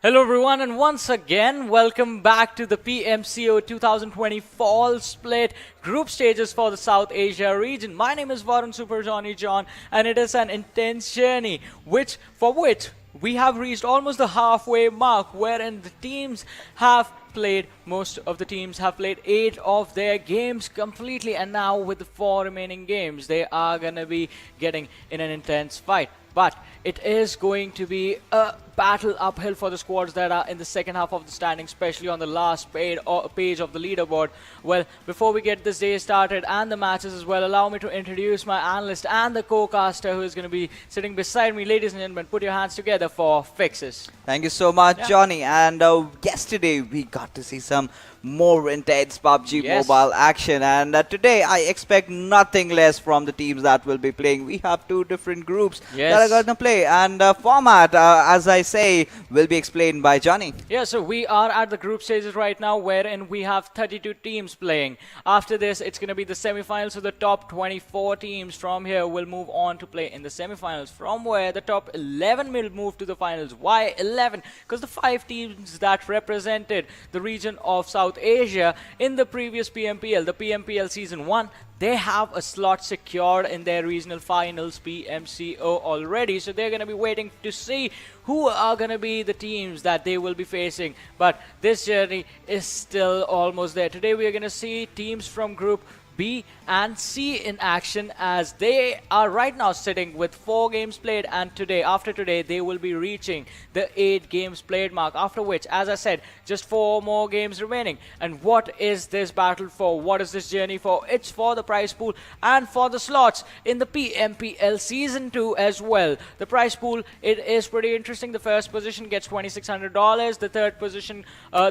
Hello everyone, and once again welcome back to the PMCO 2020 Fall Split Group Stages for the South Asia region. My name is Varun Super Johnny John, and it is an intense journey for which we have reached almost the halfway mark, wherein the teams have played, most of the teams have played 8 of their games completely, and now with the 4 remaining games they are gonna be getting in an intense fight. But it is going to be a battle uphill for the squads that are in the second half of the standing, especially on the last page of the leaderboard. Well, before we get this day started and the matches as well, allow me to introduce my analyst and the co-caster who is going to be sitting beside me. Ladies and gentlemen, put your hands together for Fixes. Thank you so much, Johnny. And yesterday we got to see some more intense PUBG Mobile action, and today I expect nothing less from the teams that will be playing. We have 2 different groups that are going to play, and format, as I say, will be explained by Johnny. Yeah, so we are at the group stages right now, wherein we have 32 teams playing. After this, it's going to be the semi-finals, so the top 24 teams from here will move on to play in the semi-finals, from where the top 11 will move to the finals. Why 11? Because the 5 teams that represented the region of South Asia in the previous PMPL, the PMPL Season 1, they have a slot secured in their regional finals PMCO already, so they're going to be waiting to see who are going to be the teams that they will be facing. But this journey is still almost there. Today we are going to see teams from Group B and C in action, as they are right now sitting with 4 games played, and after today they will be reaching the 8 games played mark, after which, as I said, just 4 more games remaining. And what is this battle for? What is this journey for? It's for the prize pool and for the slots in the PMPL Season 2 as well. The prize pool, it is pretty interesting. The first position gets $2,600,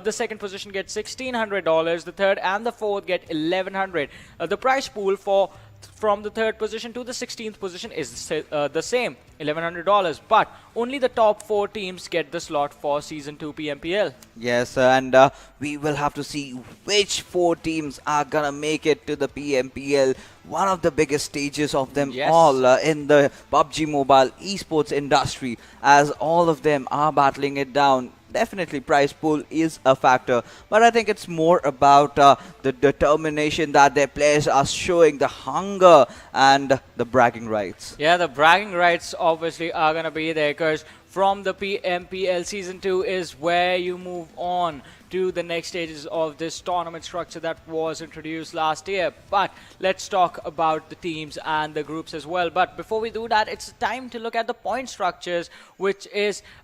the second position gets $1,600, the third and the fourth get $1,100. The prize pool from the 3rd position to the 16th position is the same, $1,100, but only the top 4 teams get the slot for Season 2 PMPL. Yes, and we will have to see which 4 teams are gonna make it to the PMPL, one of the biggest stages of them all in the PUBG Mobile Esports industry, as all of them are battling it down. Definitely prize pool is a factor, but I think it's more about the determination that their players are showing, the hunger and the bragging rights. Yeah, the bragging rights obviously are going to be there, because from the PMPL Season 2 is where you move on to the next stages of this tournament structure that was introduced last year. But let's talk about the teams and the groups as well. But before we do that, it's time to look at the point structures, which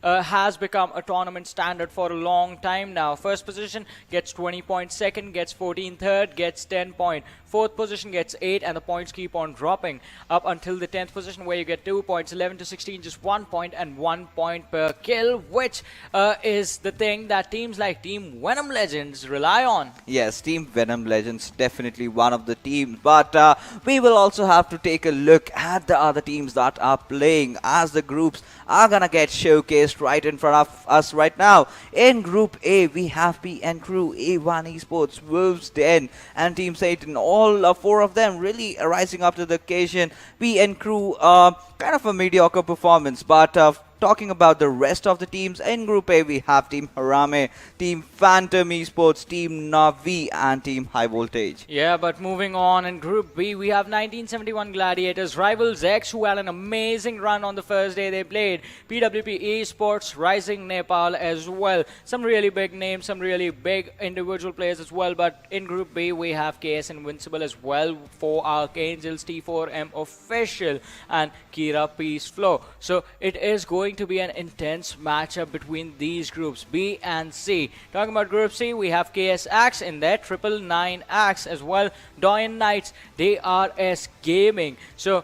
has become a tournament standard for a long time now. First position gets 20 points, second gets 14, third gets 10 points, fourth position gets 8, and the points keep on dropping up until the 10th position, where you get 2 points, 11 to 16 just 1 point, and 1 point per kill, which is the thing that teams like Team Venom Legends rely on. Yes, Team Venom Legends, definitely one of the teams, but we will also have to take a look at the other teams that are playing, as the groups are gonna get showcased right in front of us right now. In Group A, we have PN Crew, A1 Esports, Wolves Den, and Team Satan. All 4 of them really rising up to the occasion. PN Crew, kind of a mediocre performance, but talking about the rest of the teams, in Group A we have Team HARAME, Team Phantom Esports, Team NAVI, and Team High Voltage. Yeah, but moving on, in Group B we have 1971 Gladiators, Rivals X, who had an amazing run on the first day they played, PWP Esports, RisingNepal as well. Some really big names, some really big individual players as well. But in Group B we have KS Invincibile as well, for Archangels, T4M Official, and Kira Peace Flow. So it is going to be an intense matchup between these groups B and C. Talking about Group C, we have KS Axe in there, 999 Axe as well, DoyenKnightSs, AzraelGaming. So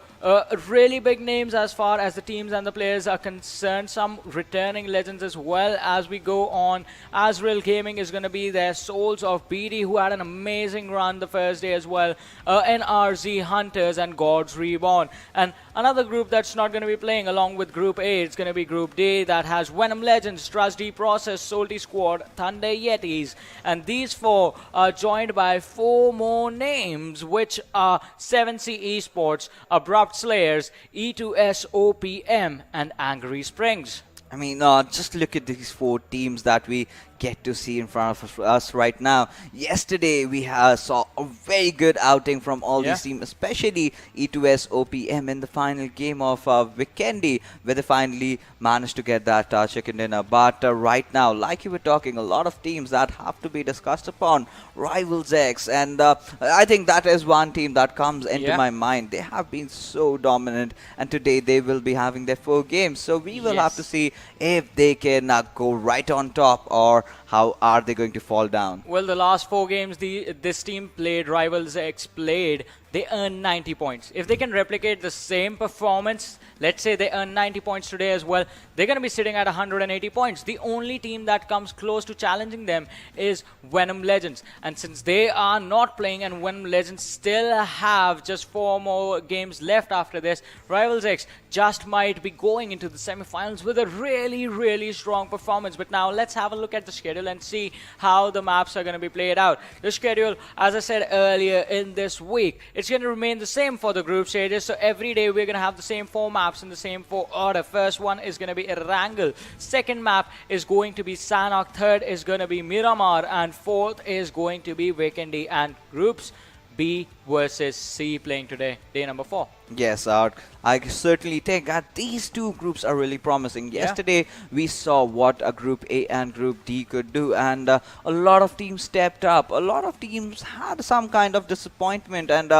really big names as far as the teams and the players are concerned. Some returning legends as well as we go on. AzraelGaming is going to be there, Soulz of BD, who had an amazing run the first day as well, NRZ Hunters, and God's Reborn. And another group that's not going to be playing along with Group A, it's going to be Group D, that has Venom Legends, Trust D Process, Salty Squad, Thunder Yetis, and these 4 are joined by 4 more names, which are 7C Esports, Abrupt Slayers, E2S OPM, and Angry Springs. I mean, just look at these four teams that we get to see in front of us right now. Yesterday, we saw a very good outing from all Yeah. these teams, especially E2S OPM in the final game of Vikendi, where they finally managed to get that chicken dinner. But right now, like you were talking, a lot of teams that have to be discussed upon. Rivals X, and I think that is one team that comes into Yeah. my mind. They have been so dominant, and today they will be having their 4 games. So we will have to Yes. see if they can go right on top, or how are they going to fall down. Well, the last 4 games this team played, Rivals X played, they earned 90 points. If they can replicate the same performance, let's say they earn 90 points today as well, they're going to be sitting at 180 points. The only team that comes close to challenging them is Venom Legends. And since they are not playing and Venom Legends still have just 4 more games left after this, Rivals X just might be going into the semi-finals with a really, really strong performance. But now let's have a look at the schedule and see how the maps are going to be played out. The schedule, as I said earlier in this week, it's going to remain the same for the group stages. So every day we're going to have the same 4 maps in the same 4 order. First one is going to be Erangel. Second map is going to be Sanhok. Third is going to be Miramar. And fourth is going to be Vikendi. And groups B versus C playing today, day number 4. Yes, I certainly think that these two groups are really promising. Yeah. Yesterday, we saw what a Group A and Group D could do, and a lot of teams stepped up. A lot of teams had some kind of disappointment, and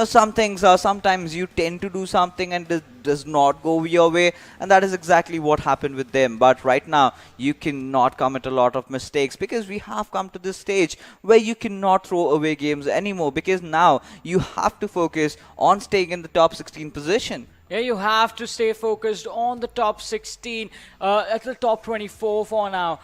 some things, sometimes you tend to do something and it does not go your way, and that is exactly what happened with them. But right now, you cannot commit a lot of mistakes, because we have come to this stage where you cannot throw away games anymore, because now you have to focus on staying in the top 16 position. Yeah, you have to stay focused on the top 16, at the top 24 for now.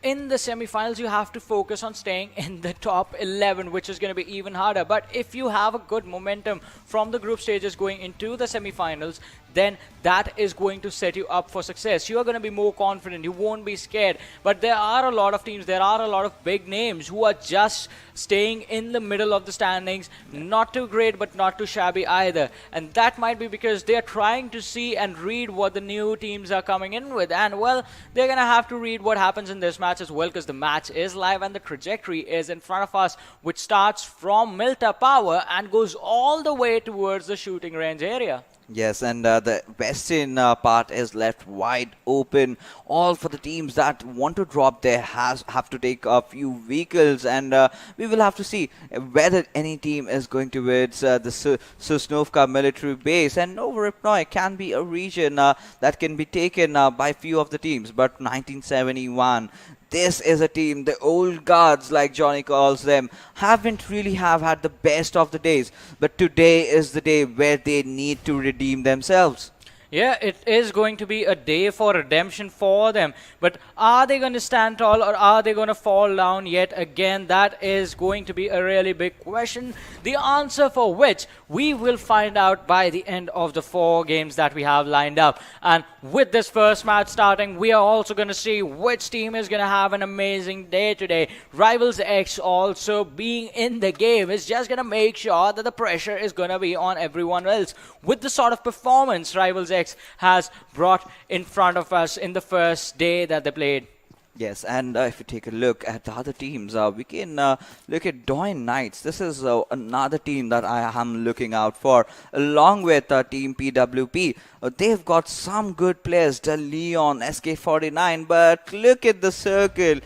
In the semi-finals, you have to focus on staying in the top 11, which is going to be even harder. But if you have a good momentum from the group stages going into the semi-finals, then that is going to set you up for success. You are going to be more confident. You won't be scared. But there are a lot of teams, there are a lot of big names who are just staying in the middle of the standings. Not too great, but not too shabby either. And that might be because they're trying to see and read what the new teams are coming in with. And, well, they're going to have to read what happens in this match as well, because the match is live and the trajectory is in front of us, which starts from Milta Power and goes all the way towards the shooting range area. Yes, and the western part is left wide open. All for the teams that want to drop there have to take a few vehicles, and we will have to see whether any team is going towards the Sosnovka military base. And Novoripnoy can be a region that can be taken by few of the teams, but 1971. This is a team, the old guards, like Johnny calls them, haven't really have had the best of the days. But today is the day where they need to redeem themselves. Yeah, it is going to be a day for redemption for them. But are they going to stand tall, or are they going to fall down yet again? That is going to be a really big question. The answer for which we will find out by the end of the 4 games that we have lined up. And with this first match starting, we are also going to see which team is going to have an amazing day today. Rivals X also being in the game is just going to make sure that the pressure is going to be on everyone else. With the sort of performance Rivals X has brought in front of us in the first day that they played. Yes, and if you take a look at the other teams, we can look at DoyenKnightSs. This is another team that I am looking out for, along with Team PWP. They've got some good players, De Leon, SK49, but look at the circle.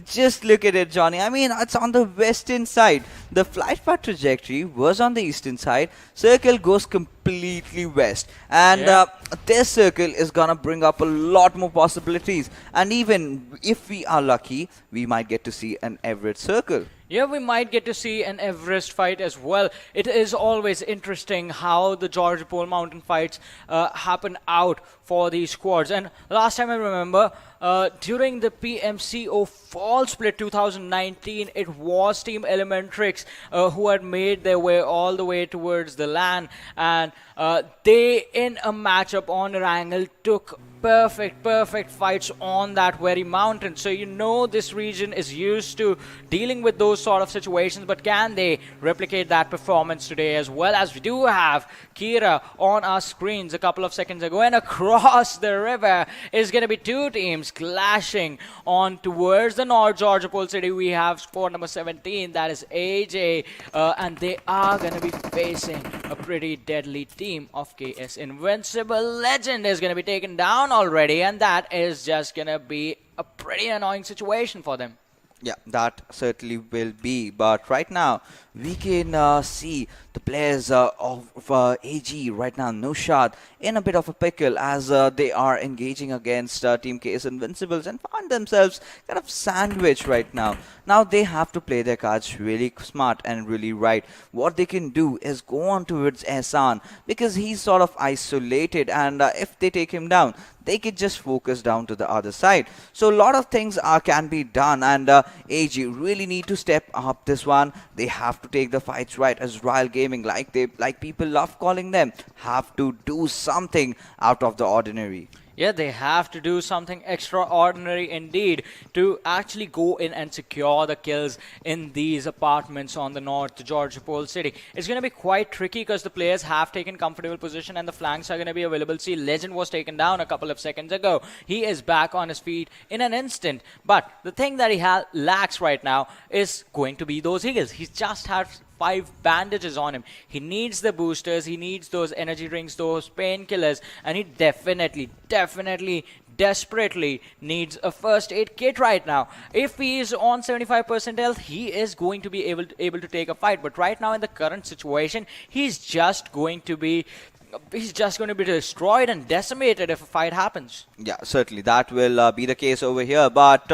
Just look at it, Johnny. I mean, it's on the western side. The flight path trajectory was on the eastern side. Circle goes completely west. And this circle is going to bring up a lot more possibilities. And even if we are lucky, we might get to see an Everett circle. Yeah, we might get to see an Everest fight as well. It is always interesting how the Georgia Pole Mountain fights happen out for these squads. And last time I remember, during the PMCO Fall Split 2019, it was Team Elementrix who had made their way all the way towards the LAN. And they, in a matchup on Erangel, took perfect fights on that very mountain. So you know this region is used to dealing with those sort of situations, but can they replicate that performance today as well? As we do have Kira on our screens a couple of seconds ago, and across the river is going to be two teams clashing on towards the North Georgia Pole City. We have squad number 17, that is AJ, and they are going to be facing a pretty deadly team of KS Invincibile. Legend is going to be taken down already, and that is just going to be a pretty annoying situation for them. Yeah, that certainly will be. But right now, we can see the players of AG right now, Nushad, in a bit of a pickle as they are engaging against Team KS Invincibles and find themselves kind of sandwiched right now. Now they have to play their cards really smart and really right. What they can do is go on towards Ehsan because he's sort of isolated, and if they take him down, they can just focus down to the other side. So a lot of things can be done, and AG really need to step up this one. They have to take the fights right. AzraelGaming, like people love calling them, have to do something out of the ordinary. Yeah, they have to do something extraordinary indeed to actually go in and secure the kills in these apartments on the North Georgia Pole City. It's going to be quite tricky because the players have taken comfortable position and the flanks are going to be available. See, Legend was taken down a couple of seconds ago. He is back on his feet in an instant. But the thing that he lacks right now is going to be those heals. He's just had 5 bandages on him. He needs the boosters, he needs those energy drinks, those painkillers, and he definitely, desperately needs a first aid kit right now. If he is on 75% health, he is going to be able to take a fight. But right now in the current situation, he's just going to be destroyed and decimated if a fight happens. Yeah, certainly that will be the case over here. But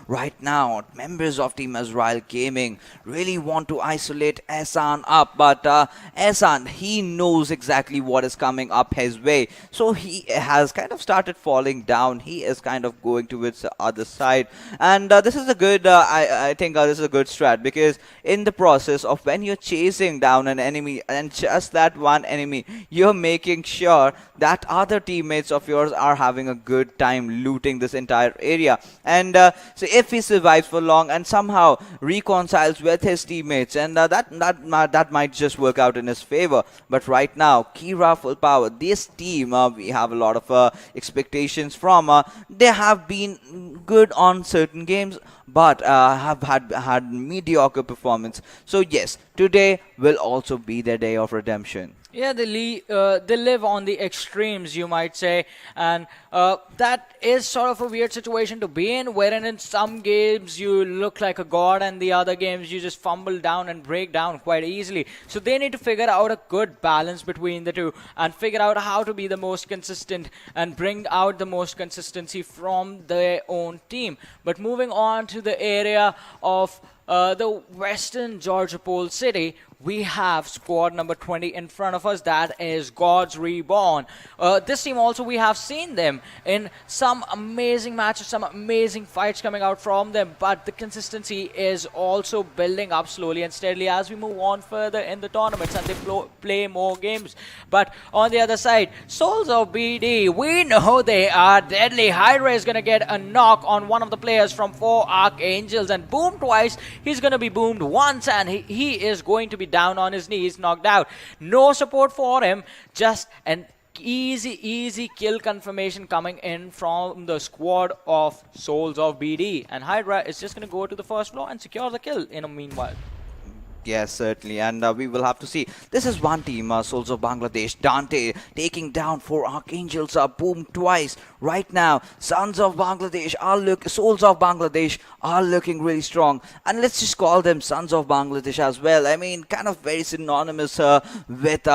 right now, members of Team AzraelGaming really want to isolate Ehsan up. But Ehsan, he knows exactly what is coming up his way. So he has kind of started falling down. He is kind of going towards the other side. And this is a good, I think this is a good strat, because in the process of when you're chasing down an enemy and just that one enemy, you're making sure that other teammates of yours are having a good time looting this entire area. And so if he survives for long and somehow reconciles with his teammates, and that might just work out in his favor. But right now, Kira full power, this team we have a lot of expectations from. They have been good on certain games, but have had mediocre performance. So yes, today will also be their day of redemption. Yeah, they live on the extremes, you might say, and that is sort of a weird situation to be in, wherein in some games you look like a god and the other games you just fumble down and break down quite easily. So they need to figure out a good balance between the two and figure out how to be the most consistent and bring out the most consistency from their own team. But moving on to the area of the Western Georgia Pole City, we have squad number 20 in front of us. That is God's Reborn. This team also, we have seen them in some amazing matches, some amazing fights coming out from them, but the consistency is also building up slowly and steadily as we move on further in the tournaments and they play more games. But on the other side, Soulz of BD, we know they are deadly. Hydra is going to get a knock on one of the players from 4 Archangels and boom twice. He's going to be boomed once and he is going to be down on his knees, knocked out. No support for him, just an easy kill confirmation coming in from the squad of Soulz of BD. And Hydra is just going to go to the first floor and secure the kill in a meanwhile. Yes, certainly, and we will have to see. This is one team, Soulz of Bangladesh. Dante taking down 4 Archangels, boom twice. Right now, Soulz of Bangladesh are looking really strong, and let's just call them Sons of Bangladesh as well. I mean, kind of very synonymous with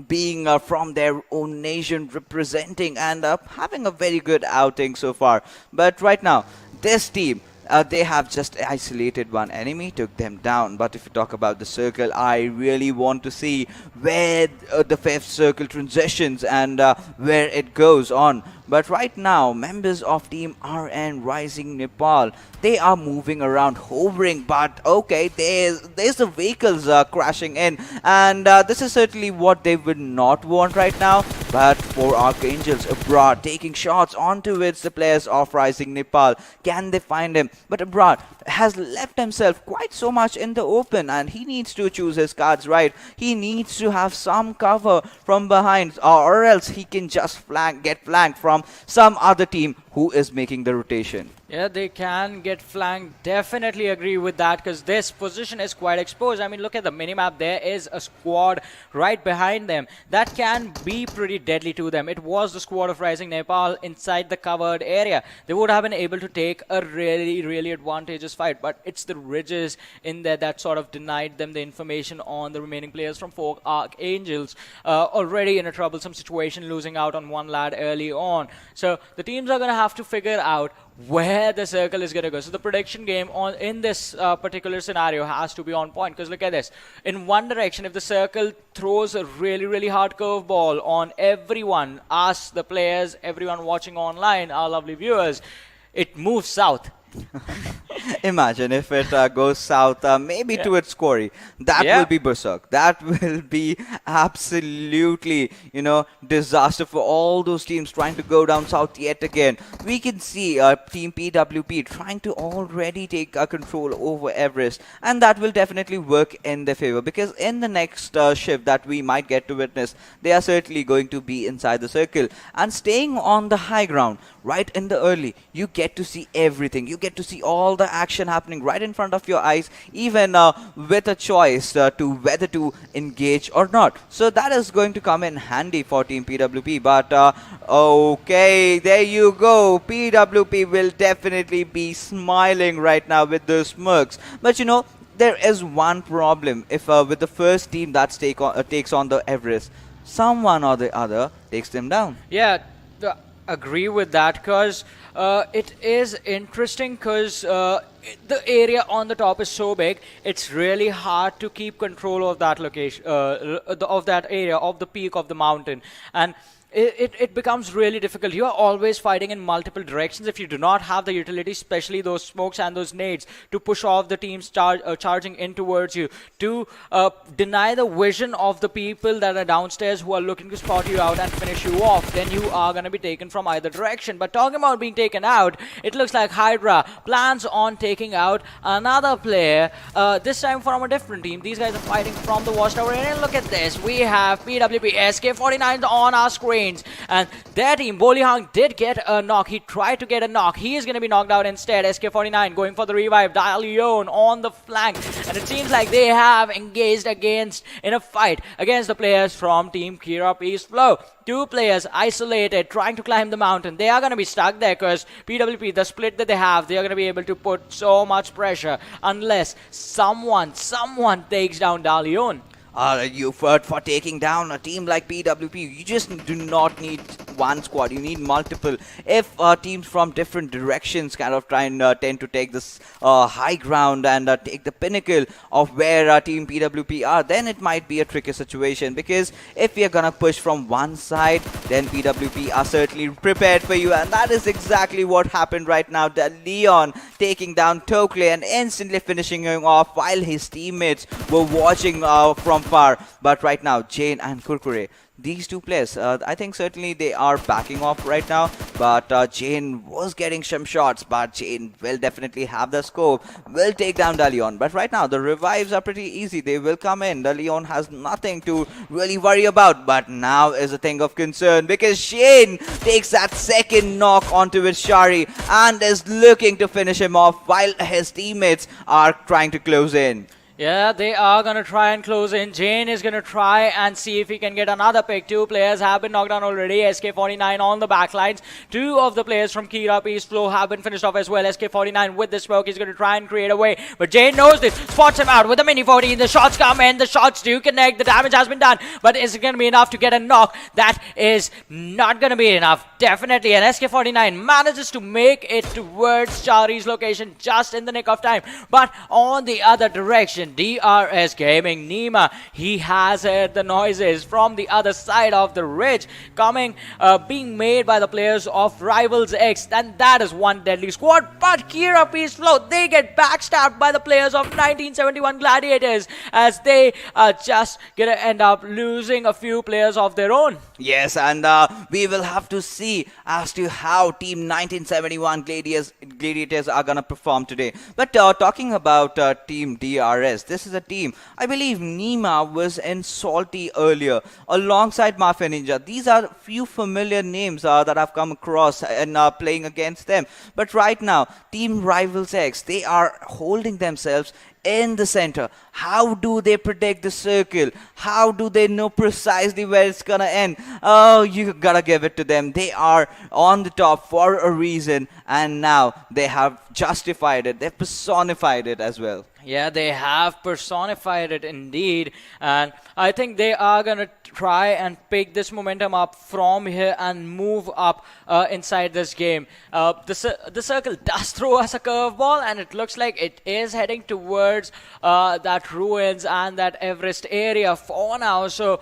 being from their own nation, representing and having a very good outing so far. But right now, this team, they have just isolated one enemy, took them down. But if you talk about the circle, I really want to see where the 5th circle transitions and where it goes on. But right now, members of Team RN Rising Nepal, they are moving around, hovering. But okay, there's the vehicles crashing in, and this is certainly what they would not want right now. But for Archangels, Abroad taking shots onto it, the players of Rising Nepal, can they find him? But Abroad has left himself quite so much in the open, and he needs to choose his cards right. He needs to have some cover from behind, or else he can just get flanked from some other team who is making the rotation. Yeah, they can get flanked. Definitely agree with that, because this position is quite exposed. I mean, look at the minimap. There is a squad right behind them that can be pretty deadly to them. It was the squad of Rising Nepal inside the covered area. They would have been able to take a really advantageous fight, but it's the ridges in there that sort of denied them the information on the remaining players from 4 Archangels. Already in a troublesome situation, losing out on one lad early on. So the teams are going to have to figure out where the circle is going to go. So the prediction game in this particular scenario has to be on point, because look at this. In one direction, if the circle throws a really hard curveball on everyone, us, the players, everyone watching online, our lovely viewers, it moves south. Imagine if it goes south, maybe to its quarry. That will be berserk. That will be absolutely, disaster for all those teams trying to go down south yet again. We can see Team PWP trying to already take control over Everest, and that will definitely work in their favor, because in the next shift that we might get to witness, they are certainly going to be inside the circle and staying on the high ground. Right in the early, you get to see everything. You get to see all the action happening right in front of your eyes, even with a choice to whether to engage or not. So that is going to come in handy for Team PWP. But okay, there you go. PWP will definitely be smiling right now with those smirks. But there is one problem. If with the first team that takes on the Everest, someone or the other takes them down. Yeah. Agree with that, because it is interesting, because the area on the top is so big, it's really hard to keep control of that location, of that area, of the peak of the mountain, and it becomes really difficult. You are always fighting in multiple directions if you do not have the utility, especially those smokes and those nades, to push off the teams charging in towards you, to deny the vision of the people that are downstairs who are looking to spot you out and finish you off. Then you are going to be taken from either direction. But talking about being taken out, it looks like Hydra plans on taking out another player, this time from a different team. These guys are fighting from the watchtower, and look at this. We have PWP SK49 on our screen. And their team, Bolihang, did get a knock. He tried to get a knock. He is going to be knocked out instead. SK49 going for the revive. Dalion on the flank. And it seems like they have engaged in a fight against the players from Team Kirap East Flow. 2 players isolated, trying to climb the mountain. They are going to be stuck there, because PWP, the split that they have, they are going to be able to put so much pressure unless someone takes down Dalion. For taking down a team like PWP, you just do not need one squad, you need multiple. If teams from different directions kind of tend to take this high ground and take the pinnacle of where Team PWP are, then it might be a tricky situation, because if we are gonna push from one side, then PWP are certainly prepared for you, and that is exactly what happened right now. Leon taking down Tokle and instantly finishing him off while his teammates were watching from far. But right now, Jane and Kurkure, these 2 players, I think certainly they are backing off right now. But Jane was getting some shots, but Jane will definitely have the scope, will take down Dalion. But right now, the revives are pretty easy. They will come in. Dalion has nothing to really worry about. But now is a thing of concern, because Shane takes that second knock onto his Shari and is looking to finish him off while his teammates are trying to close in. Yeah, they are going to try and close in. Jane is going to try and see if he can get another pick. 2 players have been knocked down already. SK49 on the backlines. 2 of the players from Kirap East Flow have been finished off as well. SK49 with the smoke, he's going to try and create a way. But Jane knows this. Spots him out with a mini 14. The shots come in. The shots do connect. The damage has been done. But is it going to be enough to get a knock? That is not going to be enough. Definitely. And SK49 manages to make it towards Chari's location just in the nick of time. But on the other direction, mentioned, DRS Gaming, Nima, he has heard the noises from the other side of the ridge coming, being made by the players of Rivals X, and that is one deadly squad. But Kira Peace Flow, they get backstabbed by the players of 1971 Gladiators, as they are just gonna end up losing a few players of their own. Yes, and we will have to see as to how Team 1971 Gladiators are gonna perform today. But talking about Team DRS, this is a team, I believe Nima was in Salty earlier, alongside Mafia Ninja. These are few familiar names that I've come across and playing against them. But right now, Team Rivals X, they are holding themselves in the center. How do they predict the circle? How do they know precisely where it's gonna end? Oh, you gotta give it to them. They are on the top for a reason, and now they have justified it. They've personified it as well. Yeah, they have personified it indeed, and I think they are going to try and pick this momentum up from here and move up inside this game. The circle does throw us a curveball, and it looks like it is heading towards that Ruins and that Everest area for now. So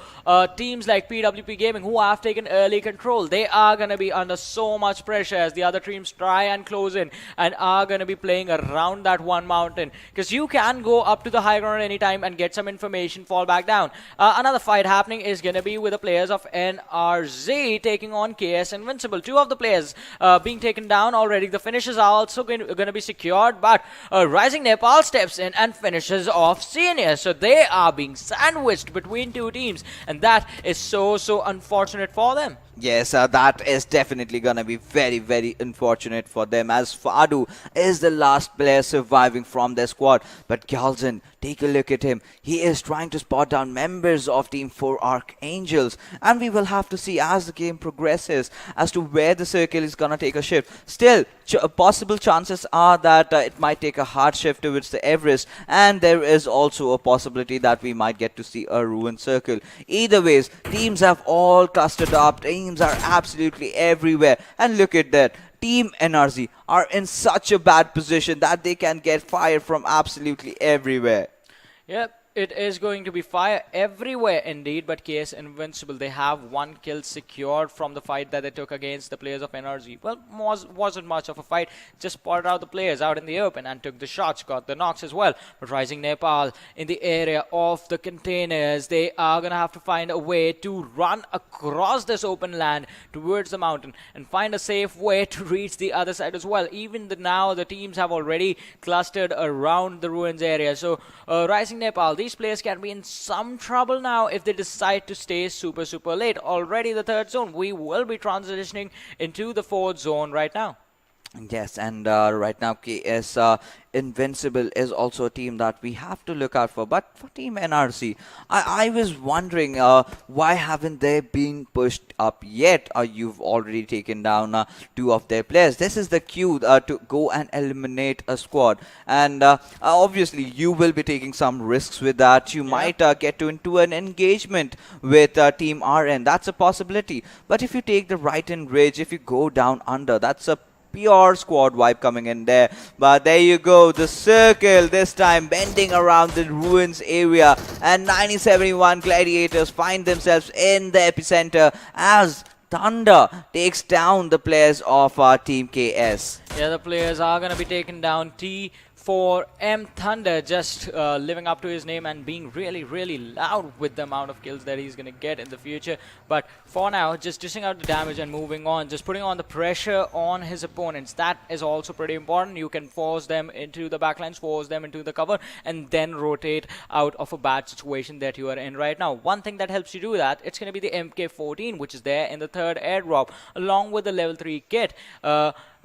teams like PWP Gaming, who have taken early control, they are going to be under so much pressure as the other teams try and close in and are going to be playing around that one mountain, because you can go up to the high ground anytime and get some information, fall back down. Another fight happening is going to be with the players of NRZ taking on KS Invincibile. Two of the players being taken down already. The finishes are also going to be secured, but RisingNepal steps in and finishes off Senior. So they are being sandwiched between two teams, and that is so unfortunate for them. Yes, that is definitely going to be very, very unfortunate for them, as Fadu is the last player surviving from their squad. But Galzen, take a look at him. He is trying to spot down members of Team 4 Archangels, and we will have to see as the game progresses as to where the circle is going to take a shift. Still, possible chances are that it might take a hard shift towards the Everest, and there is also a possibility that we might get to see a ruined circle. Either ways, teams have all clustered up. Teams are absolutely everywhere, and look at that. Team NRZ are in such a bad position that they can get fire from absolutely everywhere. Yep. It is going to be fire everywhere indeed, but KS Invincible, they have one kill secured from the fight that they took against the players of NRZ. Well, wasn't much of a fight, just spotted out the players out in the open and took the shots, got the knocks as well. But RisingNepal in the area of the containers, they are going to have to find a way to run across this open land towards the mountain and find a safe way to reach the other side as well. Even now, the teams have already clustered around the ruins area. So, RisingNepal, these players can be in some trouble now if they decide to stay super late. Already the third zone, we will be transitioning into the fourth zone right now. Yes, and right now KS Invincible is also a team that we have to look out for. But for Team NRC, I was wondering why haven't they been pushed up yet? You've already taken down two of their players. This is the cue to go and eliminate a squad. And obviously, you will be taking some risks with that. You might get into an engagement with Team RN. That's a possibility. But if you take the right-hand ridge, if you go down under, that's a pure squad vibe coming in there. But there you go, the circle this time bending around the ruins area, and 1971 Gladiators find themselves in the epicenter as Thunder takes down the players of Team KS. Yeah, the players are going to be taken down. T4M Thunder just living up to his name and being really loud with the amount of kills that he's going to get in the future. But for now, just dishing out the damage and moving on, just putting on the pressure on his opponents. That is also pretty important. You can force them into the backlines, force them into the cover, and then rotate out of a bad situation that you are in right now. One thing that helps you do that, it's going to be the MK14, which is there in the third airdrop, along with the level 3 kit.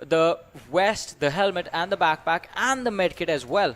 The vest, the helmet, and the backpack, and the medkit as well.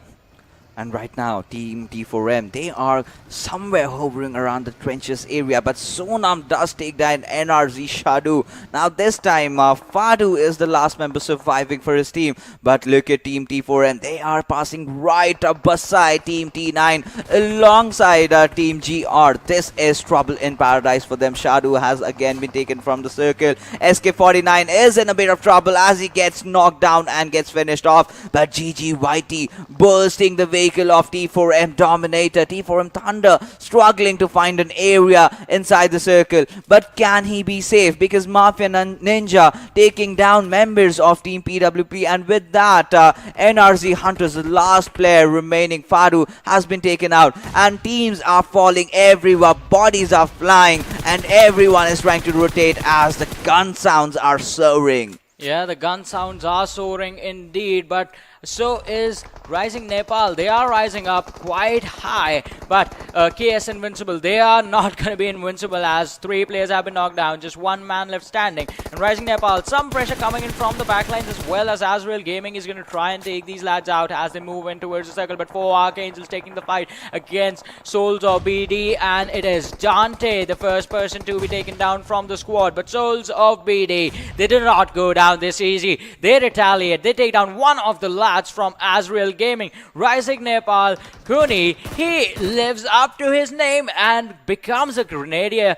And right now, Team T4M, they are somewhere hovering around the trenches area. But Sonam does take down NRZ Shadu. Now this time, Fadu is the last member surviving for his team. But look at Team T4M. They are passing right up beside Team T9 alongside Team GR. This is trouble in paradise for them. Shadu has again been taken from the circle. SK49 is in a bit of trouble as he gets knocked down and gets finished off. But GGYT bursting the way vehicle of T4M Dominator. T4M Thunder struggling to find an area inside the circle. But can he be safe? Because Mafia Ninja taking down members of Team PWP, and with that, NRZ Hunters, the last player remaining, Fadu, has been taken out. And teams are falling everywhere. Bodies are flying, and everyone is trying to rotate as the gun sounds are soaring. Yeah, the gun sounds are soaring indeed, but so is RisingNepal. They are rising up quite high, but KS Invincibile, they are not going to be invincible as 3 players have been knocked down, just 1 man left standing. And RisingNepal, some pressure coming in from the backlines, as well as AzraelGaming is going to try and take these lads out as they move in towards the circle, but 4 Archangels taking the fight against Soulz of BD, and it is Dante, the first person to be taken down from the squad. But Soulz of BD, they did not go down this easy. They retaliate. They take down one of the lads from AzraelGaming. RisingNepal, Kuni, he lives up to his name and becomes a grenadier,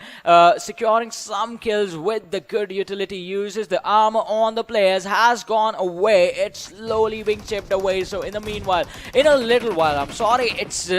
securing some kills with the good utility uses. The armor on the players has gone away. It's slowly being chipped away. So in the meanwhile, in a little while, I'm sorry, it's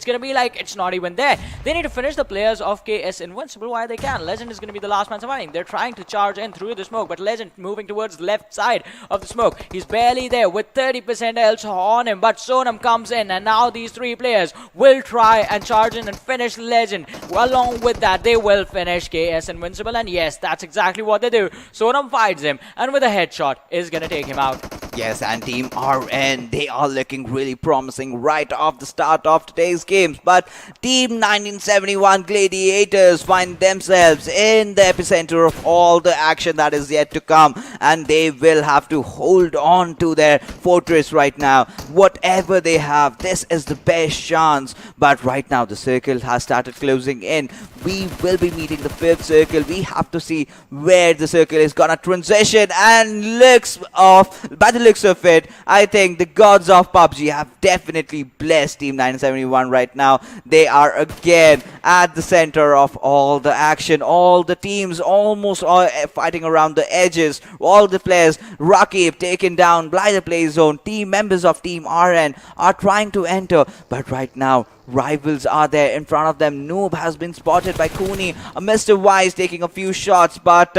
gonna be like it's not even there. They need to finish the players of KS Invincibile while they can. Legend is gonna be the last man surviving. They're trying to charge in through the smoke, but Legend moving towards the left side of the smoke. He's barely there with 30% health on him, but Sonam comes in, and now these 3 players will try and charge in and finish Legend. Along with that, they will finish KS Invincibile, and yes, that's exactly what they do. Sonam fights him, and with a headshot is gonna take him out. Yes, and Team RN, they are looking really promising right off the start of today's games. But Team 1971 Gladiators find themselves in the epicenter of all the action that is yet to come, and they will have to hold on to their fortress right now. Whatever they have, this is the best chance. But right now, the circle has started closing in. We will be meeting the 5th circle. We have to see where the circle is gonna transition, and by the looks of it, I think the gods of PUBG have definitely blessed Team 971 right now. They are again at the center of all the action. All the teams almost all fighting around the edges. All the players, Rakib taken down by the play zone. Team members of Team RN are trying to enter, but right now rivals are there in front of them. Noob has been spotted by Kuni. Mr. Wise taking a few shots, but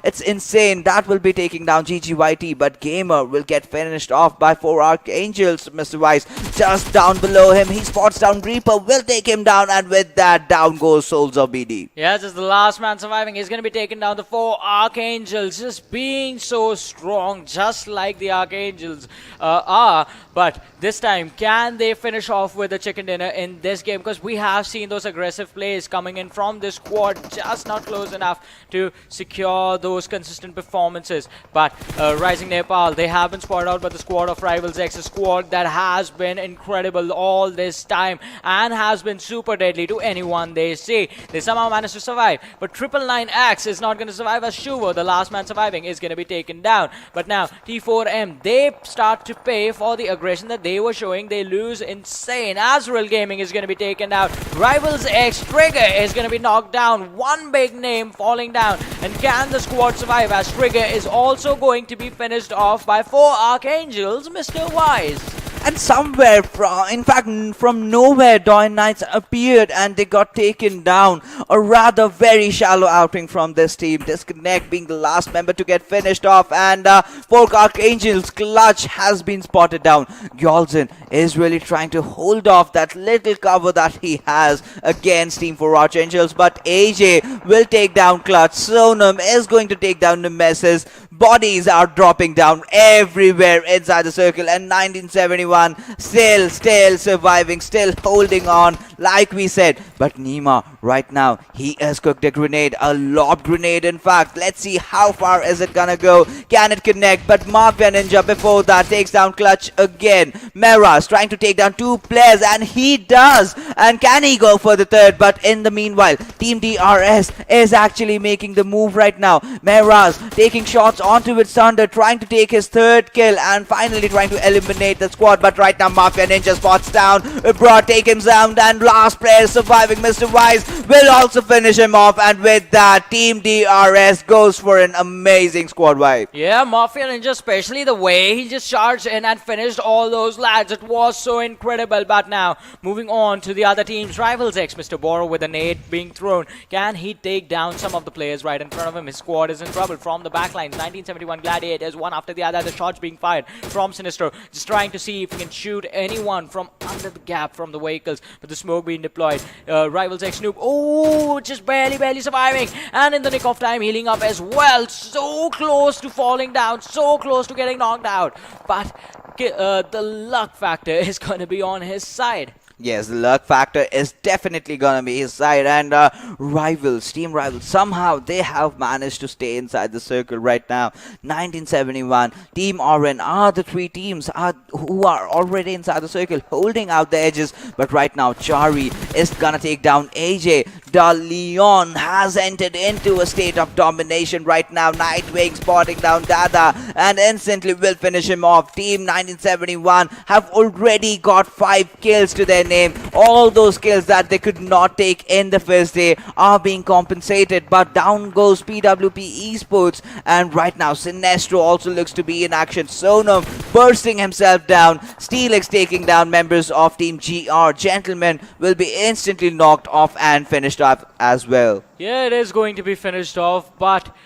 it's insane. That will be taking down GGYT, but Gamer will get finished off by 4 Archangels. Mr. Wise just down below him. He spots down Reaper, will take him down, and with that, down goes Soulz of BD. Yeah, just the last man surviving is going to be taken down. The 4 Archangels just being so strong, just like the Archangels are. But this time, can they finish off with a chicken dinner in this game? Because we have seen those aggressive plays coming in from this squad, just not close enough to secure those consistent performances. But RisingNepal, they have been spotted out by the squad of Rivals X, a squad that has been incredible all this time and has been super deadly to anyone they see. They somehow managed to survive, but 999X is not going to survive, as Shuvo, the last man surviving, is going to be taken down. But now T4M, they start to pay for the aggression that they were showing. They lose insane. AzraelGaming is going to be taken out. Rivals X, Trigger is going to be knocked down. One big name falling down. And can the squad survive, as Trigger is also going to be finished off by 4 Archangels, Mr. Wise? And somewhere from nowhere, DoyenKnights appeared and they got taken down. A rather very shallow outing from this team. Disconnect being the last member to get finished off, and 4 Archangels clutch has been spotted down. Gyolzin is really trying to hold off that little cover that he has against Team 4 Archangels, but AJ will take down clutch. Sonam is going to take down Nemesis. Bodies are dropping down everywhere inside the circle, and 1971 still surviving, still holding on like we said. But Nima right now, he has cooked a grenade, a lob grenade in fact. Let's see how far is it gonna go. Can it connect? But Mafia Ninja before that takes down clutch again. Meras trying to take down 2 players, and he does. And can he go for the 3rd? But in the meanwhile, Team DRS is actually making the move right now. Meras taking shots onto its thunder, trying to take his 3rd kill and finally trying to eliminate the squad. But right now Mafia Ninja spots down Broad, take him down, and last player surviving, Mr. Wise, will also finish him off. And with that, Team DRS goes for an amazing squad wipe. Yeah, Mafia Ninja, especially the way he just charged in and finished all those lads. It was so incredible. But now, moving on to the other team's Rivals X, Mr. Boro with a nade being thrown. Can he take down some of the players right in front of him? His squad is in trouble from the backlines. 1971 Gladiators, one after the other. The shots being fired from Sinistro, just trying to see if he can shoot anyone from under the gap from the vehicles. But the smoke being deployed. Rivals X Snoop, oh, just barely surviving. And in the nick of time, healing up as well. So close to falling down, so close to getting knocked out. But the luck factor is going to be on his side. Yes, the luck factor is definitely gonna be his side, and Team Rivals, somehow they have managed to stay inside the circle right now. 1971, Team RN are the three teams who are already inside the circle, holding out the edges. But right now, Chari is gonna take down AJ. The Leon has entered into a state of domination right now. Nightwing spotting down Dada and instantly will finish him off. Team 1971 have already got 5 kills to their name. All those kills that they could not take in the first day are being compensated, but down goes PWP Esports. And right now, Sinestro also looks to be in action. Sonam bursting himself down. Steelix taking down members of Team GR. Gentlemen will be instantly knocked off and finished up as well. Yeah, it is going to be finished off, but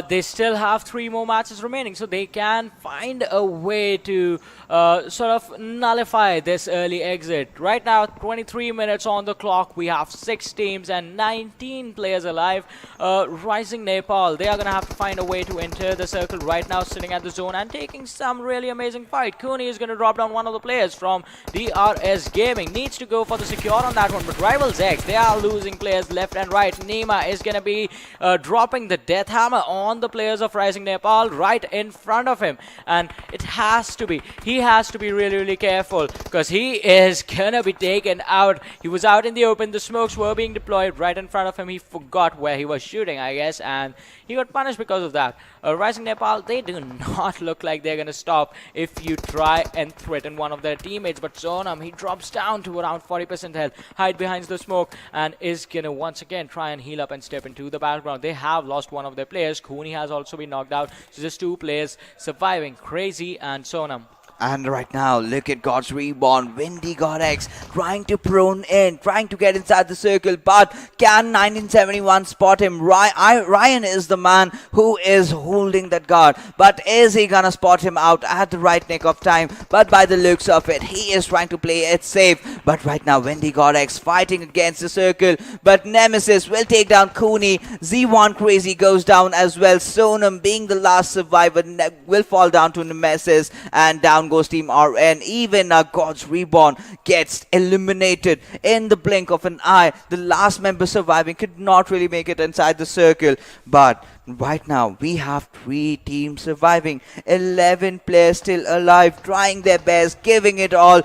they still have 3 more matches remaining, so they can find a way to sort of nullify this early exit. Right now, 23 minutes on the clock. We have 6 teams and 19 players alive. RisingNepal, they are going to have to find a way to enter the circle right now, sitting at the zone and taking some really amazing fight. Cooney is going to drop down one of the players from RSGaming. Needs to go for the secure on that one, but Rivals X, they are losing players left and right. Nima is going to be dropping the death hammer on the players of RisingNepal right in front of him, and it has to be, he has to be really careful, because he is gonna be taken out. He was out in the open, the smokes were being deployed right in front of him. He forgot where he was shooting, I guess, and he got punished because of that. RisingNepal, they do not look like they're gonna stop if you try and threaten one of their teammates. But Sonam, he drops down to around 40% health, hide behind the smoke, and is gonna once again try and heal up and step into the battleground. They have lost one of their players. Cooney has also been knocked out, so just 2 players surviving, Crazy and Sonam. And right now, look at God's Reborn. Windy God X trying to prone in, trying to get inside the circle. But can 1971 spot him? Ryan is the man who is holding that guard. But is he gonna spot him out at the right nick of time? But by the looks of it, he is trying to play it safe. But right now, Windy God X fighting against the circle. But Nemesis will take down Cooney. Z1 Crazy goes down as well. Sonam, being the last survivor, will fall down to Nemesis. And down goes Team RN. Even God's Reborn gets eliminated in the blink of an eye. The last member surviving could not really make it inside the circle. But right now, we have 3 teams surviving. 11 players still alive, trying their best, giving it all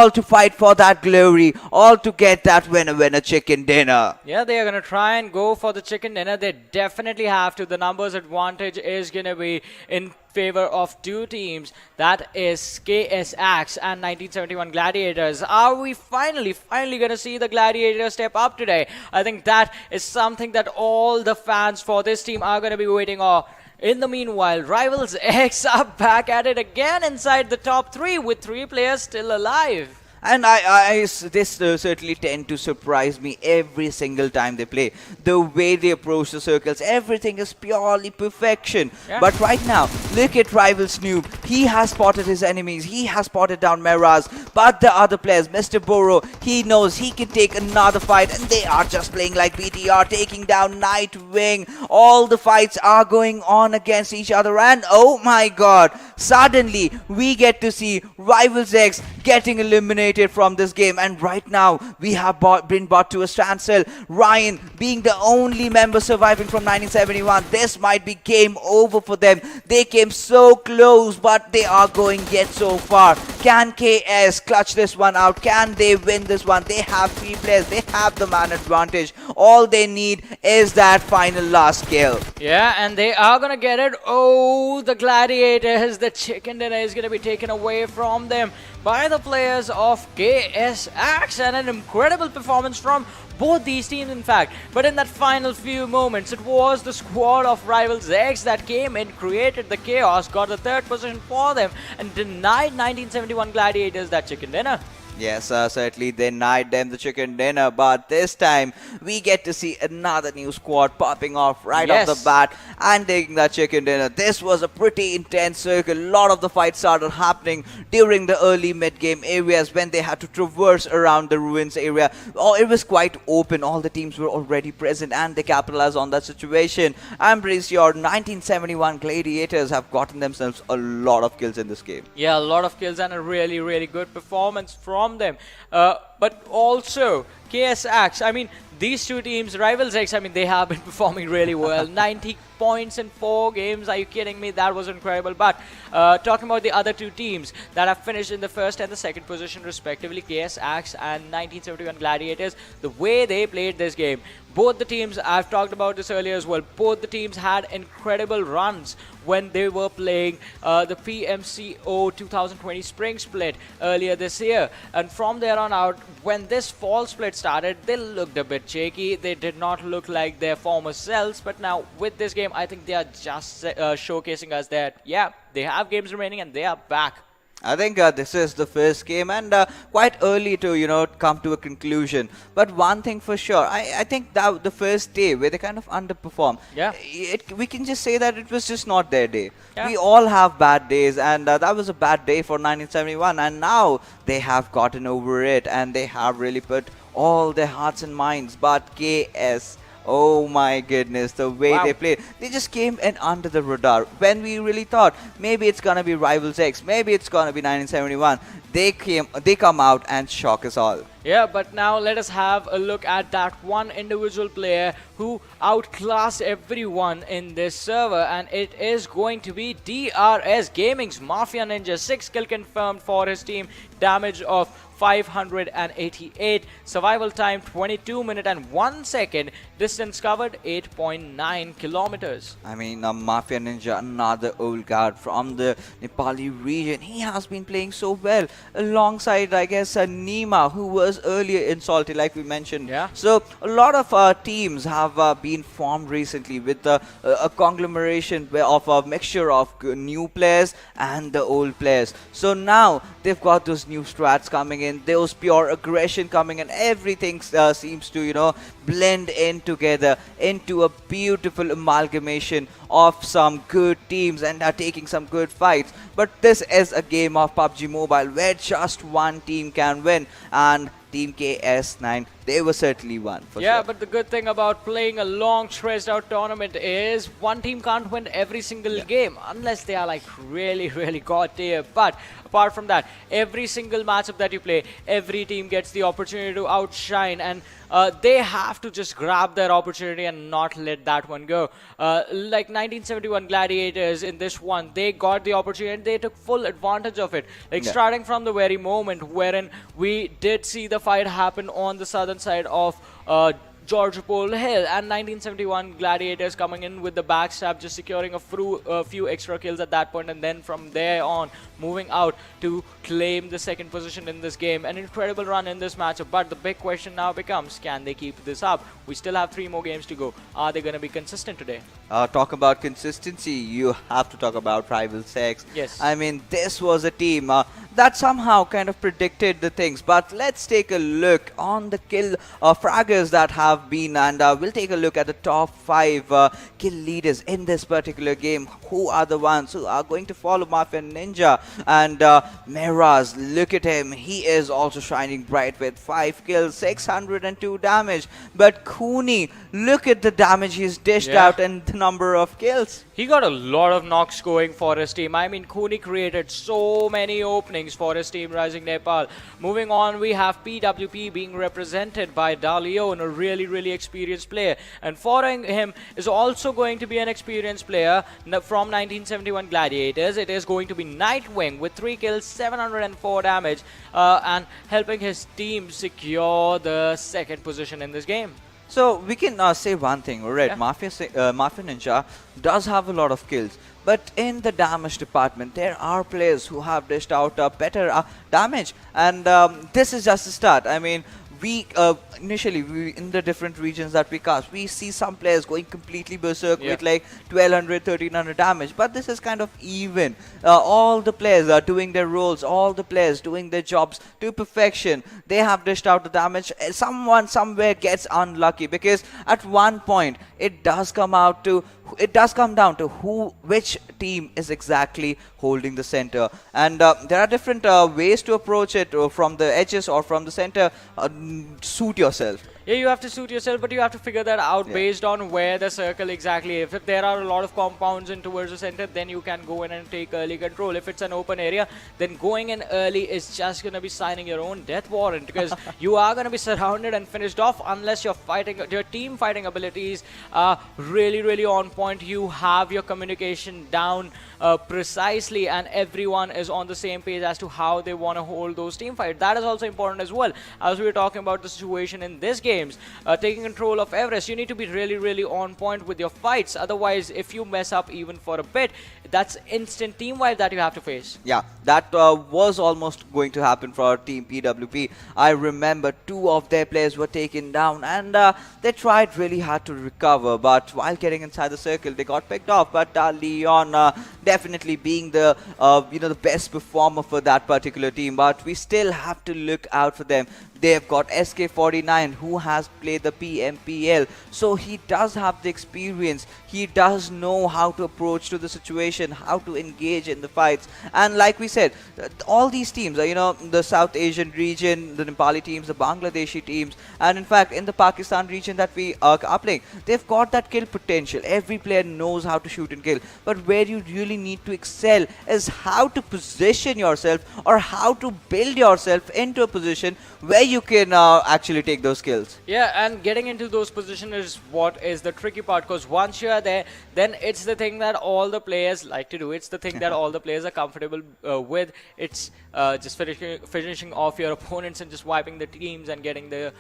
to fight for that glory, all to get that winner chicken dinner. Yeah, they are going to try and go for the chicken dinner. They definitely have to. The numbers advantage is going to be in favor of 2 teams. That is KS Axe and 1971 Gladiators. Are we finally going to see the Gladiators step up today? I think that is something that all the fans for this team are going to be waiting on. In the meanwhile, Rivals X are back at it again inside the top 3 with 3 players still alive. And this certainly tend to surprise me every single time they play. The way they approach the circles, everything is purely perfection. Yeah. But right now, look at Rival Snoop. He has spotted his enemies. He has spotted down Meraz. But the other players, Mr. Boro, he knows he can take another fight. And they are just playing like BTR, taking down Nightwing. All the fights are going on against each other. And oh my god, suddenly we get to see Rivals X getting eliminated from this game, and right now we have been brought to a standstill. Ryan being the only member surviving from 1971, this might be game over for them. They came so close, but they are going yet so far. Can KS clutch this one out? Can they win this one? They have 3 players. They have the man advantage. All they need is that final last kill. Yeah, and they are gonna get it. Oh, the Gladiators, the chicken dinner is going to be taken away from them by the players of KSX, and an incredible performance from both these teams in fact. But in that final few moments, it was the squad of Rivals X that came in, created the chaos, got the third position for them, and denied 1971 Gladiators that chicken dinner. Yes, certainly they denied them the chicken dinner, but this time we get to see another new squad popping off right off the bat and taking that chicken dinner. This was a pretty intense circle. A lot of the fights started happening during the early mid-game areas when they had to traverse around the ruins area. Oh, it was quite open. All the teams were already present and they capitalized on that situation. I'm pretty sure 1971 Gladiators have gotten themselves a lot of kills in this game. Yeah, a lot of kills and a really, really good performance from them. But also KSX, I mean, these two teams, Rivals X, I mean, they have been performing really well. 90 points in 4 games. Are you kidding me? That was incredible. But talking about the other two teams that have finished in the first and the second position respectively, KSX and 1971 Gladiators, the way they played this game, both the teams, I've talked about this earlier as well, both the teams had incredible runs when they were playing the PMCO 2020 Spring Split earlier this year. And from there on out, when this fall split started, they looked a bit shaky. They did not look like their former selves. But now with this game, I think they are just showcasing us that, yeah, they have games remaining and they are back. I think this is the first game and quite early to, come to a conclusion. But one thing for sure, I think that the first day where they kind of underperformed, we can just say that it was just not their day. Yeah. We all have bad days and that was a bad day for 1971, and now they have gotten over it and they have really put all their hearts and minds. But KS, oh my goodness, the way they played. They just came in under the radar. When we really thought maybe it's gonna be Rivals X, maybe it's gonna be 1971, they come out and shock us all. Yeah, but now let us have a look at that one individual player who outclassed everyone in this server, and it is going to be RSGaming's Mafia Ninja. 6 kill confirmed for his team, damage of 588, survival time 22 minutes and 1 second, distance covered 8.9 kilometers. I mean, Mafia Ninja, another old guard from the Nepali region. He has been playing so well alongside, I guess, Nima, who was earlier in Salty, like we mentioned. Yeah. So a lot of teams have been formed recently with a conglomeration of a mixture of new players and the old players. So now they've got those new strats coming in, those pure aggression coming in. Everything seems to, blend in together into a beautiful amalgamation of some good teams and are taking some good fights. But this is a game of PUBG Mobile where just one team can win, and Team KS9, they were certainly one for sure. Yeah, but the good thing about playing a long stretched out tournament is one team can't win every single game unless they are like really, really god tier. But apart from that, every single matchup that you play, every team gets the opportunity to outshine, and they have to just grab their opportunity and not let that one go. Like 1971 Gladiators in this one, they got the opportunity and they took full advantage of it. Like starting from the very moment wherein we did see the fight happen on the southern side of George Pole Hill, and 1971 Gladiators coming in with the backstab, just securing a few extra kills at that point, and then from there on moving out to claim the second position in this game. An incredible run in this matchup, but the big question now becomes, can they keep this up? We still have 3 more games to go. Are they going to be consistent today? Talk about consistency, you have to talk about Rivals X. Yes. I mean, this was a team that somehow kind of predicted the things. But let's take a look on the kill fraggers that have been, and we'll take a look at the top 5 kill leaders in this particular game. Who are the ones who are going to follow Mafia Ninja? And Miraz, look at him. He is also shining bright with 5 kills, 602 damage. But Cooney, look at the damage he's dished out and the number of kills. He got a lot of knocks going for his team. I mean, Cooney created so many openings for his team, RisingNepal. Moving on, we have PWP being represented by Dalion, a really, really experienced player. And following him is also going to be an experienced player from 1971 Gladiators. It is going to be Nightwing with 3 kills, 704 damage, and helping his team secure the second position in this game. So we can say one thing, right? Yeah. Mafia Ninja does have a lot of kills, but in the damage department, there are players who have dished out better damage, and this is just the start. I mean, we initially in the different regions that we cast, we see some players going completely berserk with like 1200, 1300 damage, but this is kind of even. All the players are doing their roles, all the players doing their jobs to perfection. They have dished out the damage. Someone somewhere gets unlucky, because at one point it does come down to which team is exactly holding the center, and there are different ways to approach it, from the edges or from the center. Suit yourself. Yeah, you have to suit yourself, but you have to figure that out based on where the circle exactly is. If there are a lot of compounds in towards the center, then you can go in and take early control. If it's an open area, then going in early is just going to be signing your own death warrant, because you are going to be surrounded and finished off unless your team fighting abilities are really, really on point. You have your communication down precisely, and everyone is on the same page as to how they want to hold those team fights. That is also important as well. As we were talking about the situation in this game, taking control of Everest, you need to be really, really on point with your fights. Otherwise, if you mess up even for a bit, that's instant team wipe that you have to face. Yeah, that was almost going to happen for Team PWP. I remember 2 of their players were taken down, and they tried really hard to recover, but while getting inside the circle, they got picked off. But Leon definitely being the the best performer for that particular team, but we still have to look out for them. They've got SK49, who has played the PMPL, so he does have the experience. He does know how to approach to the situation, how to engage in the fights. And like we said, all these teams, the South Asian region, the Nepali teams, the Bangladeshi teams, and in fact in the Pakistan region that we are playing, they've got that kill potential. Every player knows how to shoot and kill, but where you really need to excel is how to position yourself, or how to build yourself into a position where you can actually take those kills. Yeah, and getting into those positions is what is the tricky part, because once you are there, then it's the thing that all the players like to do. It's the thing that all the players are comfortable with. It's just finishing off your opponents and just wiping the teams and getting the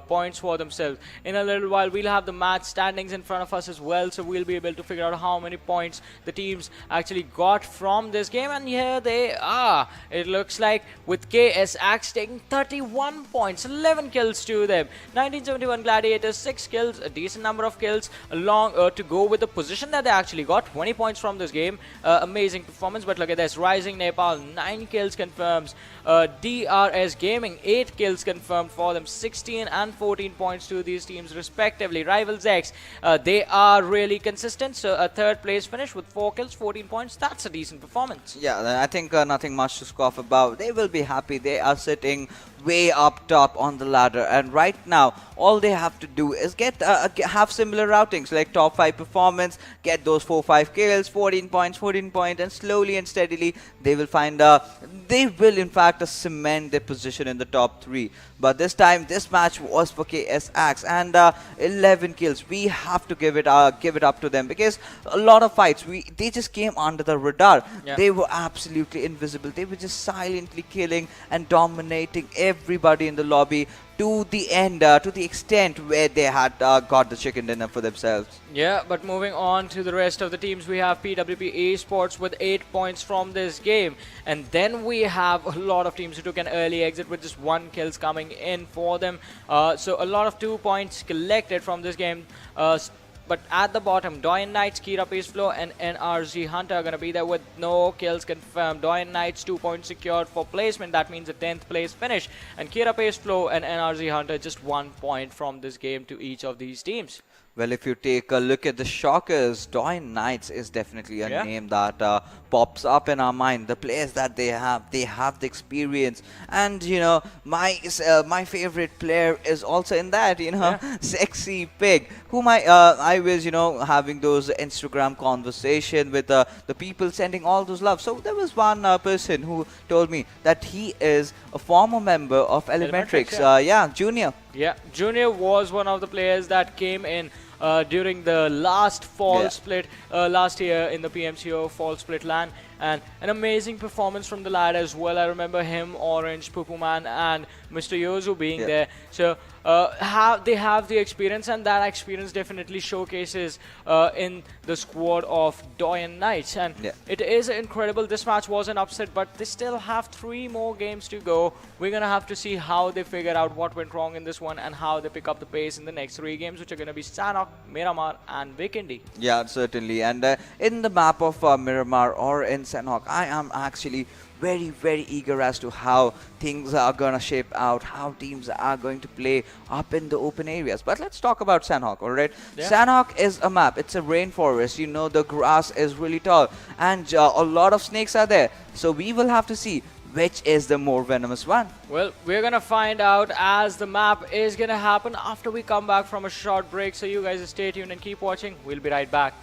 points for themselves. In a little while, we'll have the match standings in front of us as well, so we'll be able to figure out how many points the teams actually got from this game. And here they are. It looks like with KSX taking 31 points, 11 kills to them. 1971 Gladiators, 6 kills, a decent number of kills along to go with the position that they actually got. 20 points from this game. Amazing performance, but look at this. RisingNepal, 9 kills confirms. DRSGaming, 8 kills confirmed for them. 16 and 14 points to these teams respectively. Rivals X, they are really consistent. So a 3rd place finish with 4 kills, 14 points. That's a decent performance. Yeah, I think nothing much to scoff about. They will be happy. They are sitting way up top on the ladder, and right now all they have to do is have similar routings like top 5 performance, get those 4-5 kills, 14 points, and slowly and steadily they will find they will in fact cement their position in the top 3. But this time this match was for KSX, and 11 kills. We have to give it up to them, because a lot of fights they just came under the radar. They were absolutely invisible. They were just silently killing and dominating everybody in the lobby to the end, to the extent where they had got the chicken dinner for themselves. Yeah, but moving on to the rest of the teams, we have PWP Esports with 8 points from this game. And then we have a lot of teams who took an early exit with just 1 kills coming in for them. So a lot of 2 points collected from this game. But at the bottom, DoyenKnightSs, PWP and NRZ Hunter are going to be there with no kills confirmed. DoyenKnightSs 2 points secured for placement. That means a 10th place finish. And PWP and NRZ Hunter just 1 point from this game to each of these teams. Well, if you take a look at the shockers, DoyenKnightSs is definitely a name that pops up in our mind. The players that they have the experience, and my favorite player is also in that, Sexy Pig, whom I was having those Instagram conversation with the people sending all those love. So there was one person who told me that he is a former member of Elementrix. Junior. Yeah, Junior was one of the players that came in during the last fall split last year in the PMCO fall split LAN. and an amazing performance from the lad as well. I remember him, Orange, Pupuman, and Mr. Yozu being there. So they have the experience, and that experience definitely showcases in the squad of Doyen Knights. And it is incredible. This match was an upset, but they still have 3 more games to go. We're gonna have to see how they figure out what went wrong in this one and how they pick up the pace in the next 3 games, which are gonna be Sanhok, Miramar, and Vikendi. Yeah, certainly. And in the map of Miramar or in Sanhok, I am actually very eager as to how things are gonna shape out, how teams are going to play up in the open areas. But let's talk about Sanhok, alright? Sanhok is a map, it's a rainforest, you know, the grass is really tall, and a lot of snakes are there. So we will have to see which is the more venomous one. Well, we're gonna find out as the map is gonna happen after we come back from a short break. So you guys stay tuned and keep watching. We'll be right back.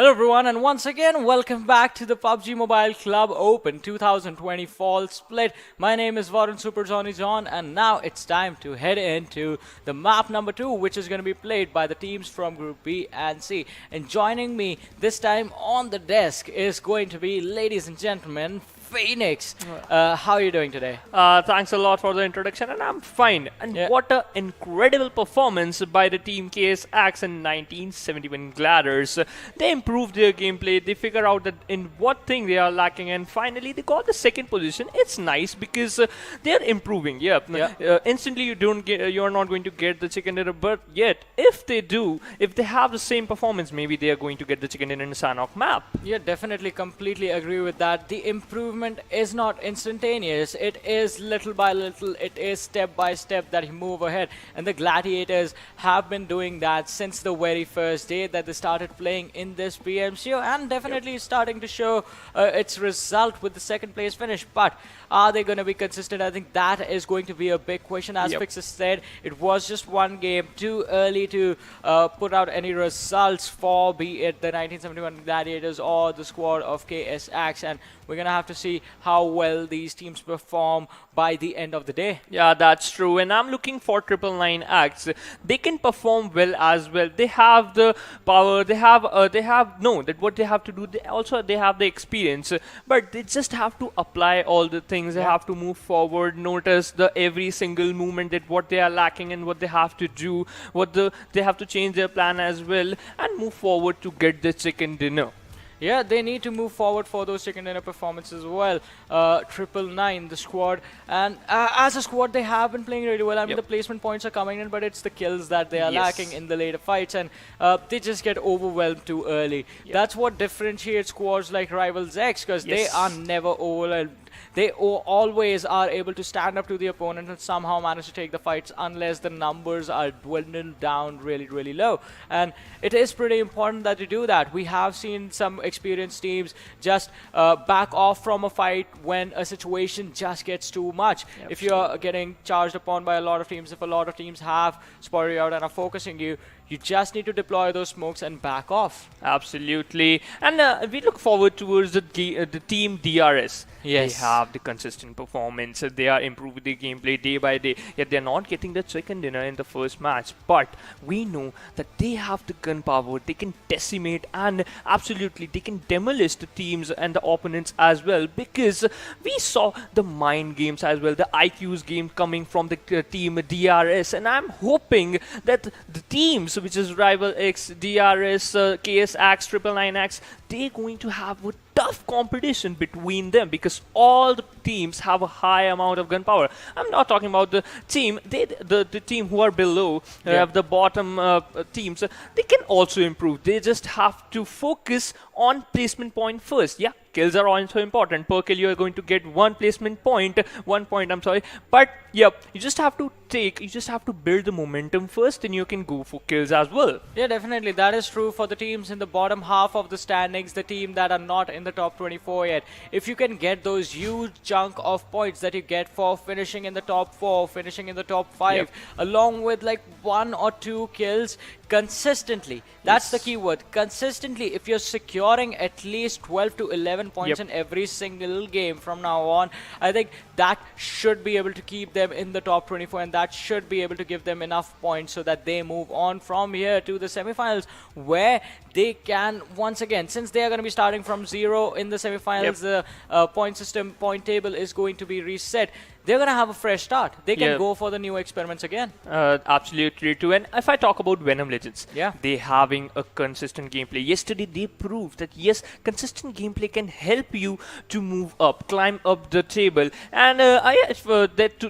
Hello everyone, and once again welcome back to the PUBG Mobile Club Open 2020 Fall Split. My name is Varun Super Johnny John, and now it's time to head into the map number 2, which is going to be played by the teams from Group B and C. And joining me this time on the desk is going to be, ladies and gentlemen, Phoenix. How are you doing today? Thanks a lot for the introduction, and I'm fine. And what an incredible performance by the team KSX and 1971 Gladiators. They improved their gameplay. They figure out that in what thing they are lacking, and finally they got the second position. It's nice because they're improving. Instantly you're not going to get the chicken dinner, but yet if they do, if they have the same performance, maybe they are going to get the chicken dinner in the Sanhok map. Yeah, definitely, completely agree with that. The improvement is not instantaneous. It is little by little. It is step by step that you move ahead. And the Gladiators have been doing that since the very first day that they started playing in this PMCO, and definitely starting to show its result with the second place finish. But are they going to be consistent? I think that is going to be a big question. As Fixer said, it was just one game, too early to put out any results for, be it the 1971 Gladiators or the squad of KSX, and we're going to have to see how well these teams perform by the end of the day. Yeah, that's true. And I'm looking for 999X. They can perform well as well. They have the power. They have that what they have to do. They have the experience, but they just have to apply all the things. They have to move forward. Notice the every single movement, that what they are lacking and what they have to do. They have to change their plan as well and move forward to get the chicken dinner. Yeah, they need to move forward for those chicken dinner performances as well. 999, the squad, and as a squad, they have been playing really well. I mean, the placement points are coming in, but it's the kills that they are lacking in the later fights, and they just get overwhelmed too early. That's what differentiates squads like Rivals X, because they are never overwhelmed. They always are able to stand up to the opponent and somehow manage to take the fights unless the numbers are dwindled down really, really low. And it is pretty important that you do that. We have seen some experienced teams just back off from a fight when a situation just gets too much. If you're getting charged upon by a lot of teams, if a lot of teams have spotted you out and are focusing you, you just need to deploy those smokes and back off. Absolutely. And we look forward towards the team DRS. Yes. They have the consistent performance. They are improving their gameplay day by day. Yet they're not getting the chicken dinner in the first match. But we know that they have the gunpowder. They can decimate, and absolutely they can demolish the teams and the opponents as well. Because we saw the mind games as well, the IQ's game coming from the team DRS. And I'm hoping that the teams, which is Rival X, DRS, KSX, 999X, they're going to have a tough competition between them, because all the teams have a high amount of gunpowder. I'm not talking about the team. The team who are below, have the bottom teams. They can also improve. They just have to focus on placement point first. Yeah, kills are also important. Per kill, you are going to get 1 point. I'm sorry. But you just have to build the momentum first, and you can go for kills as well. Yeah, definitely. That is true for the teams in the bottom half of the standings, the team that are not in the top 24 yet. If you can get those huge chunk of points that you get for finishing in the top 4, finishing in the top 5, along with like 1 or 2 kills consistently. That's the key word. Consistently, if you're securing at least 12 to 11 points in every single game from now on, I think that should be able to keep them in the top 24, and that should be able to give them enough points so that they move on from here to the semifinals, where they can, once again, since they are going to be starting from 0 in the semifinals, the point system, point table is going to be reset. They're going to have a fresh start. They can go for the new experiments again. Absolutely true. And if I talk about Venom Legends, they having a consistent gameplay. Yesterday they proved that yes, consistent gameplay can help you to move up, climb up the table. And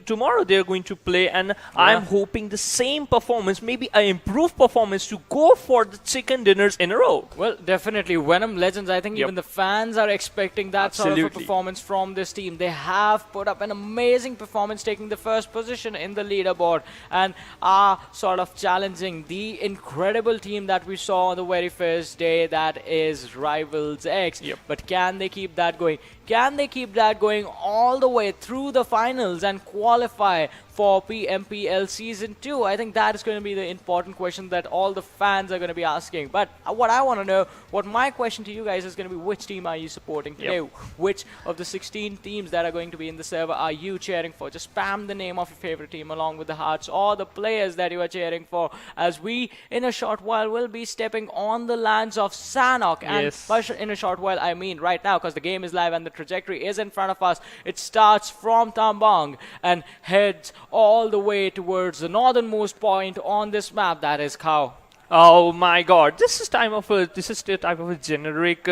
tomorrow they're going to play, and I'm hoping the same performance, maybe an improved performance, to go for the chicken dinners in a row. Well, definitely. Venom Legends, I think even the fans are expecting that sort of a performance from this team. They have put up an amazing performance, taking the first position in the leaderboard, and are sort of challenging the incredible team that we saw on the very first day, that is Rivals X. But can they keep that going? Can they keep that going all the way through the finals and qualify for PMPL Season 2? I think that is going to be the important question that all the fans are going to be asking. But what I want to know, what my question to you guys is going to be, which team are you supporting today? Which of the 16 teams that are going to be in the server are you cheering for? Just spam the name of your favorite team along with the hearts or the players that you are cheering for, as we in a short while will be stepping on the lands of Sanhok. And by in a short while I mean right now, because the game is live and the trajectory is in front of us. It starts from Tambang and heads all the way towards the northernmost point on this map, that is Khao. Oh my God! This is the type of a generic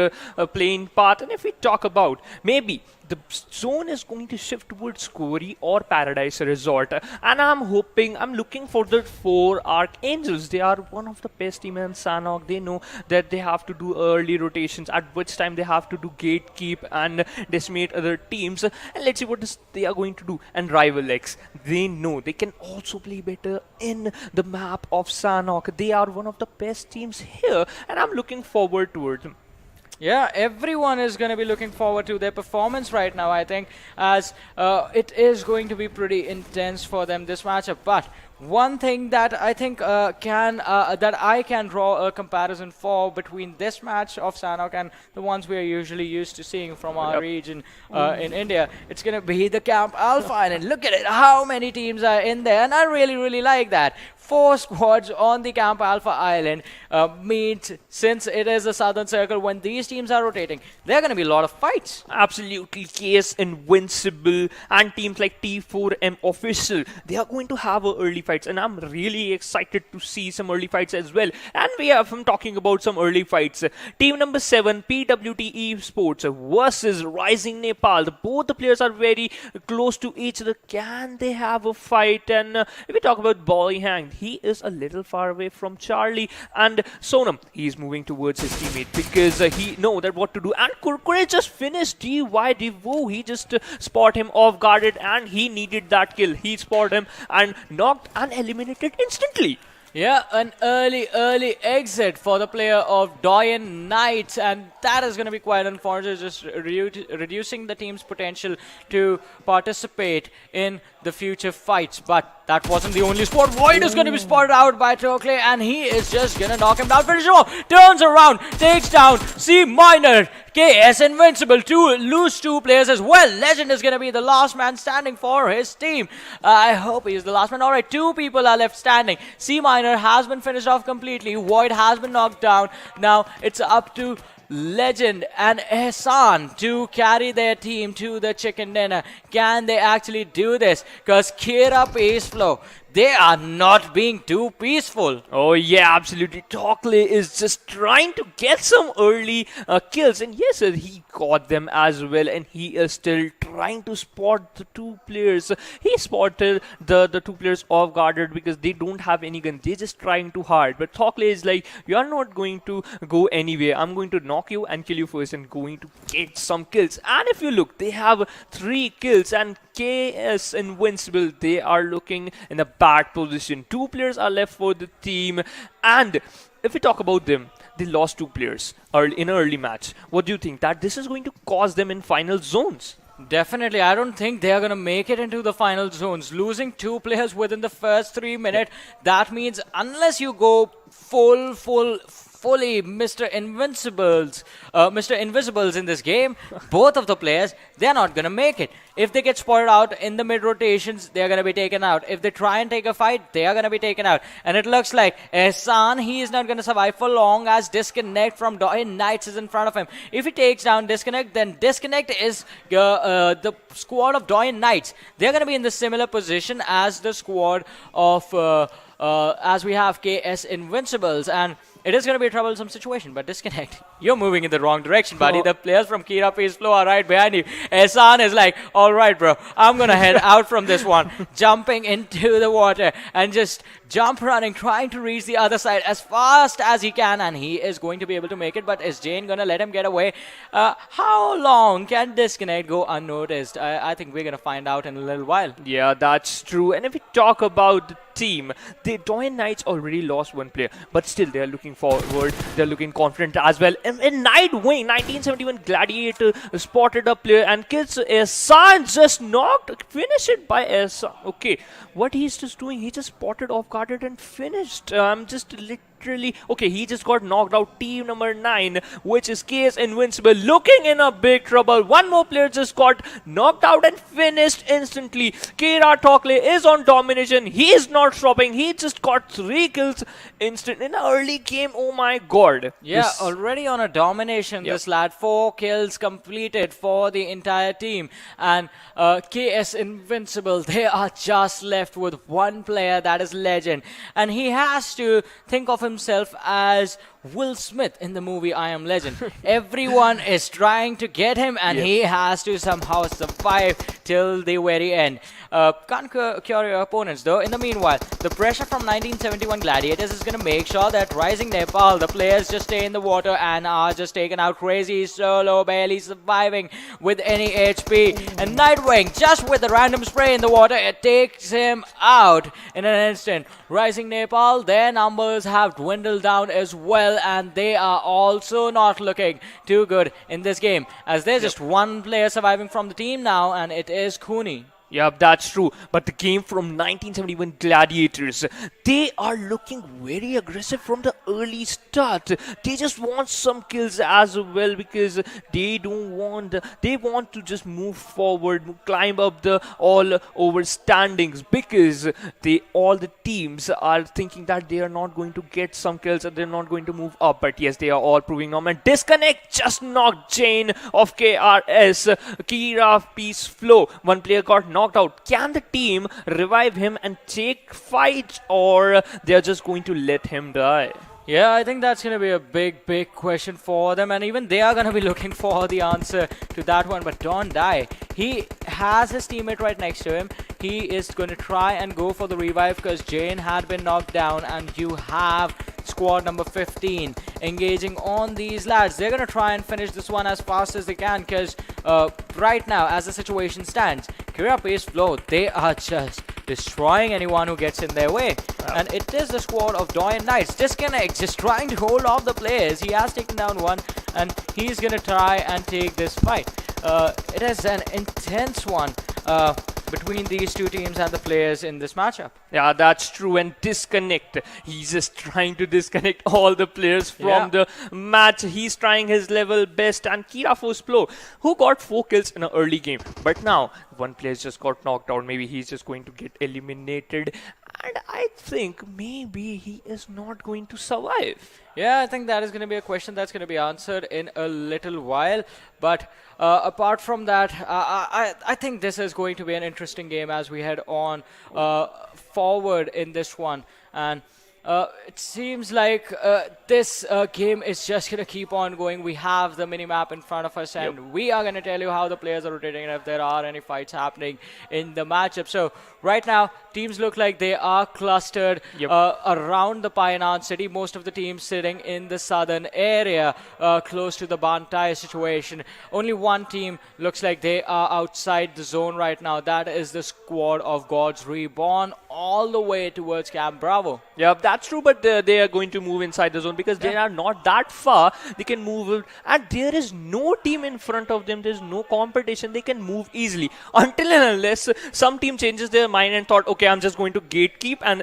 playing path. And if we talk about maybe the zone is going to shift towards Kori or Paradise Resort, and I'm looking for the 4 Archangels. They are one of the best team in Sanhok. They know that they have to do early rotations, at which time they have to do gatekeep and decimate other teams. And let's see what they are going to do. And Rival X, they know they can also play better in the map of Sanhok. They are one of the best teams here, and I'm looking forward towards them. Yeah, everyone is going to be looking forward to their performance right now, I think, as it is going to be pretty intense for them, this matchup. But one thing that I think that I can draw a comparison for between this match of Sanhok and the ones we are usually used to seeing from our region in India, it's going to be the Camp Alpha Island. Look at it, how many teams are in there, and I really like that. 4 squads on the Camp Alpha Island means, since it is a southern circle, when these teams are rotating, there are going to be a lot of fights. Absolutely, KS Invincibile and teams like T4M Official, they are going to have early fights, and I'm really excited to see some early fights as well. And we have talking about some early fights. Team number 7, PWP Esports versus RisingNepal. Both the players are very close to each other. Can they have a fight? And if we talk about Boyhang, he is a little far away from Charlie, and Sonam, he's moving towards his teammate because he know that what to do. And Kurkure just finished DY Devo. He just spot him off guarded, and he needed that kill. He spotted him and knocked and eliminated instantly. Yeah, an early exit for the player of DoyenKnightSs, and that is going to be quite unfortunate, just reducing the team's potential to participate in the future fights. But that wasn't the only spot. Void is going to be spotted out by Tokle, and he is just going to knock him down. Finish him off, turns around, takes down C Minor, KS Invincibile, lose 2 players as well. Legend is going to be the last man standing for his team. I hope he is the last man. Alright, 2 people are left standing. C Minor has been finished off completely. Void has been knocked down. Now it's up to Legend and Ehsan to carry their team to the chicken dinner. Can they actually do this? Because Kira Paceflow, they are not being too peaceful. Oh yeah, absolutely. Tokle is just trying to get some early kills, and yes, he got them as well, and he is still trying to spot the 2 players. He spotted the 2 players off guarded because they don't have any gun. They're just trying too hard. But Tokle is like, you are not going to go anywhere. I'm going to knock you and kill you first and going to get some kills. And if you look, they have 3 kills, and KS Invincibile, they are looking in a bad position. 2 players are left for the team, and if we talk about them, they lost 2 players in an early match. What do you think? That this is going to cause them in final zones? Definitely, I don't think they are going to make it into the final zones. Losing 2 players within the first 3 minutes, that means unless you go fully Mr. Invisibles in this game, both of the players, they're not going to make it. If they get spotted out in the mid rotations, they're going to be taken out. If they try and take a fight, they are going to be taken out. And it looks like Ehsan, he is not going to survive for long, as Disconnect from DoyenKnightSs is in front of him. If he takes down Disconnect, then Disconnect is the squad of DoyenKnightSs. They're going to be in the similar position as the squad of as we have KS Invincibles, and it is going to be a troublesome situation. But Disconnect, you're moving in the wrong direction, buddy. The players from Kira Paceflow are right behind you. Ehsan is like, all right, bro, I'm going to head out from this one, jumping into the water and just jump running, trying to reach the other side as fast as he can, and he is going to be able to make it. But is Jane gonna let him get away? How long can Disconnect go unnoticed? I think we're gonna find out in a little while. Yeah, that's true. And if we talk about the team, the DoyenKnights already lost one player, but still they are looking forward. They're looking confident as well. In Nightwing, 1971 Gladiator spotted a player and kills Ehsan, just finished it by Ehsan. Okay, what he's just doing, he just spotted off guarded and finished. Just literally, okay, he just got knocked out. Team number 9, which is KS Invincibile, looking in a big trouble. One more player just got knocked out and finished instantly. Kira Tokle is on domination. He is not stopping. He just got 3 kills instant in an early game. Oh my god. Yeah, already on a domination, this lad. 4 kills completed for the entire team. And KS Invincibile, they are just left with one player, that is Legend. And he has to think of himself as Will Smith in the movie I Am Legend. Everyone is trying to get him, and he has to somehow survive till the very end. Can't cure your opponents though. In the meanwhile, the pressure from 1971 Gladiators is going to make sure that RisingNepal, the players just stay in the water and are just taken out. Crazy Solo barely surviving with any HP. And Nightwing, just with a random spray in the water, it takes him out in an instant. RisingNepal, their numbers have dwindled down as well, and they are also not looking too good in this game, as there's just one player surviving from the team now, and it is Cooney. Yeah, that's true. But the game from 1971 Gladiators, they are looking very aggressive from the early start. They just want some kills as well, because they want to just move forward, climb up the all over standings, because all the teams are thinking that they are not going to get some kills and they're not going to move up. But yes, they are all proving normal. Disconnect just knocked Jane of KRS. Kira Peace Flow. One player got knocked out. Can the team revive him and take fight, or they're just going to let him die? Yeah, I think that's going to be a big question for them, and even they are going to be looking for the answer to that one. But don't die. He has his teammate right next to him. He is going to try and go for the revive, because Jane had been knocked down, and you have squad number 15 engaging on these lads. They're going to try and finish this one as fast as they can, because right now, as the situation stands, Kira Pace Flow, they are just destroying anyone who gets in their way. And it is the squad of DoyenKnightSs. Disconnect, just trying to hold off the players. He has taken down one, and he's going to try and take this fight. It is an intense one between these two teams and the players in this matchup. Yeah, that's true. And Disconnect, he's just trying to disconnect all the players from the match. He's trying his level best. And Kira Flow, who got 4 kills in an early game, but now one player just got knocked out. Maybe he's just going to get eliminated, and I think maybe he is not going to survive. Yeah, I think that is going to be a question that's going to be answered in a little while. But apart from that, I think this is going to be an interesting game as we head on forward in this one. And it seems like this game is just going to keep on going. We have the mini-map in front of us, and we are going to tell you how the players are rotating and if there are any fights happening in the matchup. So right now, teams look like they are clustered around the Pioneer City. Most of the teams sitting in the southern area, close to the Bantai situation. Only one team looks like they are outside the zone right now. That is the squad of Gods Reborn, all the way towards Camp Bravo. Yeah, that's true, but they are going to move inside the zone because they are not that far. They can move, and there is no team in front of them. There's no competition. They can move easily until and unless some team changes their mind and thought, okay, I'm just going to gatekeep and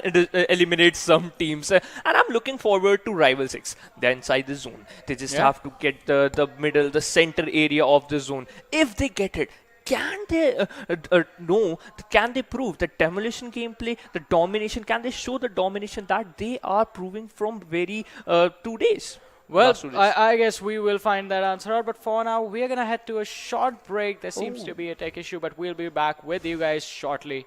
eliminate some teams. And I'm looking forward to Rival 6. They're inside the zone. They just have to get the middle, the center area of the zone. If they get it, can they can they prove the demolition gameplay, the domination? Can they show the domination that they are proving from very 2 days? Well, I guess we will find that answer out. But for now, we are going to head to a short break. There seems to be a tech issue, but we'll be back with you guys shortly.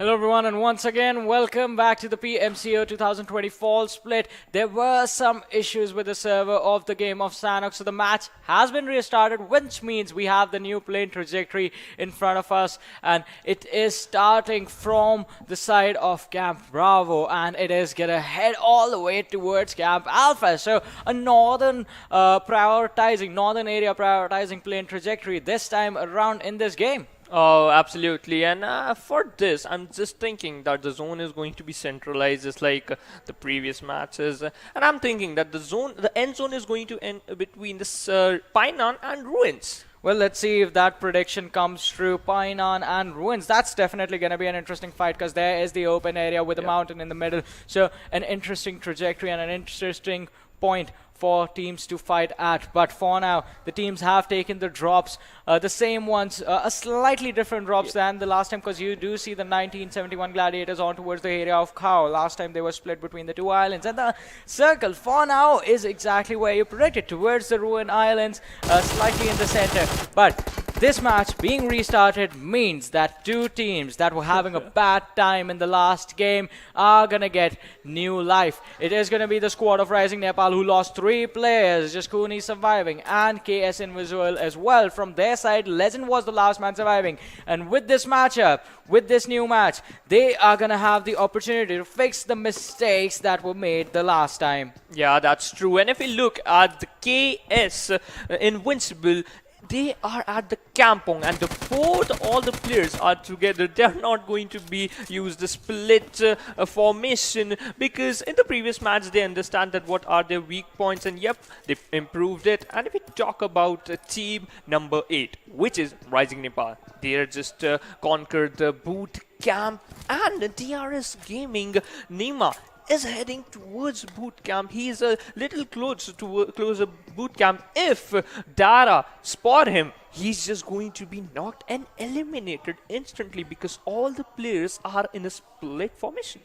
Hello everyone, and once again welcome back to the PMCO 2020 fall split. There were some issues with the server of the game of Sanhok, so the match has been restarted, which means we have the new plane trajectory in front of us, and it is starting from the side of Camp Bravo, and it is gonna head all the way towards Camp Alpha. So a northern area prioritizing plane trajectory this time around in this game. Oh, absolutely. And for this, I'm just thinking that the zone is going to be centralized just like the previous matches. And I'm thinking that the end zone is going to end between this Painan and Ruins. Well, let's see if that prediction comes true. Painan and Ruins. That's definitely going to be an interesting fight because there is the open area with a mountain in the middle. So an interesting trajectory and an interesting point for teams to fight at. But for now, the teams have taken the drops, the same ones, a slightly different drops than the last time, because you do see the 1971 Gladiators on towards the area of Khao. Last time they were split between the two islands, and the circle for now is exactly where you predicted, towards the Ruin Islands, slightly in the center. But this match being restarted means that two teams that were having a bad time in the last game are gonna get new life. It is gonna be the squad of RisingNepal, who lost 3 players, just Kuni surviving, and KS Invincibile as well. From their side, Legend was the last man surviving. And with this matchup, with this new match, they are gonna have the opportunity to fix the mistakes that were made the last time. Yeah, that's true. And if we look at the KS Invincible, they are at the kampong, and both all the players are together. They are not going to be use the split formation, because in the previous match they understand that what are their weak points, and yep, they improved it. And if we talk about team number 8, which is RisingNepal, they are just conquered the boot camp, and DRS Gaming Nima is heading towards boot camp. He is a little closer boot camp. If Dara spot him, he's just going to be knocked and eliminated instantly, because all the players are in a split formation.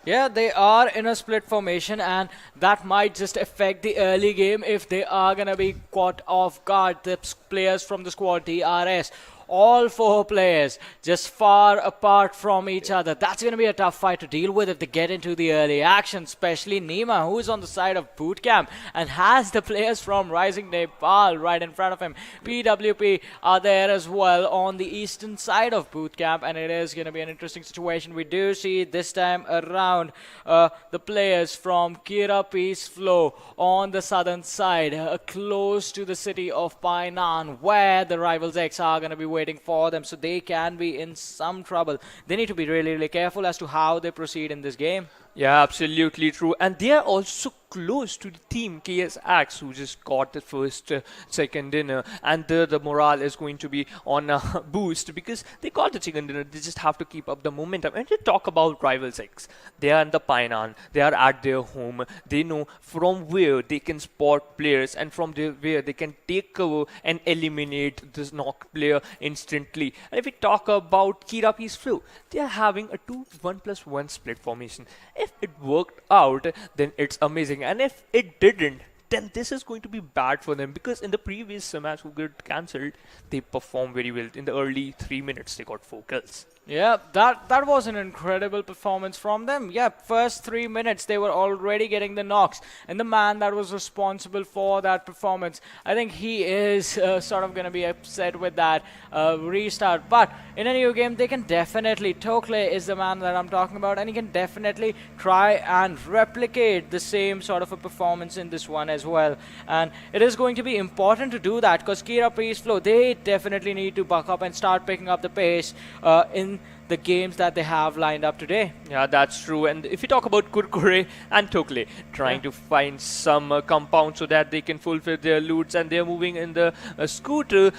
Yeah, they are in a split formation, and that might just affect the early game if they are going to be caught off guard. The players from the squad DRS, all 4 players just far apart from each other. That's going to be a tough fight to deal with if they get into the early action, especially Nima, who is on the side of bootcamp and has the players from RisingNepal right in front of him. PWP are there as well on the eastern side of bootcamp, and it is going to be an interesting situation. We do see this time around the players from Kira Peace Flow on the southern side, close to the city of Painan, where the Rivals X are going to be waiting for them, so they can be in some trouble. They need to be really, really careful as to how they proceed in this game. Yeah, absolutely true. And they are also close to the team KSX, who just got the first chicken dinner, and the morale is going to be on a boost because they got the chicken dinner. They just have to keep up the momentum. And to talk about Rivals X, they are in the Painan, they are at their home. They know from where they can spot players, and from where they can take cover and eliminate this knocked player instantly. And if we talk about Kira Peace Flow, they are having a 2-1+1 split formation. If it worked out, then it's amazing, and if it didn't, then this is going to be bad for them, because in the previous match who got cancelled, they performed very well. In the early 3 minutes, they got 4 kills. Yeah, that was an incredible performance from them. Yeah, first 3 minutes they were already getting the knocks, and the man that was responsible for that performance, I think he is sort of going to be upset with that restart. But in a new game, they can definitely, Tokle is the man that I'm talking about, and he can definitely try and replicate the same sort of a performance in this one as well. And it is going to be important to do that, because Kira Peace Flow, they definitely need to buck up and start picking up the pace in the games that they have lined up today. Yeah, that's true. And if you talk about Kurkure and Tokle trying to find some compound so that they can fulfill their loots, and they're moving in the scooter,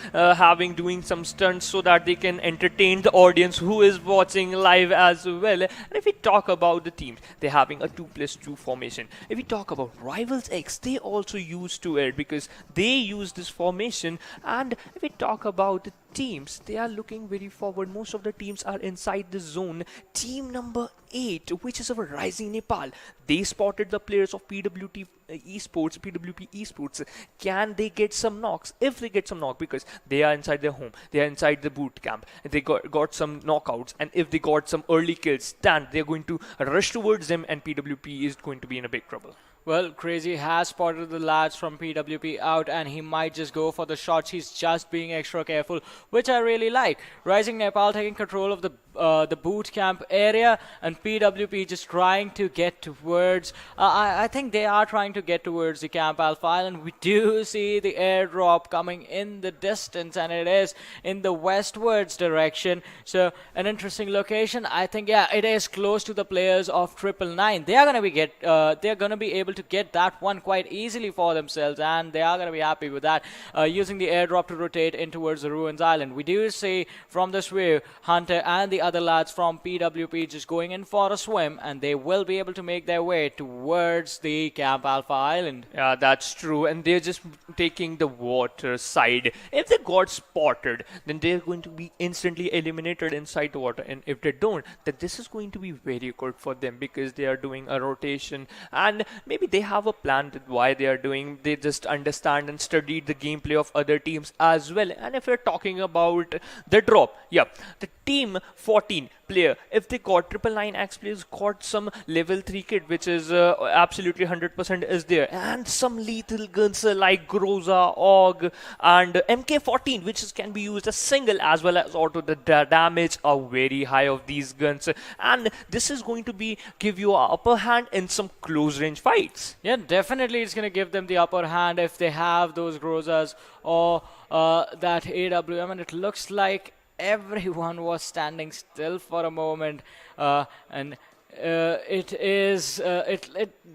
doing some stunts so that they can entertain the audience who is watching live as well. And if we talk about the teams, they're having a 2+2 formation. If we talk about Rivals X, they also used to it because they use this formation. And if we talk about the teams, they are looking very forward. Most of the teams are inside the zone. Team number 8, which is our Rising Nepal, they spotted the players of PWP Esports. Can they get some knocks? If they get some knock, because they are inside their home, they are inside the boot camp, they got some knockouts, and if they got some early kills, then they're going to rush towards them, and PWP is going to be in a big trouble. Well, Crazy has spotted the lads from PWP out, and he might just go for the shots. He's just being extra careful, which I really like. Rising Nepal taking control of the boot camp area, and PWP just trying to get towards. I think they are trying to get towards the Camp Alpha Island. We do see the airdrop coming in the distance, and it is in the westwards direction. So an interesting location. I think, yeah, it is close to the players of 999. They are gonna be able to get that one quite easily for themselves, and they are going to be happy with that, using the airdrop to rotate in towards the Ruins Island. We do see from this view Hunter and the other lads from PWP just going in for a swim, and they will be able to make their way towards the Camp Alpha Island. Yeah, that's true, and they're just taking the water side. If they got spotted, then they're going to be instantly eliminated inside the water, and if they don't, then this is going to be very good for them, because they are doing a rotation, and maybe they have a plan with why they are doing. They just understand and studied the gameplay of other teams as well. And if we're talking about the drop, yeah, the team 14 player, if they got 999X players, got some level 3 kit, which is absolutely 100% is there, and some lethal guns like Groza, Og, and MK14, which can be used as single as well as auto. The damage are very high of these guns, and this is going to be give you an upper hand in some close range fights. Yeah, definitely it's going to give them the upper hand if they have those Grozas or that AWM, and it looks like everyone was standing still for a moment, and it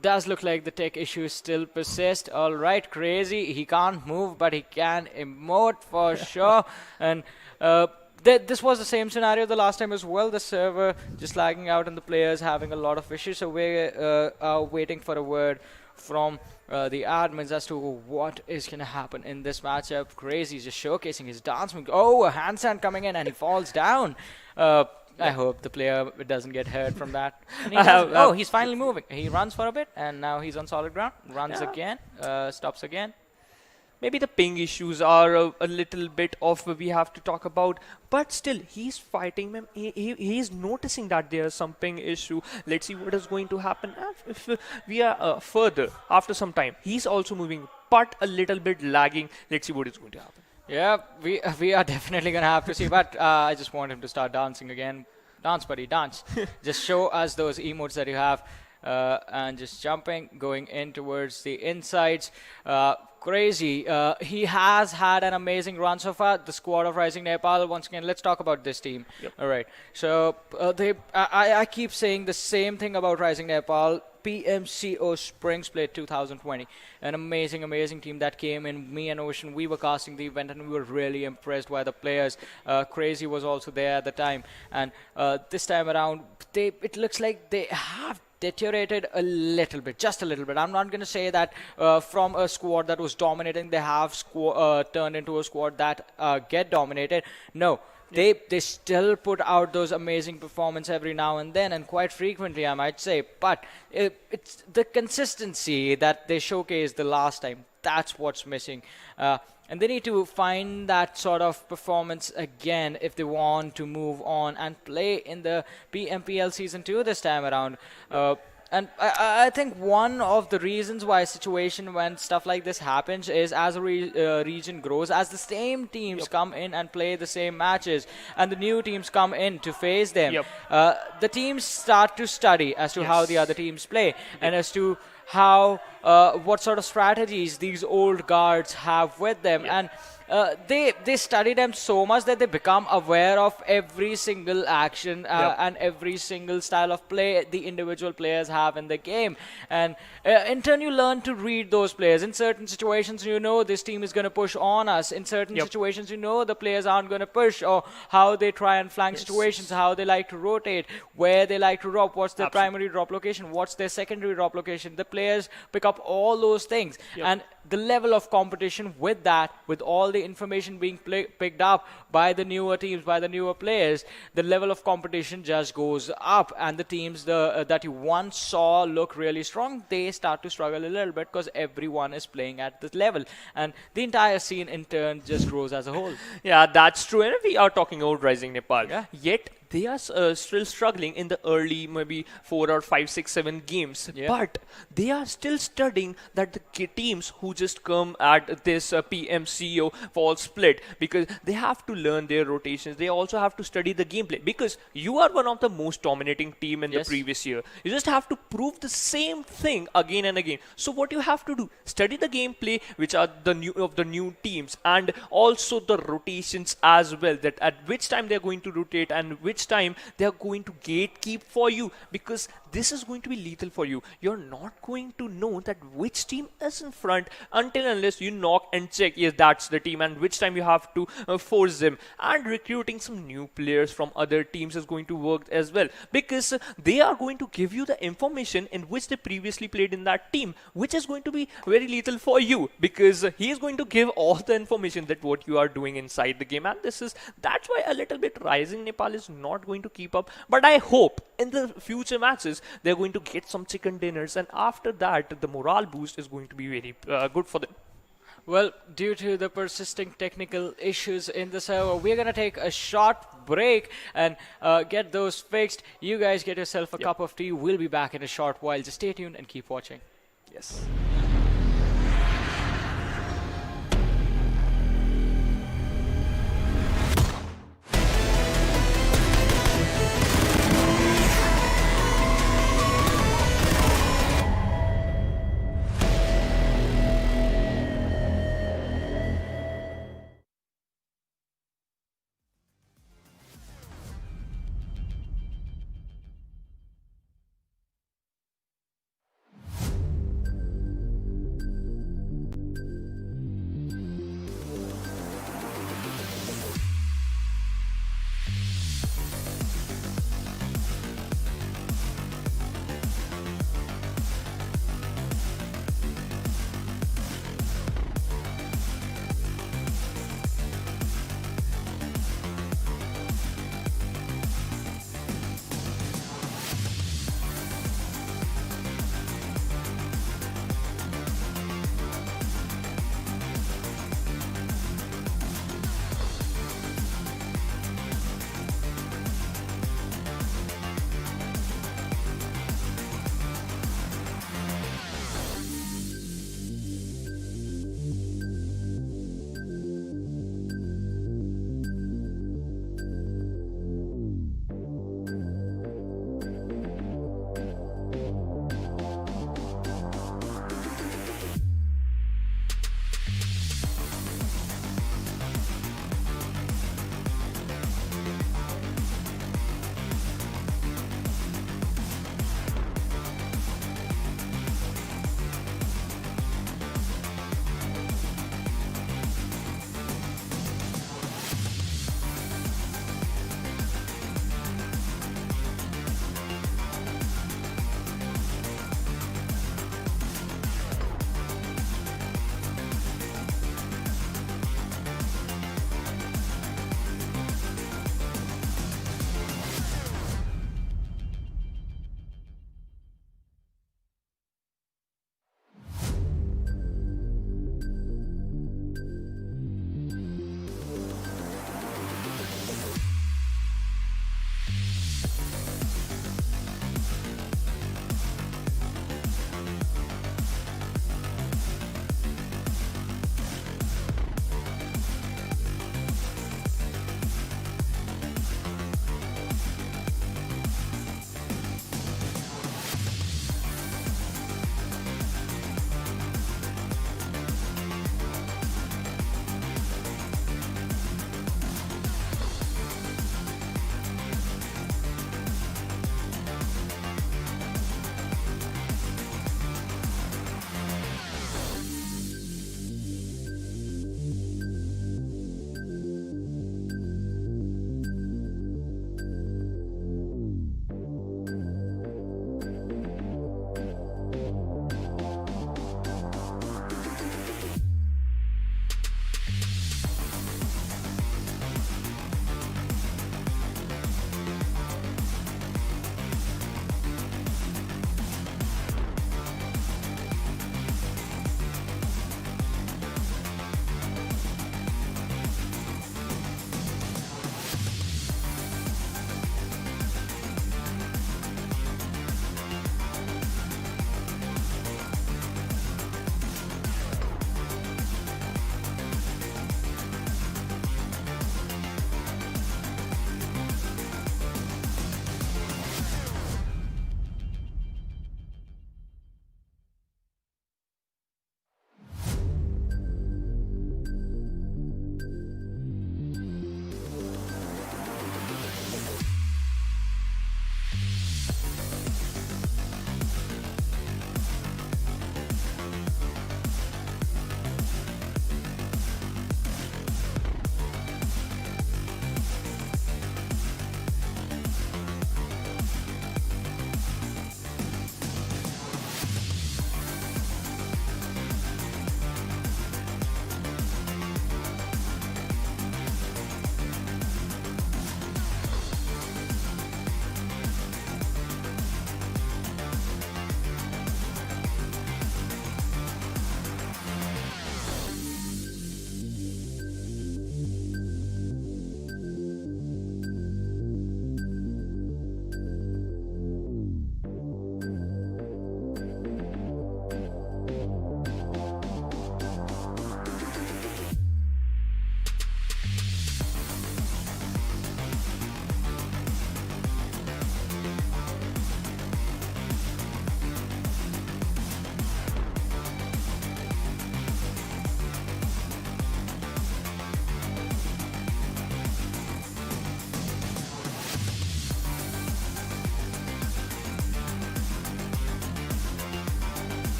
does look like the tech issues still persist. All right, Crazy, he can't move, but he can emote for sure. And this was the same scenario the last time as well. The server just lagging out and the players having a lot of issues. So we are waiting for a word from the admins as to what is going to happen in this matchup. Crazy is just showcasing his dance move. Oh, a handstand coming in and he falls down. I hope the player doesn't get hurt from that. And he he's finally moving. He runs for a bit and now he's on solid ground. Runs again, stops again. Maybe the ping issues are a little bit of we have to talk about, but still he's fighting them. He's noticing that there's some ping issue. Let's see what is going to happen if we are further after some time. He's also moving, but a little bit lagging. Let's see what is going to happen. Yeah, we are definitely gonna have to see, but I just want him to start dancing again. Dance, buddy, dance. Just show us those emotes that you have, and just jumping, going in towards the insides. Crazy. He has had an amazing run so far. The squad of Rising Nepal. Once again, let's talk about this team. Yep. All right. So I keep saying the same thing about Rising Nepal. PMCO Spring Split 2020, an amazing team that came in. Me and Ocean, we were casting the event and we were really impressed by the players. Crazy was also there at the time, and this time around it looks like they have deteriorated a little bit, just a little bit. I'm not going to say that from a squad that was dominating they have turned into a squad that get dominated. No, they still put out those amazing performances every now and then, and quite frequently I might say, but it's the consistency that they showcased the last time. That's what's missing, and they need to find that sort of performance again if they want to move on and play in the PMPL Season 2 this time around. And I think one of the reasons why a situation when stuff like this happens is as a region grows, as the same teams come in and play the same matches, and the new teams come in to face them, the teams start to study as to how the other teams play, and as to how what sort of strategies these old guards have with them, and they study them so much that they become aware of every single action and every single style of play the individual players have in the game. And in turn, you learn to read those players. In certain situations, you know this team is going to push on us. In certain situations, you know the players aren't going to push, or how they try and flank situations, how they like to rotate, where they like to drop, what's their primary drop location, what's their secondary drop location. The players pick up all those things. And the level of competition with that, with all the information being picked up by the newer teams, by the newer players, the level of competition just goes up, and the teams that you once saw look really strong, they start to struggle a little bit because everyone is playing at this level, and the entire scene in turn just grows as a whole. Yeah, that's true. And we are talking about Rising Nepal. Yeah. Yet they are still struggling in the early maybe 4 or 5, 6, 7 games. Yeah. But they are still studying that the teams who just come at this PMCO fall split, because they have to learn their rotations. They also have to study the gameplay, because you are one of the most dominating team in the previous year. You just have to prove the same thing again and again. So what you have to do, study the gameplay, which are the new teams, and also the rotations as well, that at which time they're going to rotate and which time they're going to gatekeep for you, because this is going to be lethal for you. You're not going to know that which team is in front until unless you knock and check, yes, that's the team, and which time you have to force them. And recruiting some new players from other teams is going to work as well, because they are going to give you the information in which they previously played in that team, which is going to be very lethal for you, because he is going to give all the information that what you are doing inside the game. And that's why a little bit Rising Nepal is not going to keep up. But I hope in the future matches they're going to get some chicken dinners, and after that the morale boost is going to be very good for them. Well, due to the persisting technical issues in the server, we're going to take a short break and get those fixed. You guys get yourself a cup of tea. We'll be back in a short while. Just stay tuned and keep watching. Yes.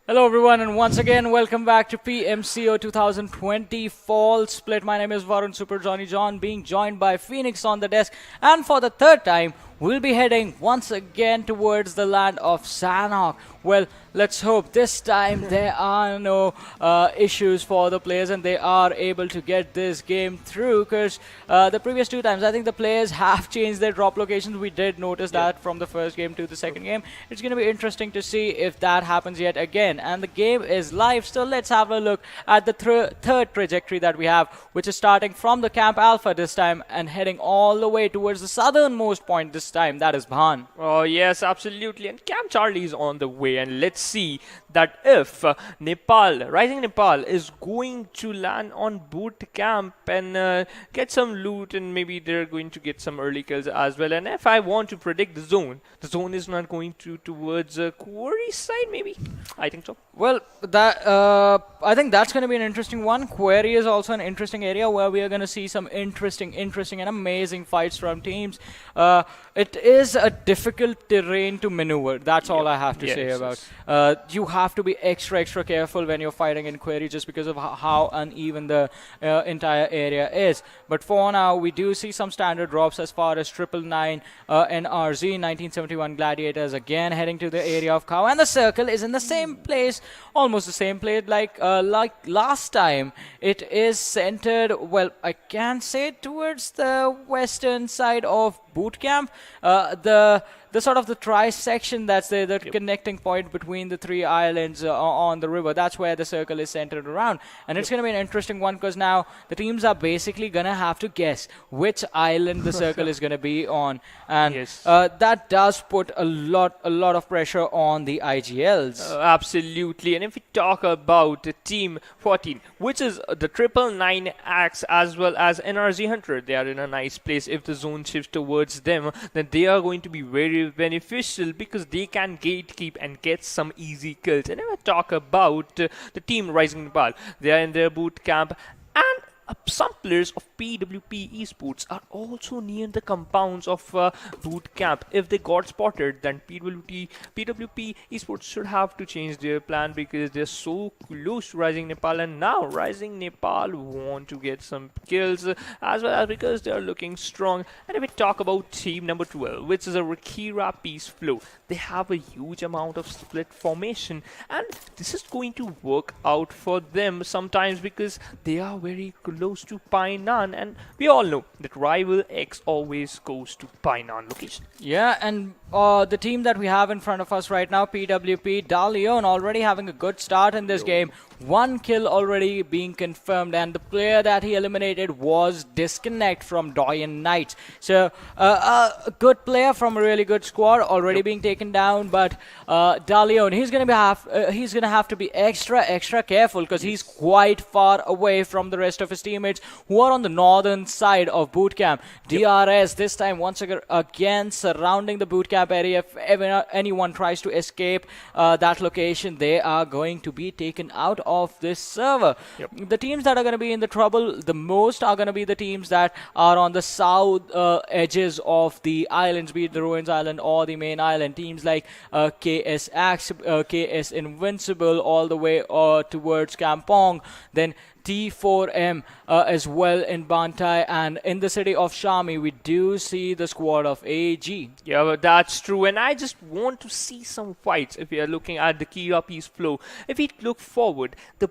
Hello everyone and once again welcome back to PMCO 2020 Fall Split. My name is Varun Super Johnny John, being joined by Phoenix on the desk, and for the third time we'll be heading once again towards the land of Sanhok. Well, let's hope this time there are no issues for the players and they are able to get this game through, because the previous two times I think the players have changed their drop locations. We did notice that from the first game to the second game. It's going to be interesting to see if that happens yet again. And the game is live, so let's have a look at the third trajectory that we have, which is starting from the Camp Alpha this time and heading all the way towards the southernmost point this time, that is Bhan. Oh, yes, absolutely. And Camp Charlie is on the way. And let's see that if Nepal, Rising Nepal, is going to land on boot camp and get some loot, and maybe they're going to get some early kills as well. And if I want to predict the zone is not going towards Quarry side, maybe. I think so. Well, that I think that's going to be an interesting one. Quarry is also an interesting area where we are going to see some interesting and amazing fights from teams. It is a difficult terrain to maneuver. That's all I have to say about. You have to be extra careful when you're fighting in Quarry, just because of how uneven the entire area is. But for now, we do see some standard drops as far as 999 NRZ 1971 Gladiators again heading to the area of Cow, and the circle is in the same place. Almost the same place like last time. It is centered, well, I can say towards the western side of boot camp. The sort of the tri-section, that's the connecting point between the three islands on the river. That's where the circle is centered around. And it's going to be an interesting one, because now the teams are basically going to have to guess which island the circle is going to be on. And that does put a lot of pressure on the IGLs. Absolutely. And if we talk about Team 14, which is the 999X as well as NRZ Hunter, they are in a nice place. If the zone shifts towards them, then they are going to be very beneficial, because they can gatekeep and get some easy kills. And if I talk about the team Rising Nepal, they are in their boot camp, and some players of PWP Esports are also near the compounds of boot camp. If they got spotted, then PWP Esports should have to change their plan, because they're so close to Rising Nepal, and now Rising Nepal want to get some kills as well, as because they are looking strong. And if we talk about team number 12, which is a Rakira Peace Flow, they have a huge amount of split formation, and this is going to work out for them sometimes, because they are very close to Painan, and we all know that rival X always goes to Painan location. Yeah, and the team that we have in front of us right now, PWP, Dalion, already having a good start in this game. 1 kill already being confirmed, and the player that he eliminated was Disconnect from DoyenKnightSs. So a good player from a really good squad already being taken down, but Dalion, he's gonna have to be extra careful, because he's quite far away from the rest of his teammates who are on the northern side of bootcamp. DRS this time once again surrounding the bootcamp area. If anyone tries to escape that location, they are going to be taken out of this server. The teams that are going to be in the trouble the most are going to be the teams that are on the south edges of the islands, be it the Ruins Island or the main island. Teams like KS Invincibile all the way towards Kampong, then T4M as well in Bantai, and in the city of Shami we do see the squad of AG. Yeah, but that's true, and I just want to see some fights. If we are looking at the Kira Peace Flow, if we look forward, the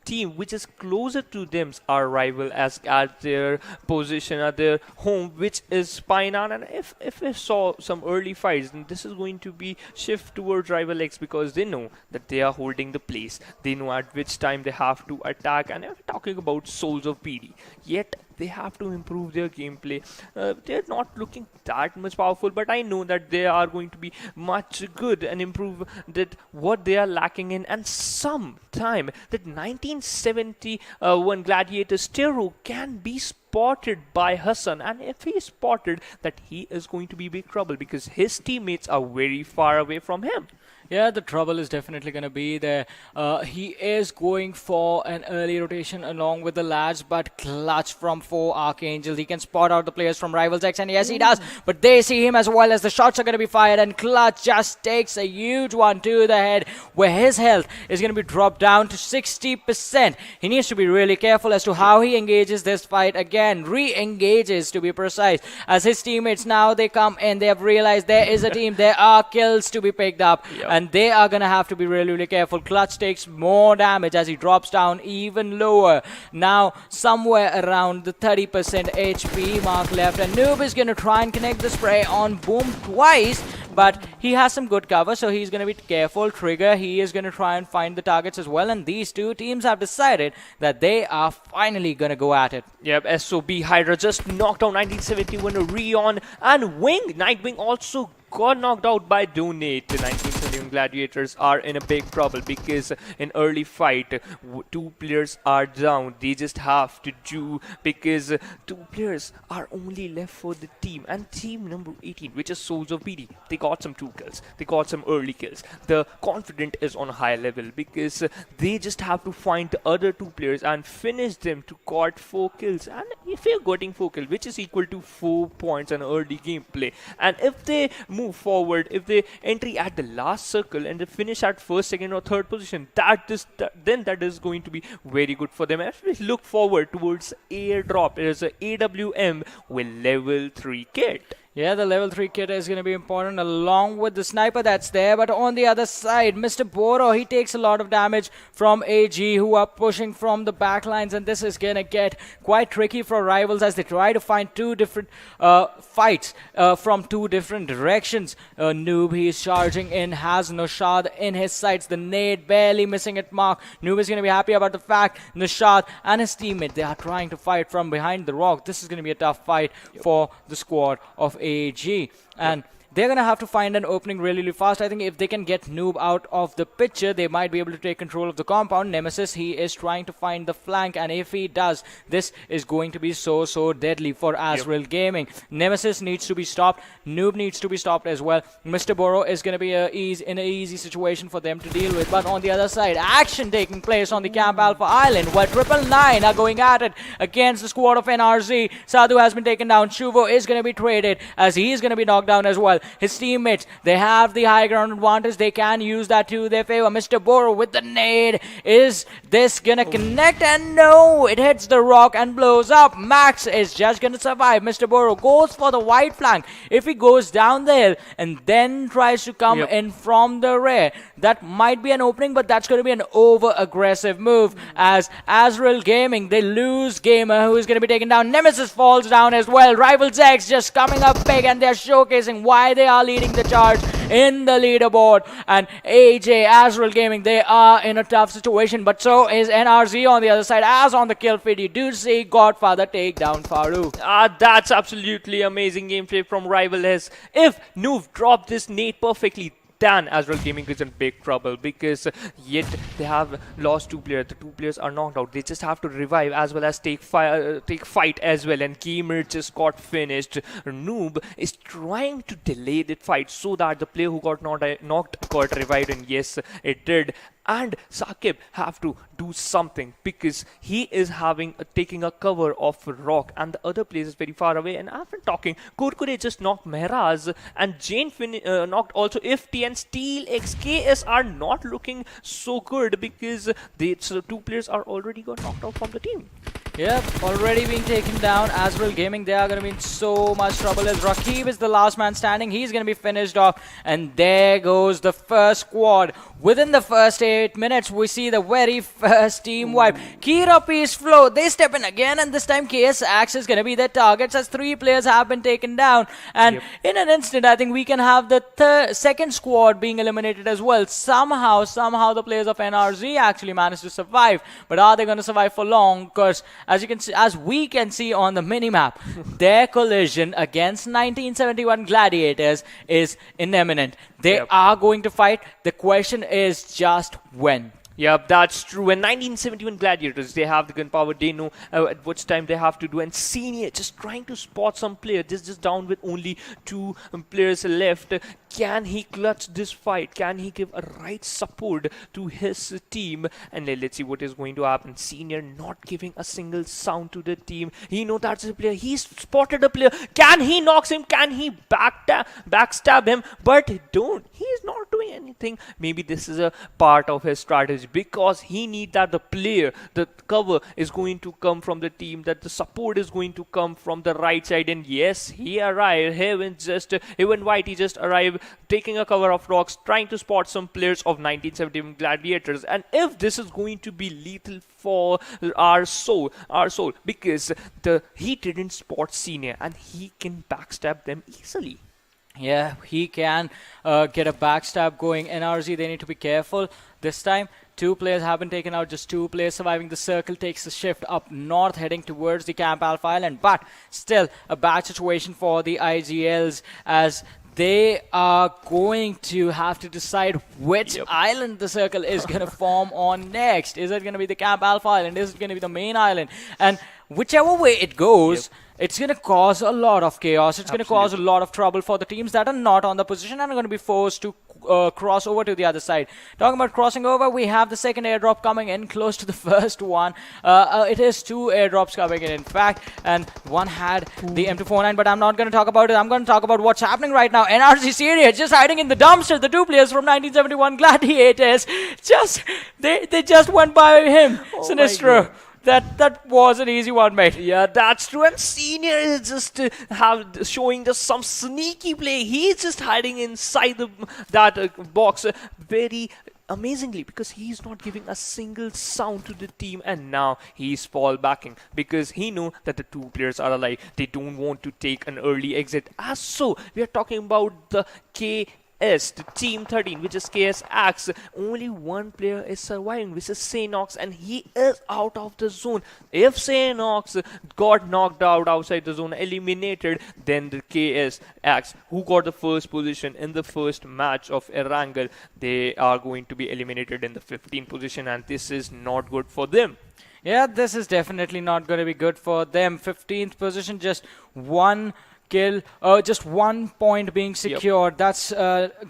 team which is closer to them are rival as at their position, at their home, which is Painan. And if we saw some early fights, then this is going to be shift towards rival X, because they know that they are holding the place. They know at which time they have to attack. And if we're talking about Soulz of BD, yet they have to improve their gameplay. They're not looking that much powerful, but I know that they are going to be much good and improve that what they are lacking in. And some time that 1971 Gladiators Tero can be spotted by Hassan, and if he is spotted, that he is going to be big trouble, because his teammates are very far away from him. Yeah, the trouble is definitely going to be there. He is going for an early rotation along with the lads, but clutch from 4 Archangels. He can spot out the players from Rivals X, and yes, he does. But they see him as well as the shots are going to be fired, and Clutch just takes a huge one to the head, where his health is going to be dropped down to 60%. He needs to be really careful as to how he engages this fight again. Re-engages, to be precise, as his teammates now, they come in. They have realized there is a team. There are kills to be picked up. And they are going to have to be really, really careful. Clutch takes more damage as he drops down even lower. Now, somewhere around the 30% HP mark left. And Noob is going to try and connect the spray on Boom twice. But he has some good cover, so he's going to be careful. Trigger, he is going to try and find the targets as well. And these two teams have decided that they are finally going to go at it. Yep, SOB Hydra just knocked out 1971 Rion, and Wing, Nightwing also got knocked out by Donate. The 1971 Gladiators are in a big trouble because in early fight, 2 players are down. They just have to do, because 2 players are only left for the team. And team number 18, which is Soulz of BD, they got some 2 kills. They got some early kills. The confidence is on a high level because they just have to find the other 2 players and finish them to got 4 kills. And if you're getting 4 kills, which is equal to 4 points in early gameplay, and if they move forward, if they entry at the last circle and they finish at first, second or third position, that is going to be very good for them. If we look forward towards airdrop, it is a AWM with level 3 kit. Yeah, the level 3 kit is going to be important along with the sniper that's there. But on the other side, Mr. Boro, he takes a lot of damage from AG, who are pushing from the back lines. And this is going to get quite tricky for Rivals as they try to find 2 different fights from 2 different directions. Noob, he is charging in, has Noshad in his sights. The nade barely missing at mark. Noob is going to be happy about the fact Noshad and his teammate, they are trying to fight from behind the rock. This is going to be a tough fight for the squad of AG, and they're going to have to find an opening really, really fast. I think if they can get Noob out of the picture, they might be able to take control of the compound. Nemesis, he is trying to find the flank, and if he does, this is going to be so deadly for AzraelGaming. Nemesis needs to be stopped. Noob needs to be stopped as well. Mr. Boro is going to be in an easy situation for them to deal with. But on the other side, action taking place on the Camp Alpha Island, where 999 are going at it against the squad of NRZ. Sadhu has been taken down. Shuvo is going to be traded as he is going to be knocked down as well. His teammates, they have the high ground advantage. They can use that to their favor. Mr. Boro with the nade. Is this gonna connect? And no, it hits the rock and blows up. Max is just gonna survive. Mr. Boro goes for the white flank. If he goes down the hill and then tries to come in from the rear, that might be an opening, but that's gonna be an over-aggressive move as AzraelGaming, they lose Gamer, who is gonna be taken down. Nemesis falls down as well. Rivals X just coming up big, and they're showcasing why they are leading the charge in the leaderboard. And AJ, AzraelGaming, they are in a tough situation, but so is NRZ on the other side. As on the kill feed, you do see Godfather take down Farouk. That's absolutely amazing gameplay from Rival S. If Noob dropped this nade perfectly, then AzraelGaming is in big trouble, because yet they have lost 2 players. The 2 players are knocked out. They just have to revive as well as take fight as well. And Gamer just got finished. Noob is trying to delay the fight so that the player who got knocked got revived, and yes, it did. And Saqib have to do something because he is taking a cover of rock, and the other place is very far away. And I've been talking, Kurkure just knocked Mehraz, and Jane knocked also Ifty, and Steel XKS are not looking so good because the 2 players are already got knocked out from the team. Yep, already being taken down. AzraelGaming, they are going to be in so much trouble as Rakib is the last man standing. He's going to be finished off. And there goes the first squad. Within the first 8 minutes, we see the very first team wipe. Kira Peace Flow, they step in again, and this time KS Axe is going to be their targets as 3 players have been taken down. And in an instant, I think we can have the second squad being eliminated as well. Somehow the players of NRZ actually managed to survive. But are they going to survive for long? Because as we can see on the minimap, their collision against 1971 Gladiators is imminent. They are going to fight. The question is just when. Yep, that's true. And 1971 Gladiators, they have the gunpowder. They know at which time they have to do. And Senior just trying to spot some player. Just down with only two players left. Can he clutch this fight? Can he give a right support to his team? And let's see what is going to happen. Senior not giving a single sound to the team. He knows that's a player. He's spotted a player. Can he knocks him? Can he backstab him? But don't. He is not doing anything. Maybe this is a part of his strategy, because he needs that the player, the cover is going to come from the team, that the support is going to come from the right side. And yes, he arrived. Even White, he just arrived taking a cover of rocks, trying to spot some players of 1971 Gladiators. And if this is going to be lethal for our soul, because he didn't spot Senior and he can backstab them easily. Yeah, he can get a backstab going. NRZ, they need to be careful this time. 2 players have been taken out, just 2 players surviving. The circle takes a shift up north, heading towards the Camp Alpha Island. But still, a bad situation for the IGLs, as they are going to have to decide which island the circle is going to form on next. Is it going to be the Camp Alpha Island? Is it going to be the main island? And whichever way it goes, it's going to cause a lot of chaos. It's going to cause a lot of trouble for the teams that are not on the position and are going to be forced to cross over to the other side. Talking about crossing over, we have the second airdrop coming in close to the first one. It is 2 airdrops coming in fact, and one had the M249, but I'm not going to talk about it. I'm going to talk about what's happening right now. NRZ Syria just hiding in the dumpster. The 2 players from 1971 Gladiators, they just went by him. Sinistro. That was an easy one, mate. Yeah, that's true. And Senior is just showing just some sneaky play. He's just hiding inside that box very amazingly, because he's not giving a single sound to the team. And now he's fall backing because he know that the 2 players are alive. They don't want to take an early exit. So we are talking about the the team 13, which is KS Axe. Only 1 player is surviving, which is Sanhok, and he is out of the zone. If Sanhok got knocked out outside the zone, eliminated, then the KS Axe, who got the first position in the first match of Erangel, they are going to be eliminated in the 15th position, and this is not good for them. Yeah, this is definitely not going to be good for them. 15th position, just 1 kill, just 1 point being secured. That's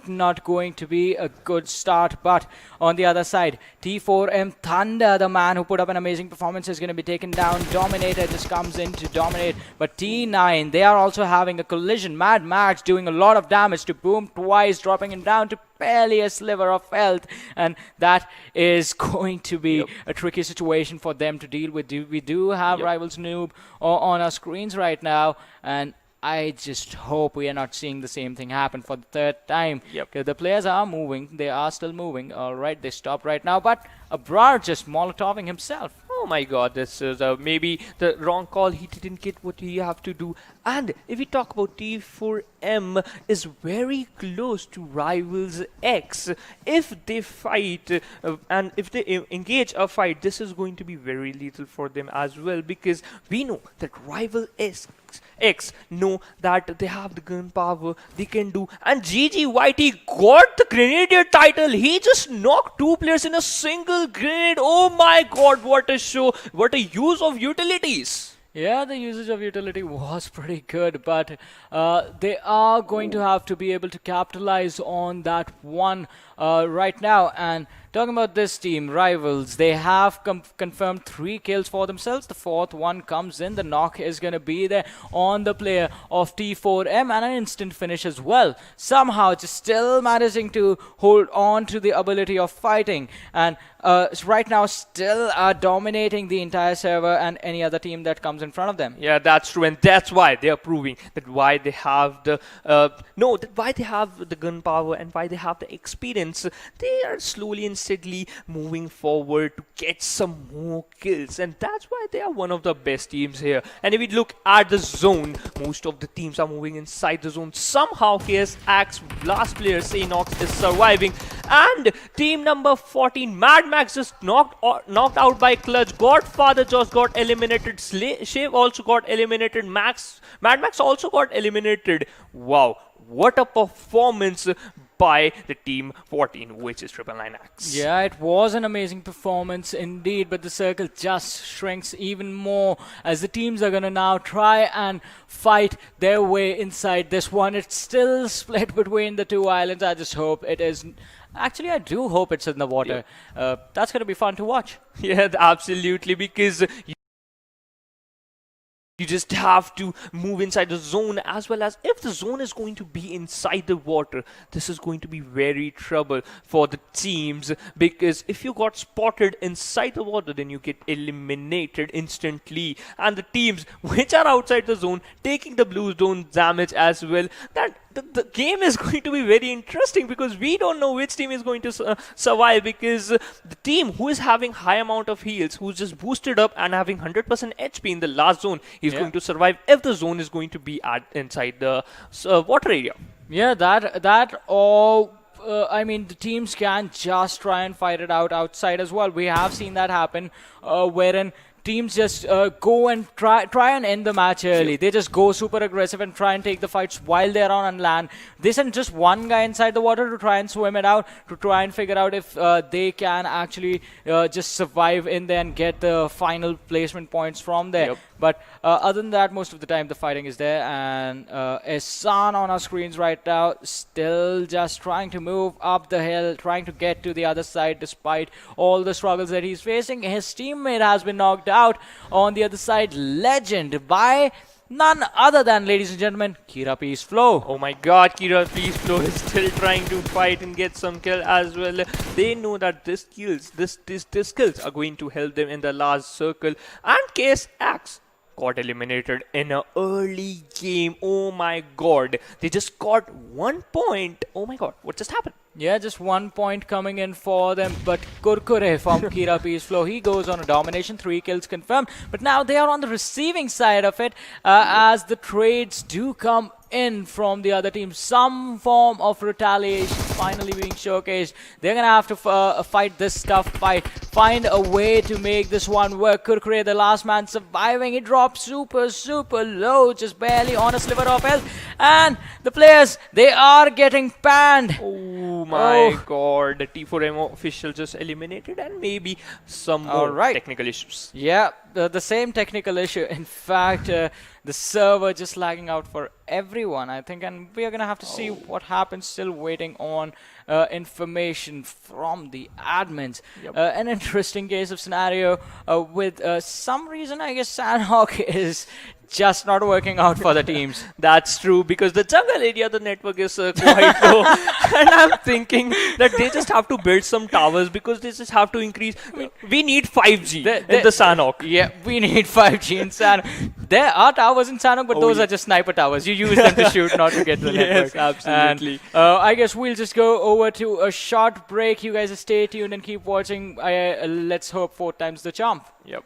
not going to be a good start. But on the other side, T4M Thunder, the man who put up an amazing performance, is going to be taken down. Dominator just comes in to dominate. But T9, they are also having a collision. Mad Max doing a lot of damage to Boom twice, dropping him down to barely a sliver of health, and that is going to be a tricky situation for them to deal with. We do have Rivals Noob on our screens right now, and I just hope we are not seeing the same thing happen for the 3rd time. Because the players are moving. They are still moving. All right, they stopped right now. But Abrar just molotoving himself. Oh my god, this is maybe the wrong call. He didn't get what he have to do. And if we talk about T4M is very close to Rivals X. If they fight and if they engage a fight, this is going to be very lethal for them as well, because we know that Rival X know that they have the gun power, they can do. And GG Whitey got the Grenadier title. He just knocked 2 players in a single grenade. Oh my god, what a show, what a use of utilities. Yeah, the usage of utility was pretty good, but they are going to have to be able to capitalize on that one right now. And talking about this team, Rivals, they have confirmed 3 kills for themselves. The 4th one comes in. The knock is going to be there on the player of T4M, and an instant finish as well. Somehow just still managing to hold on to the ability of fighting, and right now still are dominating the entire server and any other team that comes in front of them. Yeah, that's true, and that's why they are proving that why they have the why they have the gun power and why they have the experience. They are slowly and steadily moving forward to get some more kills, and that's why they are one of the best teams here. And if we look at the zone, most of the teams are moving inside the zone. Somehow KS Axe last player Sanhok is surviving, and team number 14 Mad Max just knocked out by Clutch. Godfather just got eliminated. Shave also got eliminated. Mad Max also got eliminated. Wow, what a performance by the team 14, which is 999X. Yeah, it was an amazing performance indeed, but the circle just shrinks even more as the teams are going to now try and fight their way inside this one. It's still split between the two islands. I just hope it is. Actually, I do hope it's in the water. That's going to be fun to watch. Yeah, absolutely, because you just have to move inside the zone, as well as if the zone is going to be inside the water, this is going to be very trouble for the teams, because if you got spotted inside the water, then you get eliminated instantly, and the teams which are outside the zone taking the blue zone damage as well. That the game is going to be very interesting, because we don't know which team is going to survive, because the team who is having high amount of heals, who's just boosted up and having 100% HP in the last zone, is going to survive if the zone is going to be inside the water area. Yeah, that all. I mean, the teams can just try and fight it out outside as well. We have seen that happen, wherein teams just go and try and end the match early. They just go super aggressive and try and take the fights while they're on land. They send just one guy inside the water to try and swim it out, to try and figure out if they can actually just survive in there and get the final placement points from there. But other than that, most of the time the fighting is there, and Ehsan on our screens right now, still just trying to move up the hill, trying to get to the other side despite all the struggles that he's facing. His teammate has been knocked out on the other side. Legend by none other than, ladies and gentlemen, Kira Peace Flow. Oh my god, Kira Peace Flow is still trying to fight and get some kill as well. They know that these kills are going to help them in the last circle. And Case Axe got eliminated in an early game. Oh my god, they just got 1 point. Oh my god, what just happened? Yeah, just 1 point coming in for them, but Kurkure from Kira Peace Flow, he goes on a domination, 3 kills confirmed, but now they are on the receiving side of it, as the trades do come in from the other team. Some form of retaliation finally being showcased. They're gonna have to fight this tough fight, find a way to make this one work. Kurkure, the last man surviving, he dropped super low, just barely on a sliver of health, and the players, they are getting panned. Oh my god, the T4M official just eliminated, and maybe some more technical issues. Yeah, the same technical issue. In fact, the server just lagging out for everyone, I think, and we are going to have to see what happens. Still waiting on information from the admins. An interesting case of scenario with some reason, I guess Sanhok is just not working out for the teams. That's true, because the jungle area, the network is quite low. And I'm thinking that they just have to build some towers, because they just have to increase. I mean, we need 5G in the Sanhok. Yeah, we need 5G in Sanhok. There are towers in Sanhok, but those are just sniper towers. You use them to shoot, not to get to the network. Yes, absolutely. And, I guess we'll just go over to a short break. You guys stay tuned and keep watching. Let's hope 4 times the charm. Yep.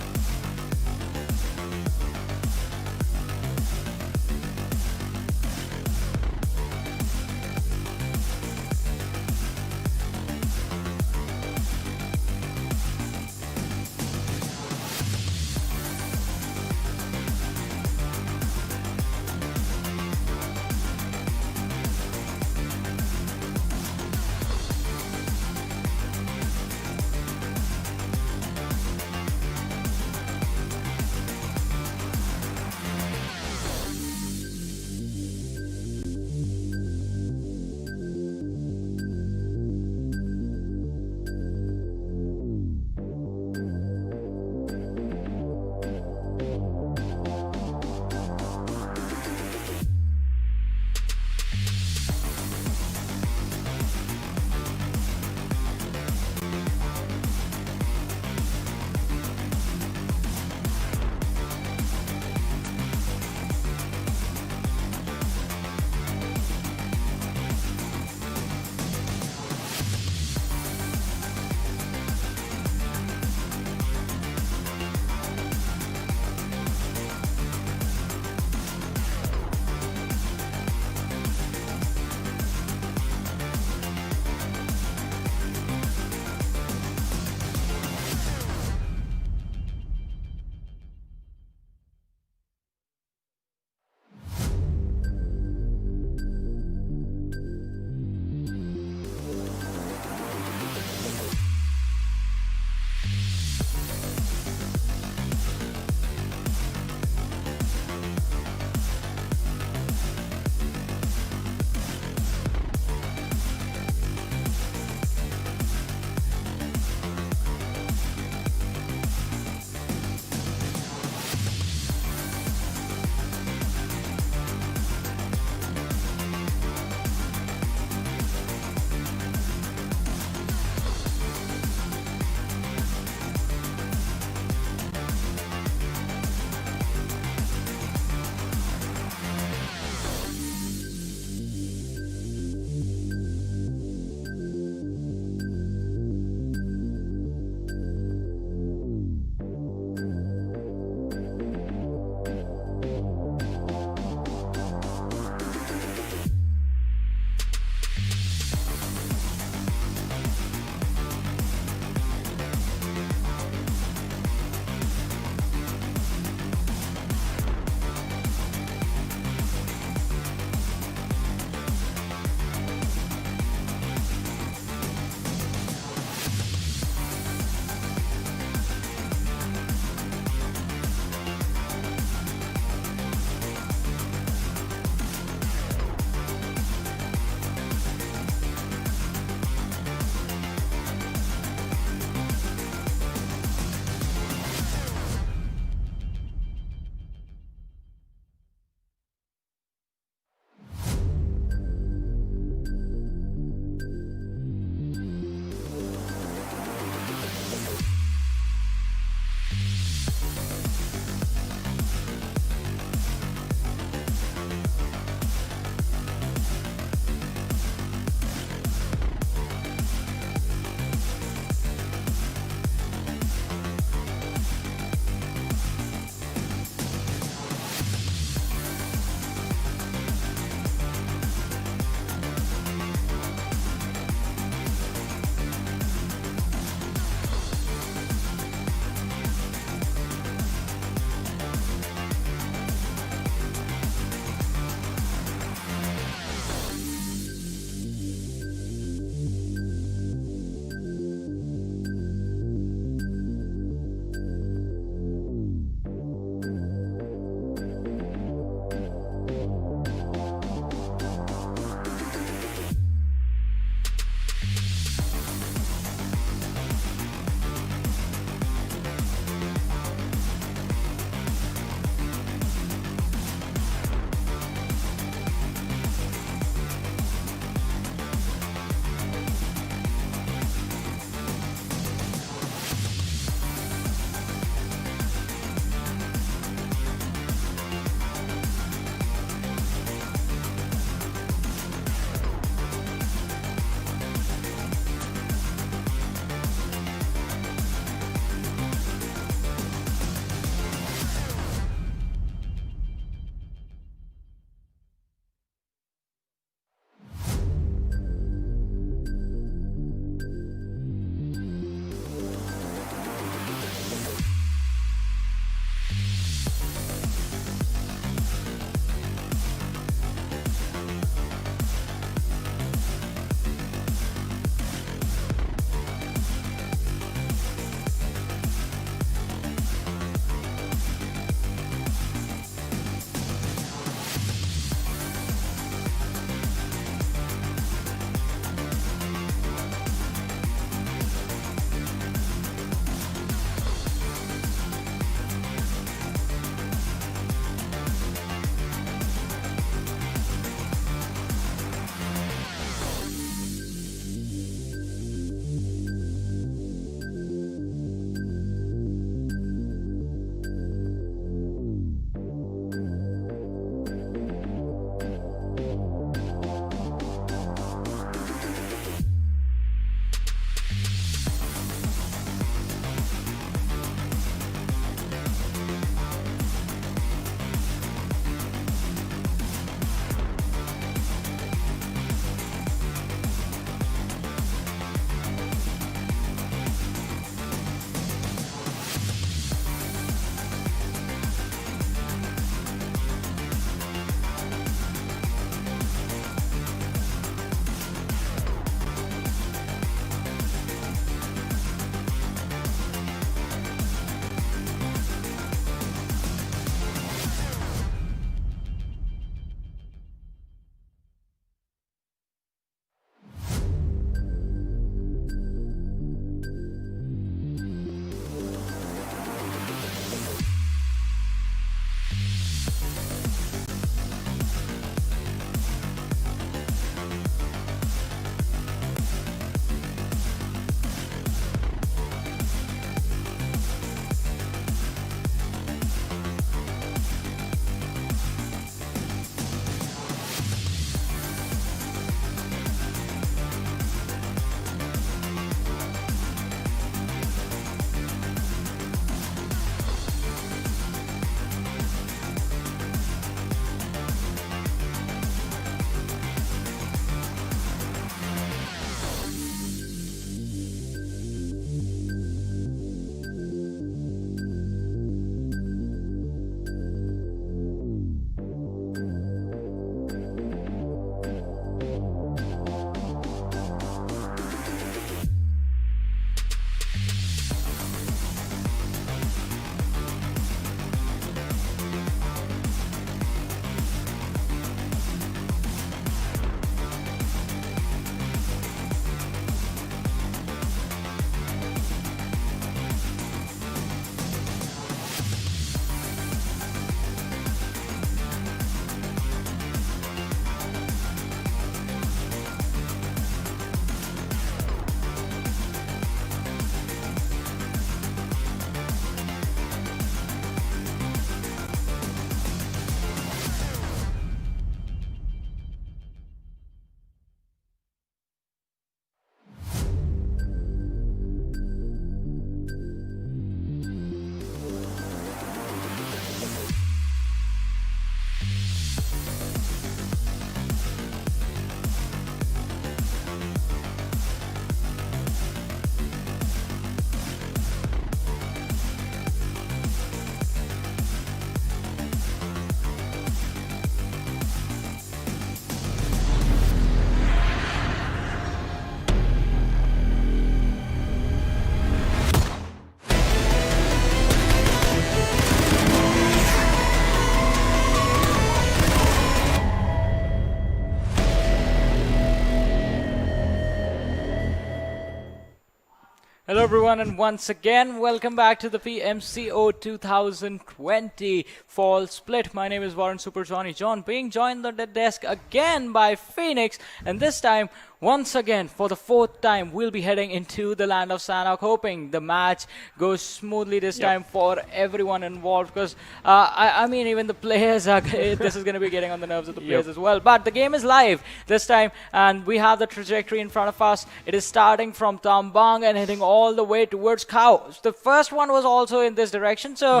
Hello everyone, and once again welcome back to the PMCO 2020 Fall Split. My name is Warren Super Johnny John, being joined on the desk again by Phoenix, and this time, once again, for the fourth time, we'll be heading into the land of Sanhok, hoping the match goes smoothly this time for everyone involved, because I mean, even the players are this is going to be getting on the nerves of the players as well. But the game is live this time, and we have the trajectory in front of us. It is starting from Tambang and heading all the way towards Khao. The first one was also in this direction, so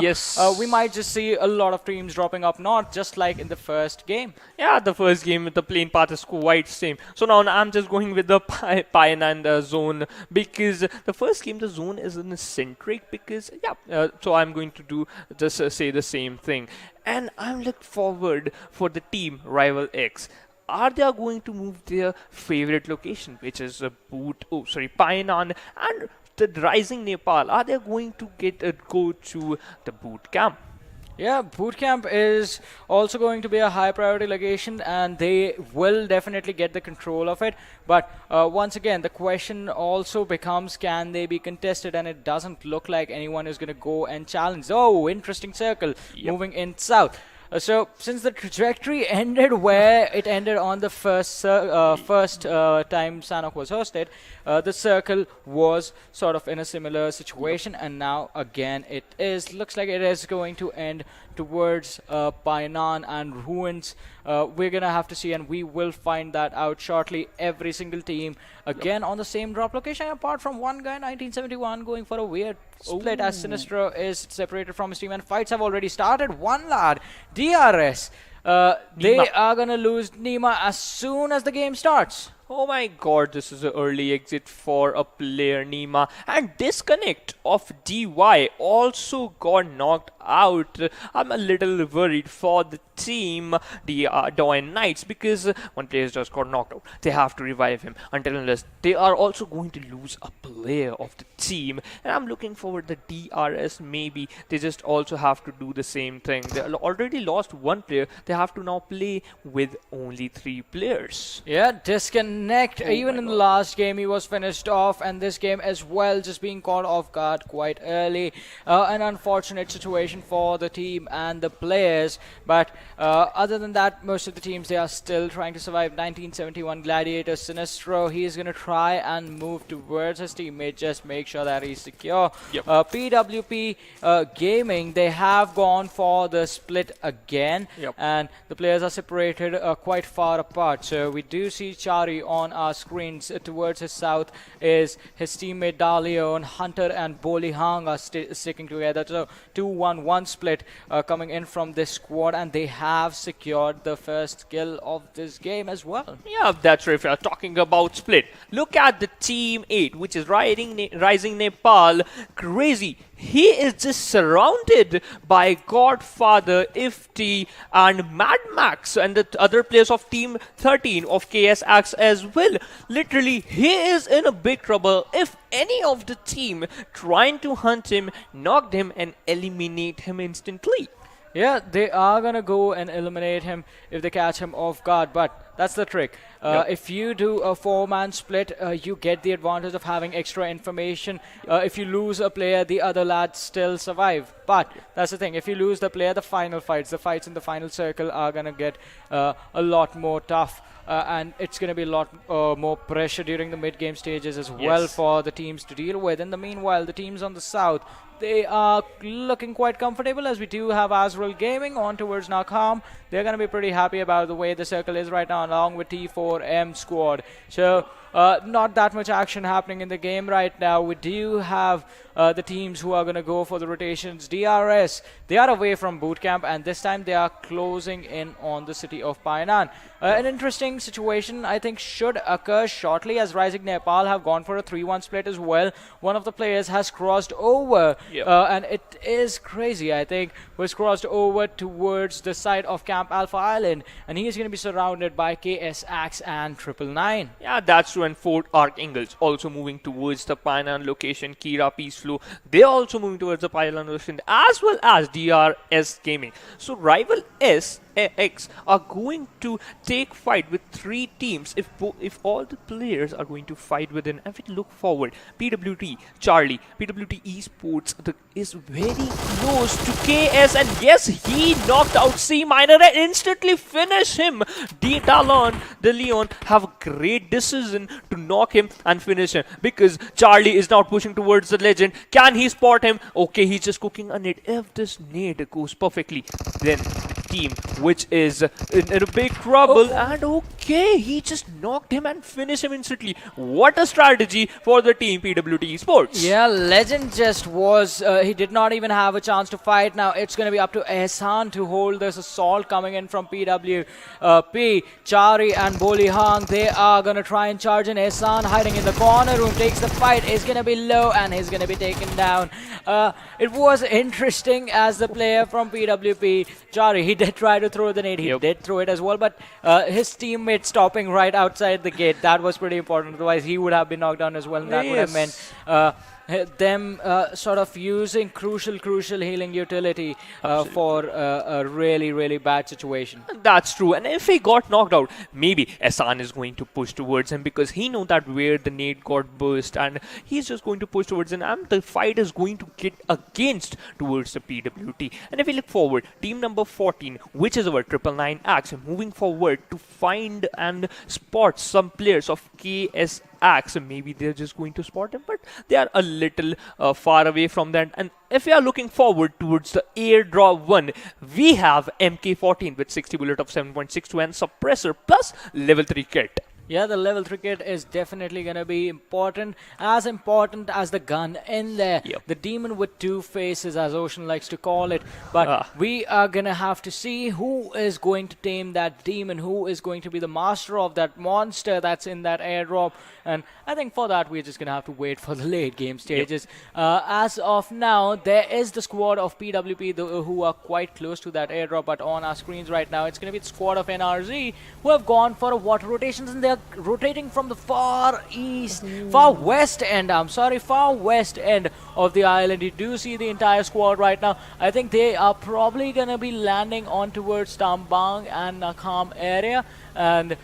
we might just see a lot of teams dropping up north, just like in the first game. Yeah, the first game with the plane path is quite same. So now I'm just going with the Painan zone, because the first game the zone is in centric, because so I'm going to do just say the same thing. And I'm looking forward for the team Rival X. Are they going to move their favorite location, which is Painan, and the RisingNepal? Are they going to go to the boot camp? Yeah, boot camp is also going to be a high priority location, and they will definitely get the control of it. But once again, the question also becomes, can they be contested? And it doesn't look like anyone is going to go and challenge. Oh, interesting circle moving in south. So, since the trajectory ended where it ended on the first time Sanhok was hosted, the circle was sort of in a similar situation, and now again looks like it is going to end towards Painan and Ruins. We're gonna have to see, and we will find that out shortly. Every single team again on the same drop location, apart from one guy, 1971, going for a weird split as Sinistro is separated from his team, and fights have already started. One lad, DRS, they are gonna lose Nima as soon as the game starts. Oh my god, this is an early exit for a player, Nima. And disconnect of DY also got knocked out. I'm a little worried for the team, the DoyenKnightSs, because one player just got knocked out. They have to revive him until unless they are also going to lose a player of the team. And I'm looking forward the DRS, maybe they just also have to do the same thing. They already lost one player. They have to now play with only 3 players. Yeah, disconnect. Even in the last game, he was finished off, and this game as well, just being caught off guard quite early. An unfortunate situation for the team and the players, but other than that, most of the teams, they are still trying to survive. 1971 Gladiators, Sinistro, he's going to try and move towards his teammate, just make sure that he's secure. PWP Gaming, they have gone for the split again, and the players are separated quite far apart. So we do see Chari on our screens. Towards his south is his teammate Dalion, Hunter and Bolihang are sticking together. So 2-1-1 split coming in from this squad, and they have secured the first kill of this game as well. Yeah, that's right. If you're talking about split, look at the team 8, which is RisingNepal. Crazy. He is just surrounded by Godfather, Ifty, and Mad Max, and the other players of Team 13 of KSX as well. Literally, he is in a big trouble if any of the team trying to hunt him, knock him, and eliminate him instantly. Yeah, they are gonna go and eliminate him if they catch him off guard, but that's the trick. If you do a 4-man split, you get the advantage of having extra information. If you lose a player, the other lads still survive. But that's the thing, if you lose the player, the fights in the final circle are gonna get a lot more tough. And it's going to be a lot more pressure during the mid-game stages as well for the teams to deal with. In the meanwhile, the teams on the south, they are looking quite comfortable, as we do have AzraelGaming on towards Nakham. They're going to be pretty happy about the way the circle is right now, along with T4M squad. So not that much action happening in the game right now. We do have the teams who are going to go for the rotations. DRS, they are away from boot camp, and this time they are closing in on the city of Painan. An interesting situation, I think, should occur shortly, as RisingNepal have gone for a 3-1 split as well. One of the players has crossed over, and it is crazy, I think, was crossed over towards the side of Camp Alpha Island, and he is going to be surrounded by KSX and 999. Yeah, that's true. And 4 Archangels also moving towards the Painan location. Kira, Peaceflow, they're also moving towards the Painan location, as well as DRS Gaming. So Rival S, X are going to take fight with 3 teams, if all the players are going to fight within, and we look forward, PWT Charlie, PWP Esports is very close to KS, and yes, he knocked out C Minor and instantly finished him. De Leon have a great decision to knock him and finish him, because Charlie is now pushing towards the legend. Can he spot him? Okay, he's just cooking a nade. If this nade goes perfectly, then team which is in a big trouble, and okay, he just knocked him and finished him instantly. What a strategy for the team PWT Esports. Yeah, Legend just was, he did not even have a chance to fight. Now it's going to be up to Ehsan to hold this assault coming in from PWP. Chari and Boli Hang, they are going to try and charge in. Ehsan hiding in the corner room, takes the fight, is going to be low and he's going to be taken down. It was interesting as the player from PWP, Chari, he did try to throw the nade, he did throw it as well, but his teammate stopping right outside the gate, that was pretty important, otherwise he would have been knocked down as well, and that would have meant them sort of using crucial healing utility for a really bad situation. That's true, and if he got knocked out, maybe Ehsan is going to push towards him, because he knows that where the nade got burst, and he's just going to push towards him, and the fight is going to get against towards the PWT. And if we look forward, team number 14, which is our 999 Axe, moving forward to find and spot some players of KS Axe. Maybe they're just going to spot him, but they are a little far away from that. And if we are looking forward towards the airdrop 1, we have MK14 with 60 bullet of 7.62 and suppressor plus level 3 kit. Yeah, the level 3 kit is definitely going to be important as the gun in there. The demon with 2 faces, as Ocean likes to call it. But we are going to have to see who is going to tame that demon, who is going to be the master of that monster that's in that airdrop. And I think for that, we're just going to have to wait for the late game stages. As of now, there is the squad of PWP who are quite close to that airdrop. But on our screens right now, it's going to be the squad of NRZ who have gone for a water rotations, and they're rotating from the far west end of the island. You do see the entire squad right now. I think they are probably going to be landing on towards Tambang and Nakam area, and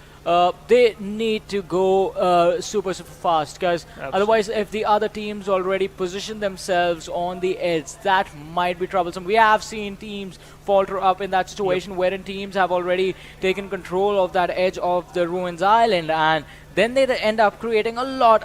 they need to go super fast, because otherwise, if the other teams already position themselves on the edge, that might be troublesome. We have seen teams falter up in that situation wherein teams have already taken control of that edge of the Ruins Island, and then they end up creating a lot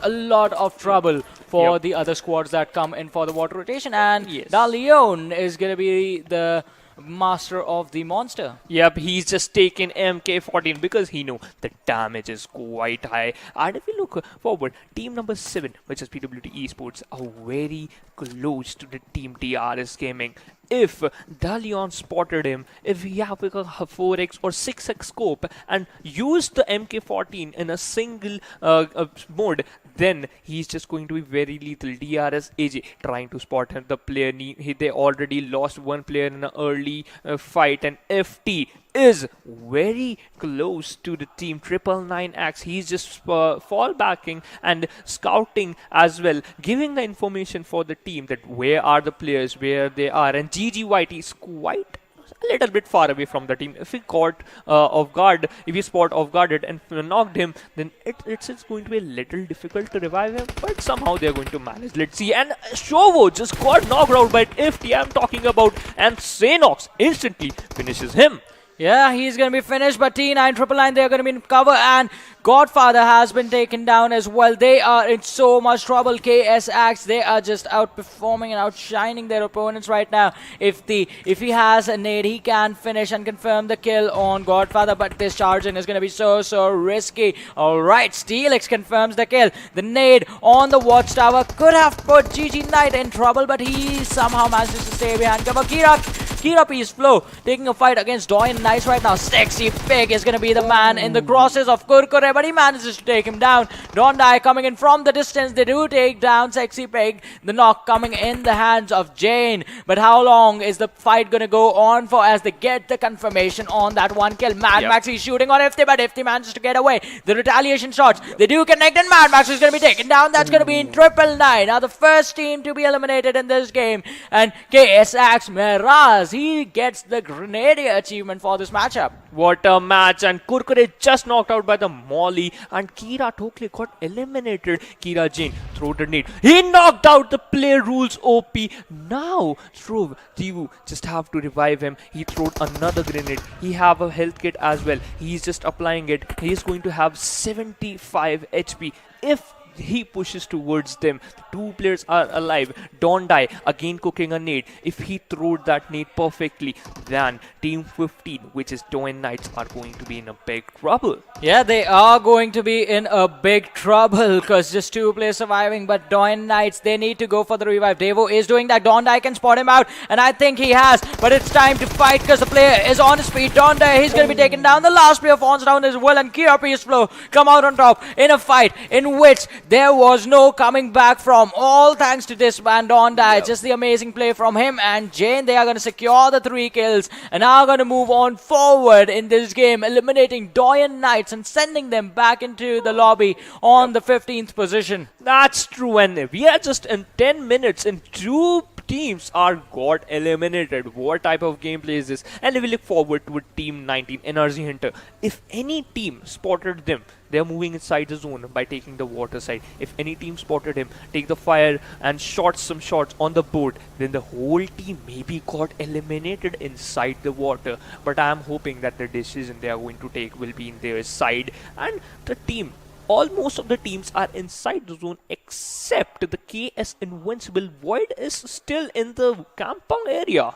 of trouble for the other squads that come in for the water rotation. And Dalion is going to be the master of the monster. Yep, he's just taken MK14 because he know the damage is quite high. And if we look forward, team number 7, which is PWT Esports, are very close to the team RSGaming. If Dalion spotted him, if he have a 4x or 6x scope and used the MK14 in a single mode, then he's just going to be very lethal. DRS AJ trying to spot him. The player, they already lost one player in an early fight, and FT is very close to the team 999 Axe. He's just fall backing and scouting as well, giving the information for the team that where are the players, where they are. And GGYT is quite a little bit far away from the team. If he caught off guard, if he spot off guarded and knocked him, then it's going to be a little difficult to revive him, but somehow they're going to manage. Let's see. And Shovo just got knocked out by FT, I'm talking about, and Sanhok instantly finishes him. Yeah, he's going to be finished, but T999, they're going to be in cover, and Godfather has been taken down as well. They are in so much trouble. KS Axe, they are just outperforming and outshining their opponents right now. If he has a nade, he can finish and confirm the kill on Godfather, but this charging is going to be so risky. Alright, Steelix confirms the kill. The nade on the watchtower could have put GG Knight in trouble, but he somehow manages to stay behind cover. Kira Peace Flow taking a fight against DoyenKnightSs right now. Sexy Pig is going to be the man in the crosses of Kurkure, but he manages to take him down. Dondai coming in from the distance. They do take down Sexy Pig. The knock coming in the hands of Jane. But how long is the fight going to go on for as they get the confirmation on that one kill? Mad Max is shooting on FT, but FT manages to get away. The retaliation shots, they do connect, and Mad Max is going to be taken down. That's going to be in 999. Now the first team to be eliminated in this game. And KS Axe Miraz, he gets the Grenadier achievement for this matchup. What a match, and Kurkure just knocked out by the Molly, and Kira Tokle got eliminated. Kira Jain threw the nade. He knocked out the player rules OP. Now, Struve, Tivu just have to revive him. He threw another grenade. He have a health kit as well. He's just applying it. He is going to have 75 HP. If he pushes towards them, the two players are alive. Don't die, again cooking a nade. If he threw that nade perfectly, then team 15, which is DoyenKnights, are going to be in a big trouble. Yeah, they are going to be in a big trouble because just two players surviving, but DoyenKnightS, they need to go for the revive. Devo is doing that. Dondai can spot him out, and I think he has, but it's time to fight because the player is on his feet. Dondai, he's going to be taken down. The last player falls down as well, and Kira Peaceflow come out on top in a fight in which there was no coming back from. All thanks to this man, Dondai. Just the amazing play from him and Jane. They are going to secure the 3 kills and are going to move on forward in this game, eliminating DoyenKnightS and sending them back into the lobby on the 15th position. That's true, and we are just in 10 minutes and 2 teams are got eliminated. What type of gameplay is this? And we look forward to team 19, NRZ Hunter. If any team spotted them, they are moving inside the zone by taking the water side. If any team spotted him, take the fire and shot some shots on the board, then the whole team maybe got eliminated inside the water. But I am hoping that the decision they are going to take will be in their side, and the team, almost of the teams are inside the zone except the KS Invincibile. Void is still in the Kampong area.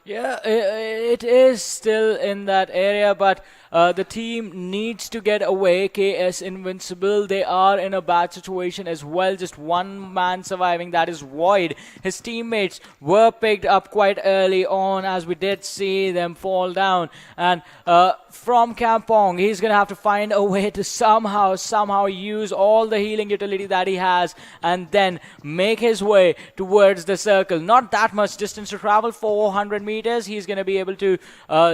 Yeah, it is still in that area, but the team needs to get away. KS Invincibile, they are in a bad situation as well. Just one man surviving, that is Void. His teammates were picked up quite early on, as we did see them fall down. And from Kampong, he's going to have to find a way to somehow use all the healing utility that he has and then make his way towards the circle. Not that much distance to travel, 400 meters. He's going to be able to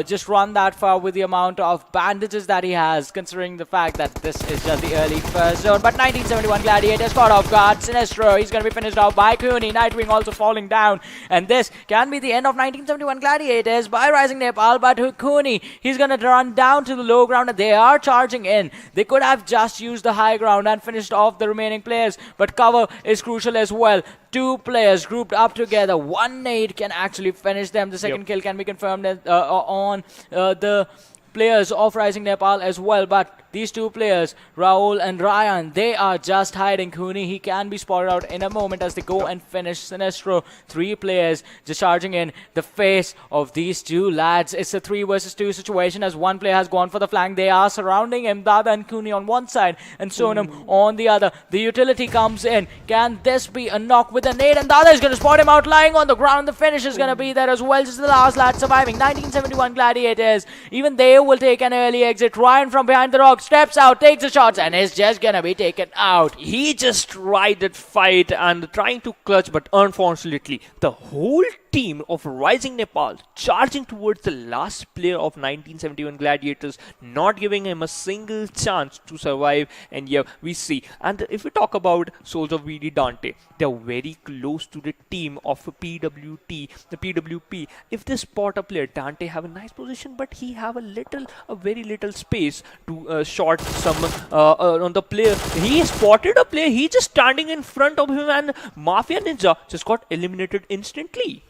just run that far with the amount of bandages that he has, considering the fact that this is just the early first zone. But 1971 Gladiators caught off guard. Sinestro, he's going to be finished off by Cooney. Nightwing also falling down. And this can be the end of 1971 Gladiators by RisingNepal. But Cooney, he's going to run down to the low ground, and they are charging in. They could have just used the high ground and finished off the remaining players, but cover is crucial as well. 2 players grouped up together. 1 nade can actually finish them. The second kill can be confirmed on the players of RisingNepal as well, but these 2 players, Raul and Ryan, they are just hiding. Cooney, he can be spotted out in a moment as they go and finish. Sinestro, 3 players just charging in the face of these 2 lads. It's a 3 versus 2 situation as 1 player has gone for the flank. They are surrounding him. Dada and Cooney on one side and Sonam on the other. The utility comes in. Can this be a knock with a nade? And Dada is going to spot him out lying on the ground. The finish is going to be there as well. Just the last lad surviving. 1971 Gladiators, even they will take an early exit. Ryan from behind the rock steps out, takes the shots, and is just gonna be taken out. He just tried that fight and trying to clutch, but unfortunately, the whole team of RisingNepal charging towards the last player of 1971 Gladiators, not giving him a single chance to survive. And yeah, we see. And if we talk about Soulz of BD Dante, they're very close to the team of PWT, the PWP. If they spot a player, Dante have a nice position, but he have a very little space to shot some on the player. He spotted a player, he just standing in front of him, and Mafia Ninja just got eliminated instantly.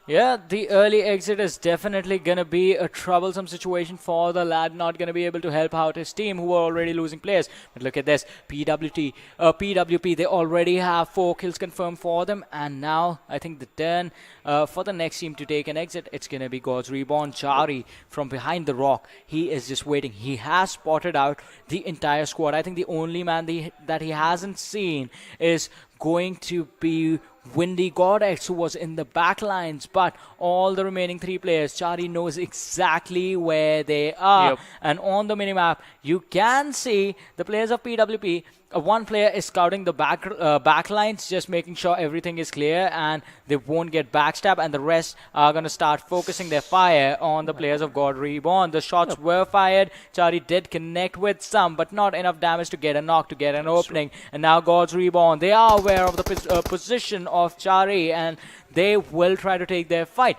Yeah, the early exit is definitely going to be a troublesome situation for the lad, not going to be able to help out his team who are already losing players. But look at this, PWP, they already have 4 kills confirmed for them, and now I think the turn for the next team to take an exit, it's going to be God's Reborn. Chari from behind the rock, he is just waiting. He has spotted out the entire squad. I think the only man that he hasn't seen is going to be Windy Godex, who was in the back lines, but all the remaining 3 players, Chari knows exactly where they are. And on the minimap, you can see the players of PWP, one player is scouting the back lines, just making sure everything is clear and they won't get backstabbed, and the rest are going to start focusing their fire on the players of God Reborn. The shots were fired. Chari did connect with some, but not enough damage to get a knock, to get an opening. And now God's Reborn, they are aware of the position of Chari, and they will try to take their fight.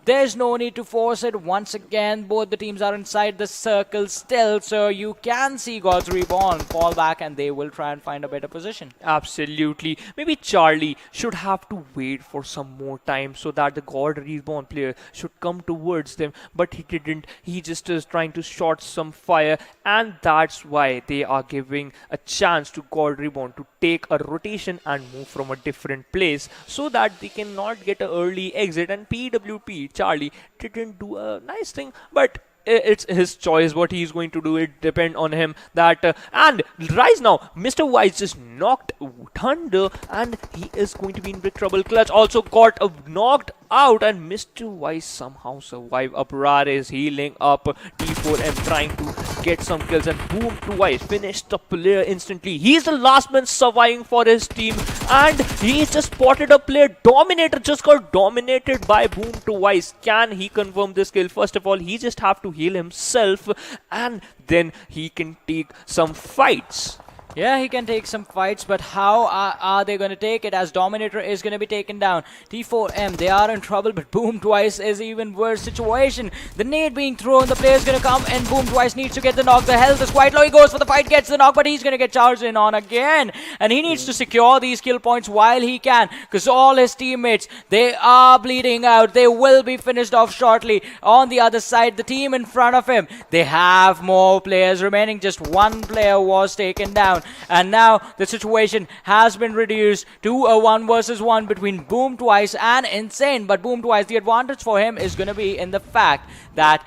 There's no need to force it. Once again, both the teams are inside the circle still, so you can see God's Reborn fall back and they will try and find a better position. Absolutely. Maybe Charlie should have to wait for some more time so that the God Reborn player should come towards them, but he didn't. He just is trying to short some fire, and that's why they are giving a chance to God Reborn to take a rotation and move from a different place so that they cannot get an early exit. And PWP Charlie didn't do a nice thing, but it's his choice what he's going to do. It depends on him. That and Rise now, Mr. Wise just knocked Thunder, and he is going to be in big trouble. Clutch also got knocked out, and Mr. Wise somehow survived. Uproar is healing up. T4M trying to get some kills, and boom, twice finished the player instantly. He's the last man surviving for his team, and he's just spotted a player. Dominator just got dominated by Boom twice. Can he confirm this kill? First of all, he just have to heal himself, and then he can take some fights. Yeah, he can take some fights, but how are they going to take it, as Dominator is going to be taken down? T4M, they are in trouble, but Boom twice is even worse situation. The nade being thrown, the player's going to come, and Boom twice needs to get the knock. The health is quite low. He goes for the fight, gets the knock, but he's going to get charged in on again. And he needs to secure these kill points while he can, because all his teammates, they are bleeding out. They will be finished off shortly. On the other side, the team in front of him, they have more players remaining. Just one player was taken down. And now the situation has been reduced to a 1 versus 1 between Boom twice and Insane. But Boom twice, the advantage for him is going to be in the fact that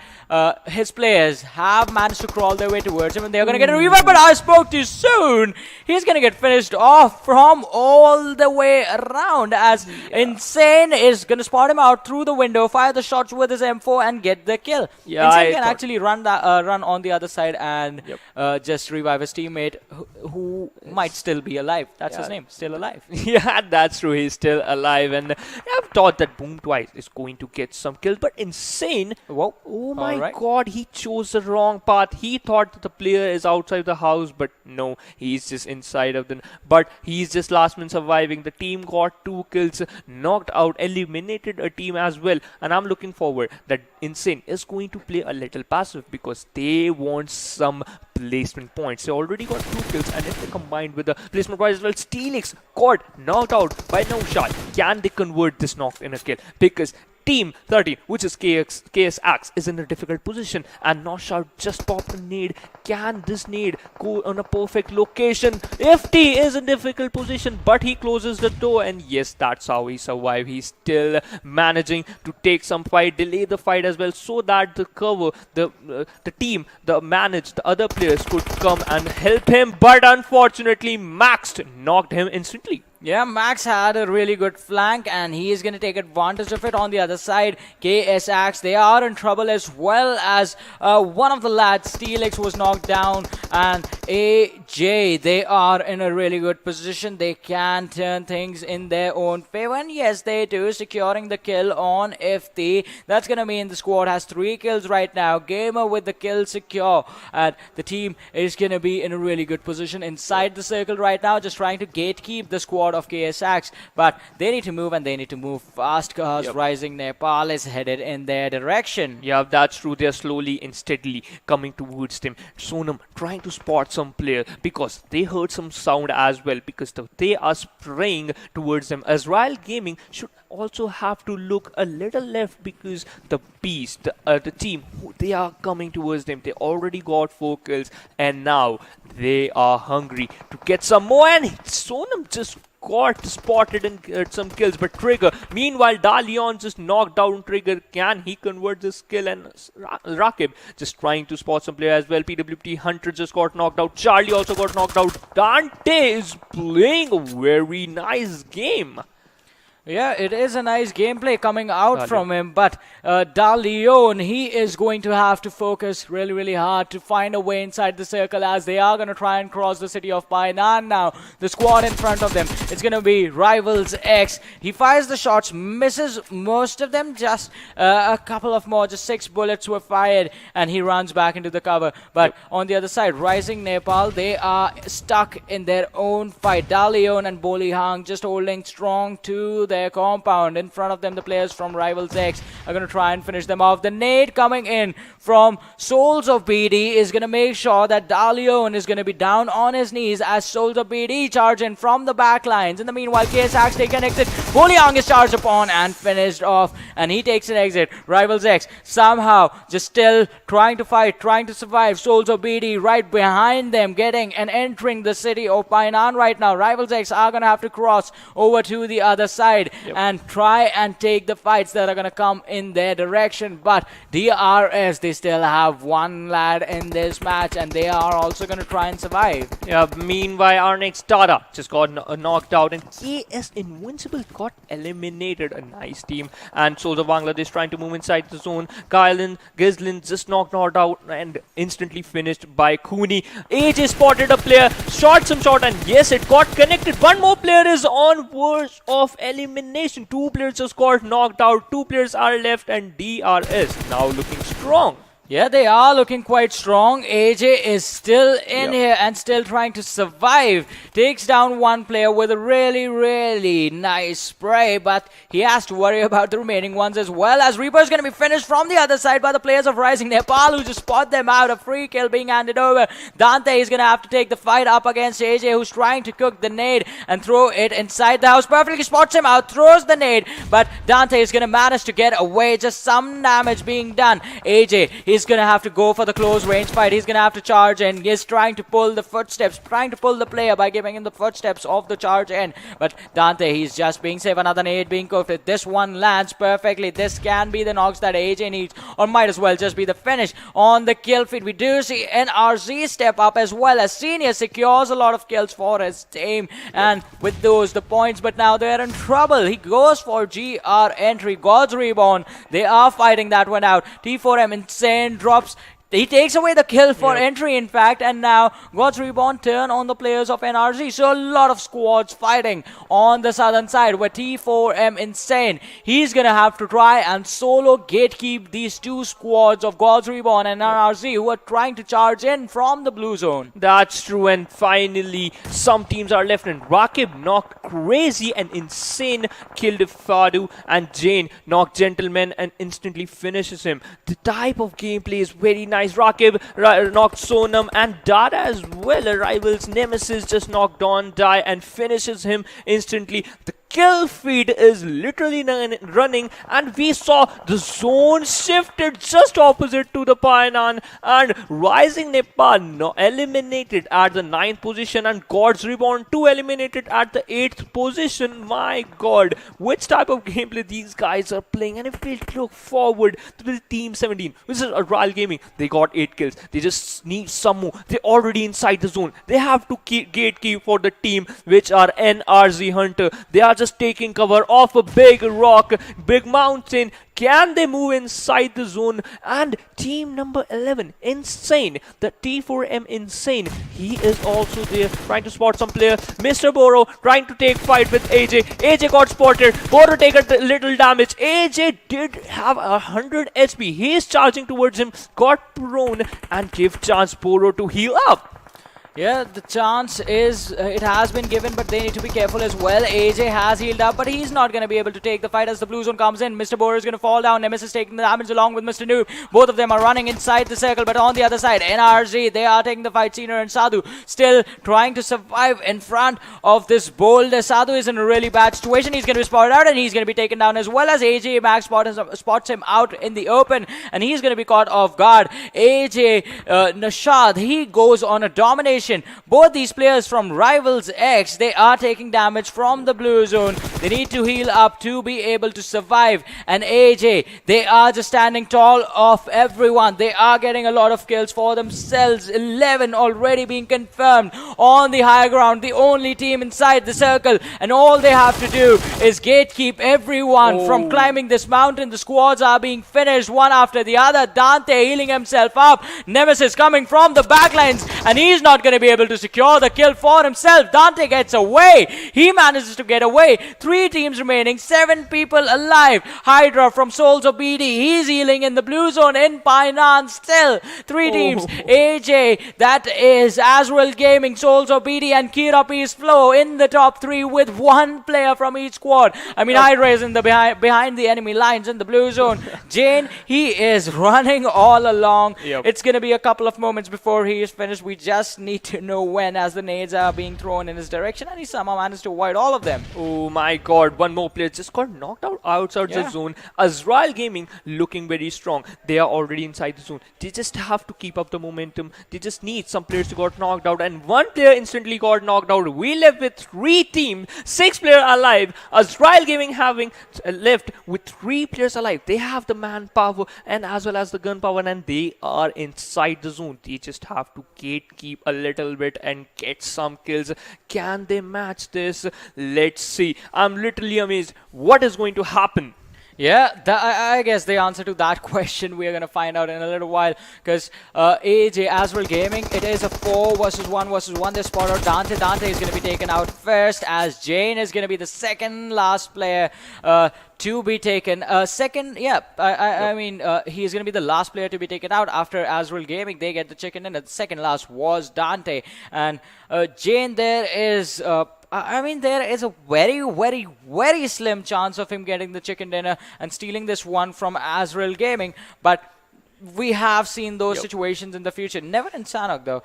his players have managed to crawl their way towards him, and they're going to get a revive. But I spoke too soon. He's going to get finished off from all the way around, as Insane is going to spot him out through the window, fire the shots with his M4 and get the kill. Yeah, Insane can actually run on the other side and just revive his teammate who might still be alive. That's his name, still alive. Yeah, that's true. He's still alive, and I've thought that Boom twice is going to get some kills, but Insane. Whoa. Oh my God, he chose the wrong path. He thought that the player is outside the house, but no, he's just inside of the. But he's just last man surviving. The team got 2 kills, knocked out, eliminated a team as well. And I'm looking forward that Insane is going to play a little passive, because they want some placement points. They already got 2 kills, and if they combined with the placement points as well, Steelix got knocked out by no shot. Can they convert this knock in a kill? Because Team 13, which is KSX, is in a difficult position, and Noshout just popped a nade. Can this nade go on a perfect location? FT is in difficult position, but he closes the door, and yes, that's how he survived. He's still managing to take some fight, delay the fight as well, so that the cover, the team, the other players could come and help him. But unfortunately, Max knocked him instantly. Yeah, Max had a really good flank, and he is going to take advantage of it. On the other side, KSX, they are in trouble, as well as one of the lads, Steelix, was knocked down, and AJ, they are in a really good position. They can turn things in their own favor, and yes, they do, securing the kill on FT. That's going to mean the squad has 3 kills right now. Gamer with the kill secure, and the team is going to be in a really good position inside the circle right now, just trying to gatekeep the squad of KSX, but they need to move, and they need to move fast, because RisingNepal is headed in their direction. Yeah, that's true. They're slowly and steadily coming towards them. Sonam trying to spot some player, because they heard some sound as well, because they are spraying towards them. AzraelGaming should also have to look a little left, because the beast, the team, they are coming towards them. They already got 4 kills, and now they are hungry to get some more, and Sonam just got spotted and get some kills. But Trigger, meanwhile, Dalion just knocked down Trigger. Can he convert this kill? And Rakib just trying to spot some player as well. PWP Hunter just got knocked out. Charlie also got knocked out. Dante is playing a very nice game. Yeah, it is a nice gameplay coming out Dalion. from him, but Dalion, he is going to have to focus really, really hard to find a way inside the circle as they are going to try and cross the city of Painan now. The squad in front of them, it's going to be Rivals X. He fires the shots, misses most of them, just a couple of more, just 6 bullets were fired, and he runs back into the cover. But on the other side, RisingNepal, they are stuck in their own fight. Dalion and Bolihang just holding strong to their compound. In front of them, the players from Rivals X are going to try and finish them off. The nade coming in from Soulz of BD is going to make sure that Dalion is going to be down on his knees as Soulz of BD charge in from the back lines. In the meanwhile, KSAX take an exit. Bolihang is charged upon and finished off, and he takes an exit. Rivals X somehow just still trying to fight, trying to survive. Soulz of BD right behind them, getting and entering the city of Painan right now. Rivals X are going to have to cross over to the other side and try and take the fights that are going to come in their direction. But DRS, they still have one lad in this match, and they are also going to try and survive. Yeah, meanwhile, our next Dada just got knocked out, and KS Invincibile got eliminated. A nice team. And Soulz of Bangladesh trying to move inside the zone. Gizlin just knocked out and instantly finished by Cooney. AJ spotted a player, shot some shot, and yes, it got connected. One more player is on verge of elimination. 2 players just got knocked out. 2 players are left, and DRS now looking strong. Yeah, they are looking quite strong. AJ is still in here and still trying to survive. Takes down one player with a really, really nice spray, but he has to worry about the remaining ones as well, as Reaper is going to be finished from the other side by the players of RisingNepal, who just spot them out. A free kill being handed over. Dante is going to have to take the fight up against AJ, who's trying to cook the nade and throw it inside the house. Perfectly spots him out, throws the nade, but Dante is going to manage to get away. Just some damage being done. AJ is going to have to go for the close range fight. He's going to have to charge in. He's trying to pull the footsteps, trying to pull the player by giving him the footsteps of the charge in. But Dante, he's just being safe. Another nade being cooked. If this one lands perfectly, this can be the knocks that AJ needs, or might as well just be the finish on the kill feed. We do see NRZ step up, as well as Senior secures a lot of kills for his team, and with those the points, but now they're in trouble. He goes for GR entry. God's Reborn, they are fighting that one out. T4M Insane drops. He takes away the kill for entry, in fact, and now God's Reborn turn on the players of NRZ. So a lot of squads fighting on the southern side, where T4M Insane, he's going to have to try and solo gatekeep these 2 squads of God's Reborn and NRZ, who are trying to charge in from the blue zone. That's true, and finally, some teams are left, and Rakib knocked Crazy and Insane, killed Fadu, and Jane knocked Gentleman and instantly finishes him. The type of gameplay is very nice. Rakib knocked Sonam and Dada as well. Rivals Nemesis just knocked on Die and finishes him instantly. The kill feed is literally running, and we saw the zone shifted just opposite to the Painan, and RisingNepal eliminated at the 9th position, and God's Reborn 2 eliminated at the 8th position. My god, which type of gameplay these guys are playing. And if we look forward to the Team 17, which is AzraelGaming, they got 8 kills. They just need some more. They're already inside the zone. They have to gatekeep for the team, which are NRZ Hunter. They are just taking cover off a big rock, big mountain. Can they move inside the zone? And team number 11, Insane, the T4M Insane, he is also there trying to spot some player. Mr. Boro trying to take fight with AJ. AJ got spotted. Boro take a little damage. AJ did have 100 HP. He is charging towards him, got prone, and give chance Boro to heal up. Yeah, the chance is, it has been given, but they need to be careful as well. AJ has healed up, but he's not going to be able to take the fight as the blue zone comes in. Mr. Boro is going to fall down. Nemesis taking the damage along with Mr. Noob. Both of them are running inside the circle, but on the other side, NRZ, they are taking the fight. Senior and Sadhu still trying to survive in front of this boulder. Sadhu is in a really bad situation. He's going to be spotted out, and he's going to be taken down, as well as AJ Max spots him out in the open, and he's going to be caught off guard. AJ Nashad, he goes on a domination situation. Both these players from Rivals X, they are taking damage from the blue zone. They need to heal up to be able to survive. And AJ, they are just standing tall of everyone. They are getting a lot of kills for themselves. 11 already being confirmed on the high ground. The only team inside the circle. And all they have to do is gatekeep everyone from climbing this mountain. The squads are being finished one after the other. Dante healing himself up. Nemesis coming from the backlines. And he's not going to be able to secure the kill for himself. Dante gets away. He manages to get away. 3 teams remaining. 7 people alive. Hydra from Soulz of BD. He's healing in the blue zone in Painan still. 3 teams. AJ, that is AzraelGaming, Soulz of BD and Kira Peace Flow in the top 3 with 1 player from each squad. I mean, Hydra is in the behind the enemy lines in the blue zone. Jane, he is running all along. It's going to be a couple of moments before he is finished. We just need to know when, as the nades are being thrown in his direction, and he somehow managed to avoid all of them. Oh my god, one more player just got knocked out outside the zone. AzraelGaming looking very strong. They are already inside the zone. They just have to keep up the momentum. They just need some players to got knocked out, and 1 player instantly got knocked out. We left with 3 teams, 6 players alive. AzraelGaming having left with 3 players alive. They have the manpower and as well as the gunpower, and they are inside the zone. They just have to gatekeep a little bit and get some kills. Can they match this? Let's see. I'm literally amazed what is going to happen. Yeah, I guess the answer to that question we are going to find out in a little while, because AJ, AzraelGaming, it is a 4 versus 1 versus 1. They spot out Dante. Dante is going to be taken out first, as Jane is going to be the second last player to be taken. I mean, he is going to be the last player to be taken out after AzraelGaming. They get the chicken in. The second last was Dante. And Jane, there is... I mean, there is a very slim chance of him getting the chicken dinner and stealing this one from AzraelGaming, but we have seen those situations in the future. Never in Sanhok, though.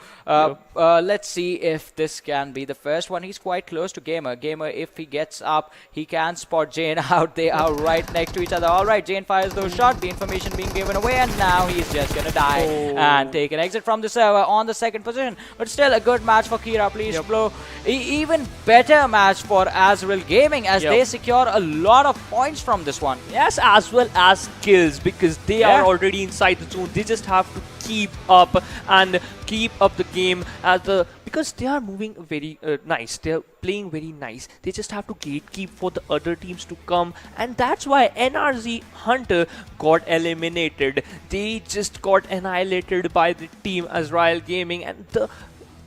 Let's see if this can be the first one. He's quite close to Gamer. Gamer, if he gets up, he can spot Jane out. They are right next to each other. All right, Jane fires those shots. The information being given away, and now he's just going to die and take an exit from the server on the second position. But still a good match for Kira. Please blow. Even better match for AzraelGaming, as they secure a lot of points from this one. Yes, as well as kills, because they are already inside the zone. They just have to keep up and keep up the game because they are moving very nice. They are playing very nice. They just have to gatekeep for the other teams to come, and that's why NRZ Hunter got eliminated. They just got annihilated by the team AzraelGaming, and the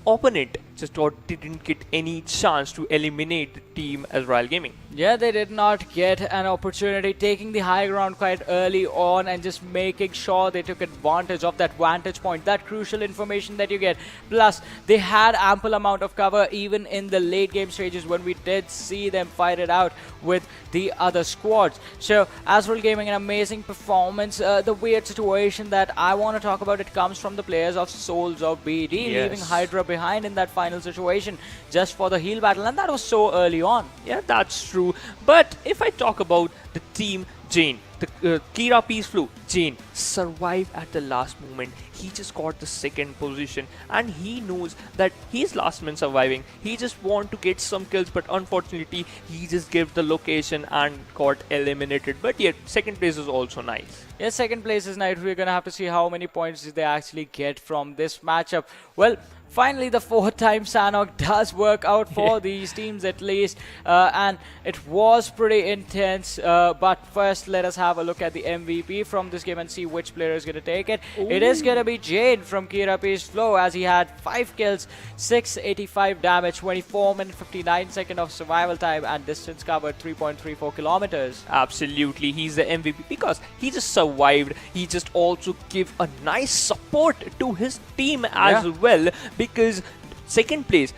opponent just didn't get any chance to eliminate the team AzraelGaming. Yeah, they did not get an opportunity, taking the high ground quite early on and just making sure they took advantage of that vantage point, that crucial information that you get. Plus, they had ample amount of cover even in the late game stages when we did see them fight it out with the other squads. So, AzraelGaming, an amazing performance. The weird situation that I want to talk about, it comes from the players of Soulz of BD, leaving Hydra behind in that final situation just for the heal battle, and that was so early on. Yeah, that's true. But if I talk about the team Jane, the Kira Peace Flow, Jane survived at the last moment. He just got the second position, and he knows that he's last man surviving. He just want to get some kills, but unfortunately he just gave the location and got eliminated. But yet second place is also nice. Yes, second place is nice. We're gonna have to see how many points did they actually get from this matchup. Well, finally the 4th time Sanhok does work out for these teams at least, and it was pretty intense. But first, let us have a look at the MVP from this game and see which player is going to take it. It is going to be Jade from Kira Peace Flow, as he had 5 kills, 685 damage, 24 minutes 59 seconds of survival time, and distance covered 3.34 kilometers. Absolutely, he's the MVP because he just survived. He just also gave a nice support to his team as well, because second place,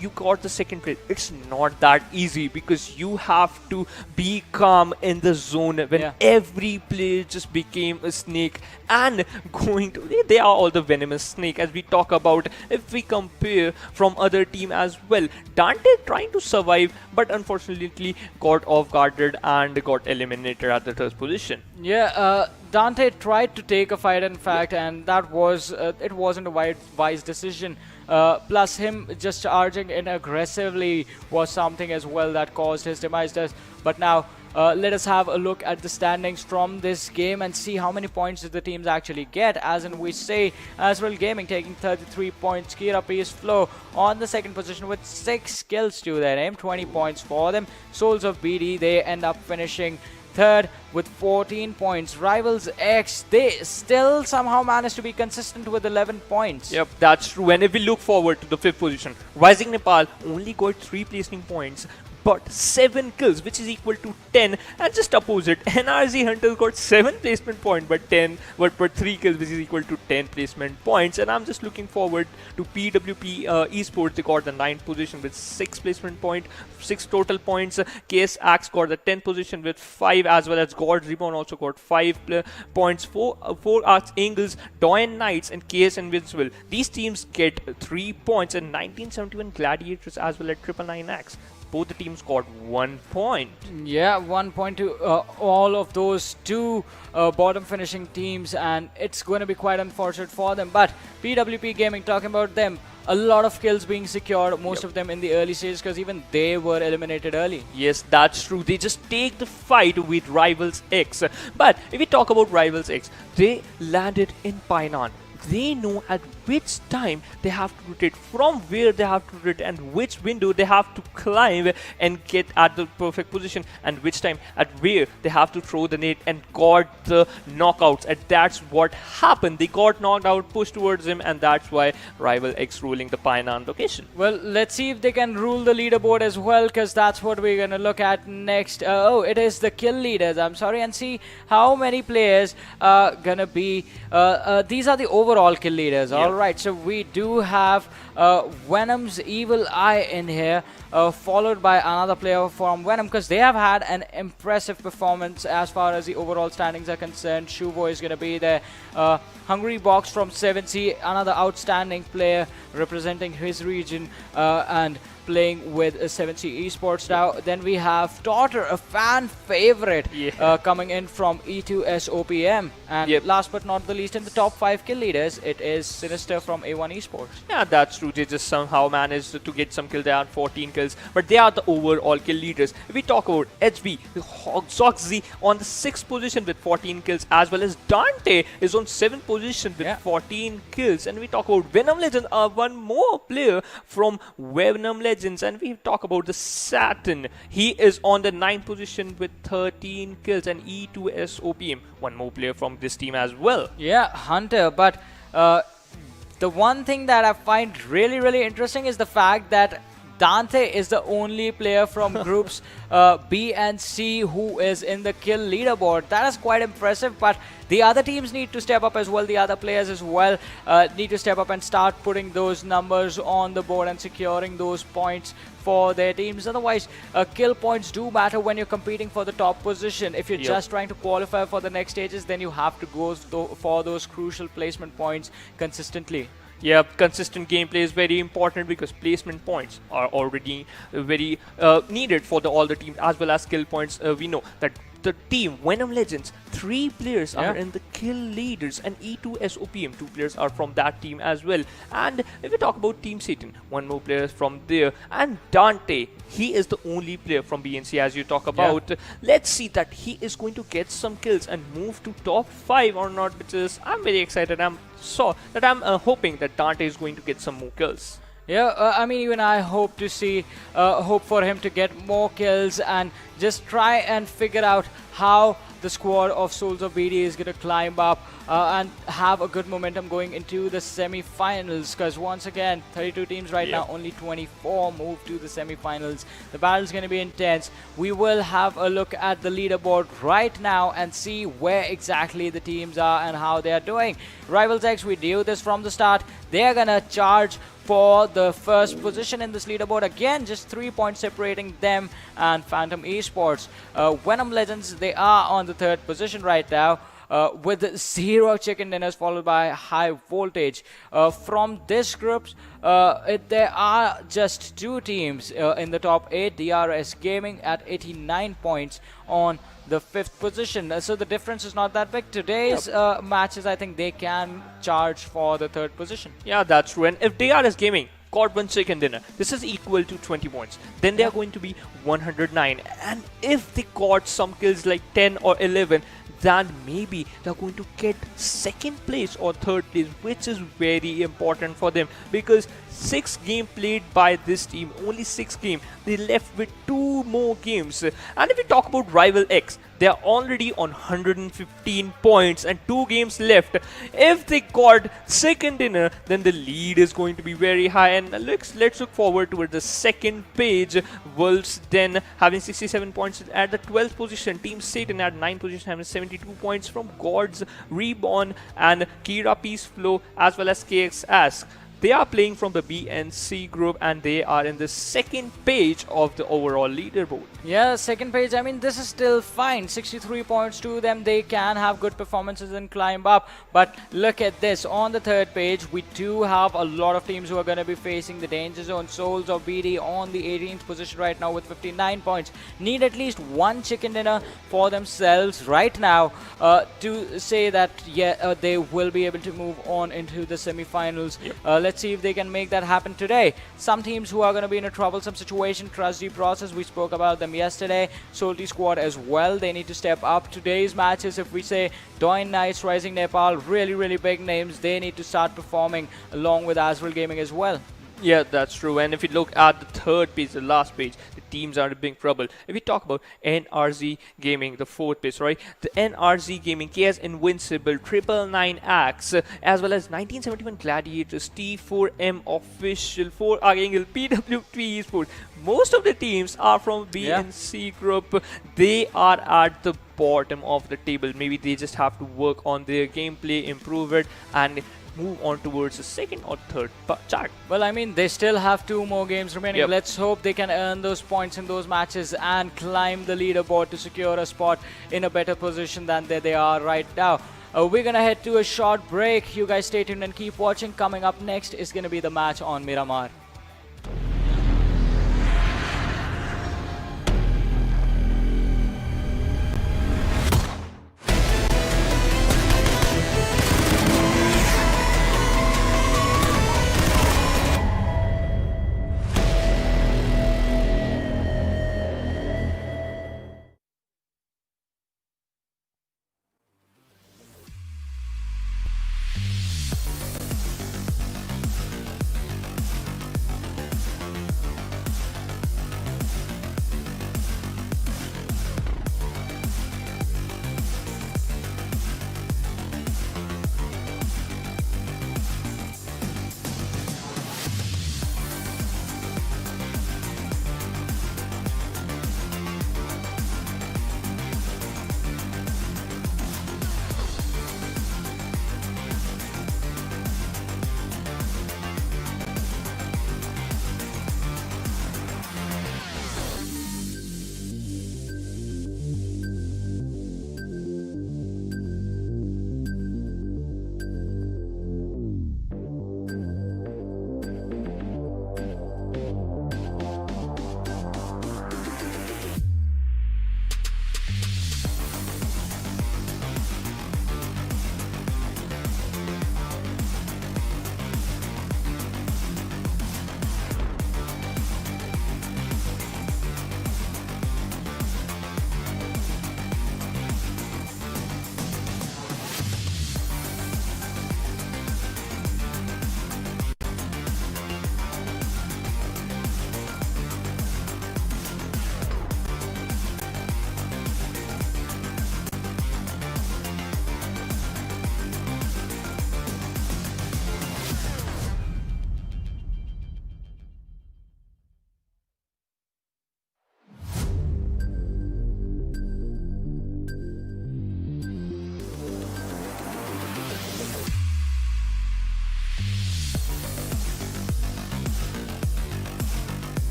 you got the second place. It's not that easy, because you have to be calm in the zone when every player just became a snake and they are all the venomous snake, as we talk about if we compare from other team as well. Dante trying to survive, but unfortunately got off guarded and got eliminated at the 3rd position. Yeah, Dante tried to take a fight, in fact, and that was it wasn't a wise decision. Plus, him just charging in aggressively was something as well that caused his demise. But now, let us have a look at the standings from this game and see how many points did the teams actually get. As in, we say AzraelGaming taking 33 points, Kira Peace Flow on the second position with 6 kills to their name, 20 points for them. Soulz of BD, they end up finishing third with 14 points. Rivals X, they still somehow managed to be consistent with 11 points. Yep, that's true. And if we look forward to the 5th position, RisingNepal only got 3 placing points, but 7 kills, which is equal to 10. And just opposite, NRZ Hunters got 7 placement points, but 3 kills, which is equal to 10 placement points. And I'm just looking forward to PWP Esports. They got the 9th position with 6 placement points, 6 total points. KS Axe got the 10th position with 5, as well as REBORN also got 5 points. 4 Archangels, DoyenKnightSs, and KS Invincibile. These teams get 3 points, and 1971 Gladiators as well as 999X. Both the teams got 1 point. Yeah, 1 point to all of those two bottom finishing teams, and it's going to be quite unfortunate for them. But PWP Gaming, talking about them, a lot of kills being secured, most of them in the early stages, because even they were eliminated early. Yes, that's true. They just take the fight with Rivals X. But if we talk about Rivals X, they landed in Painan. They know at which time they have to rotate, from where they have to rotate, and which window they have to climb and get at the perfect position, and which time at where they have to throw the net and got the knockouts. And that's what happened. They got knocked out, pushed towards him, and that's why Rival X ruling the Painan location. Well, let's see if they can rule the leaderboard as well, because that's what we're going to look at next. Oh, it is the kill leaders, I'm sorry, and see how many players are going to be. These are the overall kill leaders. Yep. Alright, so we do have Venom's Evil Eye in here, followed by another player from Venom, because they have had an impressive performance as far as the overall standings are concerned. Shuvo is going to be there. Hungry Box from 7C, another outstanding player representing his region and playing with 7C Esports now. Then we have Daughter, a fan favorite, coming in from E2SOPM. And last but not the least, in the top 5 kill leaders, it is Sinister from A1 Esports. Yeah, that's true. They just somehow managed to get some kills. They had 14 kills, but they are the overall kill leaders. If we talk about HB, Zoxzy on the 6th position with 14 kills, as well as Dante is on 7th position with 14 kills. And we talk about Venom Legends, one more player from Venom Legends, and we talk about the Saturn. He is on the 9th position with 13 kills, and E2SOPM, one more player from this team as well. Yeah, Hunter, but the one thing that I find really interesting is the fact that Dante is the only player from groups B and C who is in the kill leaderboard. That is quite impressive, but the other teams need to step up as well. The other players as well need to step up and start putting those numbers on the board and securing those points for their teams. Otherwise, kill points do matter when you're competing for the top position. If you're just trying to qualify for the next stages, then you have to go for those crucial placement points consistently. Yeah, consistent gameplay is very important, because placement points are already very needed for all the teams, as well as skill points. We know that the team Venom Legends, 3 players are in the kill leaders, and E2SOPM, 2 players are from that team as well. And if we talk about Team Satan, 1 more player from there, and Dante, he is the only player from BNC as you talk about. Let's see that he is going to get some kills and move to top 5 or not, which is, I'm very excited. I'm hoping that Dante is going to get some more kills. Yeah, I mean, even I hope to see, hope for him to get more kills and just try and figure out how the squad of Soulz of BD is going to climb up and have a good momentum going into the semi-finals. Because once again, 32 teams right now, only 24 move to the semi-finals. The battle is going to be intense. We will have a look at the leaderboard right now and see where exactly the teams are and how they are doing. Rivals X, we knew this from the start. They are going to charge for the first position in this leaderboard. Again, just 3 points separating them and Phantom Esports. Venom Legends, they are on the 3rd position right now. with 0 chicken dinners followed by high voltage. From this group, there are just 2 teams in the top 8. DRS Gaming at 89 points on the 5th position. So the difference is not that big. Today's matches, I think they can charge for the 3rd position. Yeah, that's true. And if DRS Gaming got 1 chicken dinner, this is equal to 20 points. Then they are going to be 109. And if they got some kills like 10 or 11, then maybe they're going to get 2nd place or 3rd place, which is very important for them, because 6 games played by this team, only 6 games. They left with 2 more games. And if we talk about Rival X, they are already on 115 points and 2 games left. If they got 2nd dinner, then the lead is going to be very high. And let's look forward toward the 2nd page. Wolves then having 67 points at the 12th position. Team Satan at 9th position having 72 points from Gods, Reborn and Kira Peaceflow as well as KXS. They are playing from the BNC group and they are in the 2nd page of the overall leaderboard. Yeah, 2nd page, I mean, this is still fine. 63 points to them. They can have good performances and climb up. But look at this. On the 3rd page, we do have a lot of teams who are going to be facing the danger zone. Soulz of BD on the 18th position right now with 59 points. Need at least 1 chicken dinner for themselves right now to say that, yeah, they will be able to move on into the semi-finals. Yep. Let's see if they can make that happen today. Some teams who are going to be in a troublesome situation, Trusty Process, we spoke about them yesterday. Salty Squad as well, they need to step up. Today's matches, if we say DoyenKnightSs, RisingNepal, really big names, they need to start performing along with AzraelGaming as well. Yeah, that's true. And if you look at the 3rd page, the last page, the teams are in big trouble. If we talk about NRZ Gaming, the 4th page, right? The NRZ Gaming, KS Invincibile, 999X, as well as 1971 Gladiators, T4M Official, 4 Archangels, PWP Esports. Most of the teams are from BNC group. They are at the bottom of the table. Maybe they just have to work on their gameplay, improve it, and move on towards the 2nd or 3rd chart. Well, I mean, they still have 2 more games remaining. Yep. Let's hope they can earn those points in those matches and climb the leaderboard to secure a spot in a better position than they are right now. We're gonna head to a short break. You guys stay tuned and keep watching. Coming up next is gonna be the match on Miramar.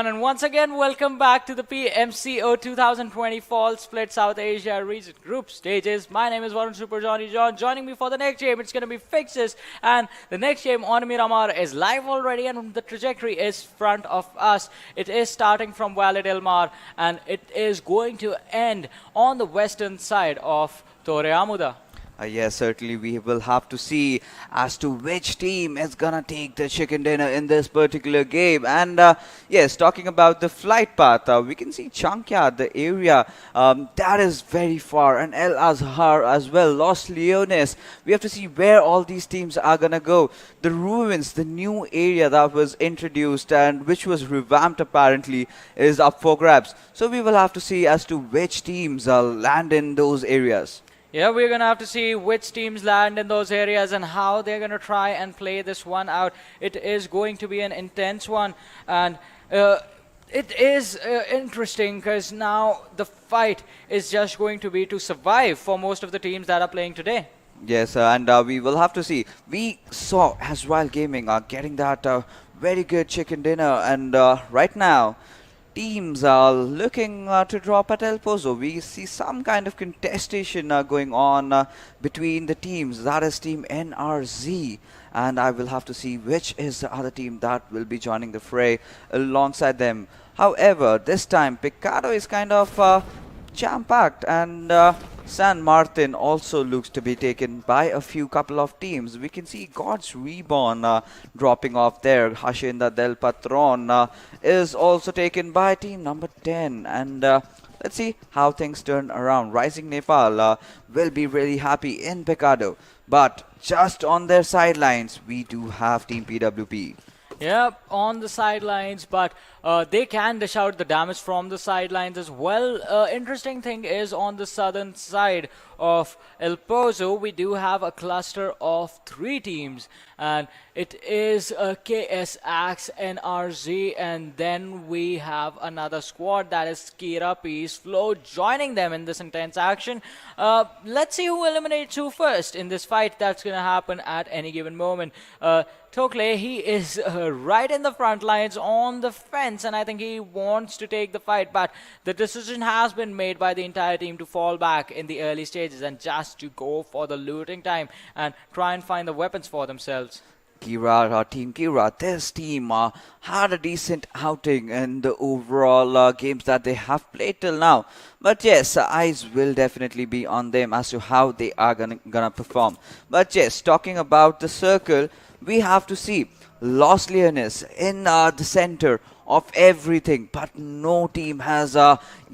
everyone, and once again, welcome back to the PMCO 2020 Fall Split South Asia Region Group Stages. My name is Varun Super Johnny John. Joining me for the next game, it's going to be Fixes, and the next game on Miramar is live already, and the trajectory is front of us. It is starting from Valle del Mar, and it is going to end on the western side of Torre Amuda. Yes, certainly we will have to see as to which team is gonna take the chicken dinner in this particular game. And yes, talking about the flight path, we can see Chankyard, the area that is very far, and El Azhar as well, Los Leones. We have to see where all these teams are gonna go. The ruins, the new area that was introduced and which was revamped apparently, is up for grabs. So we will have to see as to which teams land in those areas. Yeah, we're going to have to see which teams land in those areas and how they're going to try and play this one out. It is going to be an intense one, and it is interesting because now the fight is just going to be to survive for most of the teams that are playing today. Yes, and we will have to see. We saw AzraelGaming getting that very good chicken dinner, and right now teams are looking to drop at El Pozo. We see some kind of contestation going on between the teams. That is team NRZ, and I will have to see which is the other team that will be joining the fray alongside them. However, this time Picado is kind of jam-packed, and San Martin also looks to be taken by a couple of teams. We can see God's Reborn dropping off there. Hacienda del Patron is also taken by team number 10, and let's see how things turn around. RisingNepal will be really happy in Picado, but just on their sidelines we do have team PWP. Yep, on the sidelines, but they can dish out the damage from the sidelines as well. Interesting thing is on the southern side of El Pozo, we do have a cluster of 3 teams, and it is KS Axe, NRZ, and then we have another squad that is Kira Peace Flow joining them in this intense action. Let's see who eliminates who first in this fight that's going to happen at any given moment. Tokle, he is right in the front lines on the fence, and I think he wants to take the fight, but the decision has been made by the entire team to fall back in the early stages and just to go for the looting time and try and find the weapons for themselves. Kira, Team Kira, this team had a decent outing in the overall games that they have played till now. But yes, eyes will definitely be on them as to how they are gonna perform. But yes, talking about the circle, we have to see Los Leones in the center of everything, but no team has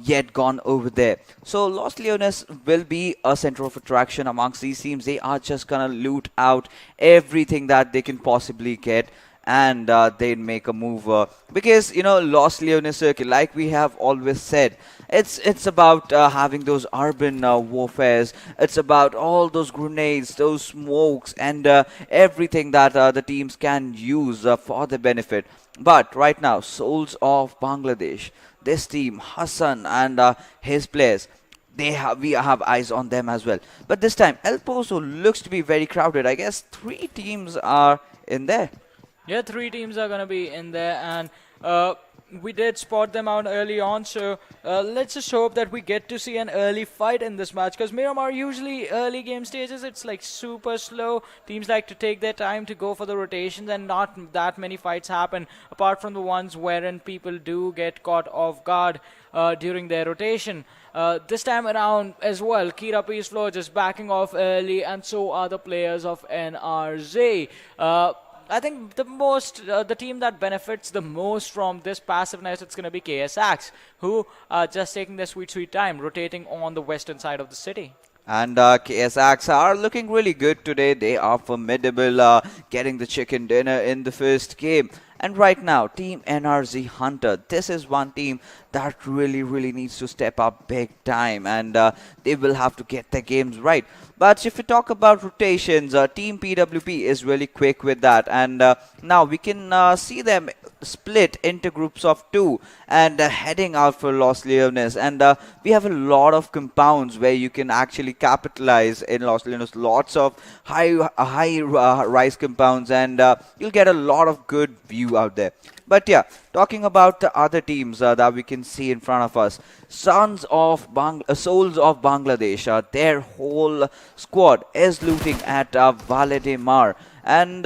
yet gone over there. So Los Leones will be a center of attraction amongst these teams. They are just gonna loot out everything that they can possibly get, and they make a move because Los Leones circle, like we have always said, it's about having those urban warfares. It's about all those grenades, those smokes, and everything that the teams can use for their benefit. But right now, Soulz of Bangladesh, this team, Hassan and his players, we have eyes on them as well. But this time, El Pozo looks to be very crowded. I guess 3 teams are in there. Yeah, 3 teams are going to be in there, and we did spot them out early on, so let's just hope that we get to see an early fight in this match, because Miramar usually early game stages, it's like super slow. Teams like to take their time to go for the rotations, and not that many fights happen, apart from the ones wherein people do get caught off guard during their rotation. This time around as well, Kira Peace Flow just backing off early, and so are the players of NRZ. I think the team that benefits the most from this passiveness, it's going to be KS Axe, who are just taking their sweet time, rotating on the western side of the city. And KS Axe are looking really good today. They are formidable, getting the chicken dinner in the first game. And right now, Team NRZ Hunter, this is one team that really needs to step up big time, and they will have to get their games right. But if you talk about rotations, Team PWP is really quick with that, and now we can see them split into groups of two and heading out for Los Leones. And we have a lot of compounds where you can actually capitalize in Los Leones. Lots of high rise compounds, and you'll get a lot of good view out there. But yeah, talking about the other teams that we can see in front of us, Soulz of Bangladesh, their whole squad is looting at Valdemar, and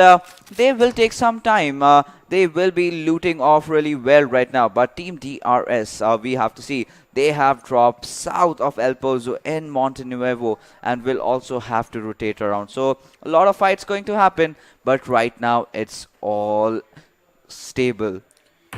they will take some time. They will be looting off really well right now. But Team DRS, we have to see, they have dropped south of El Pozo in Montenuevo and will also have to rotate around. So a lot of fights going to happen, but right now it's all stable.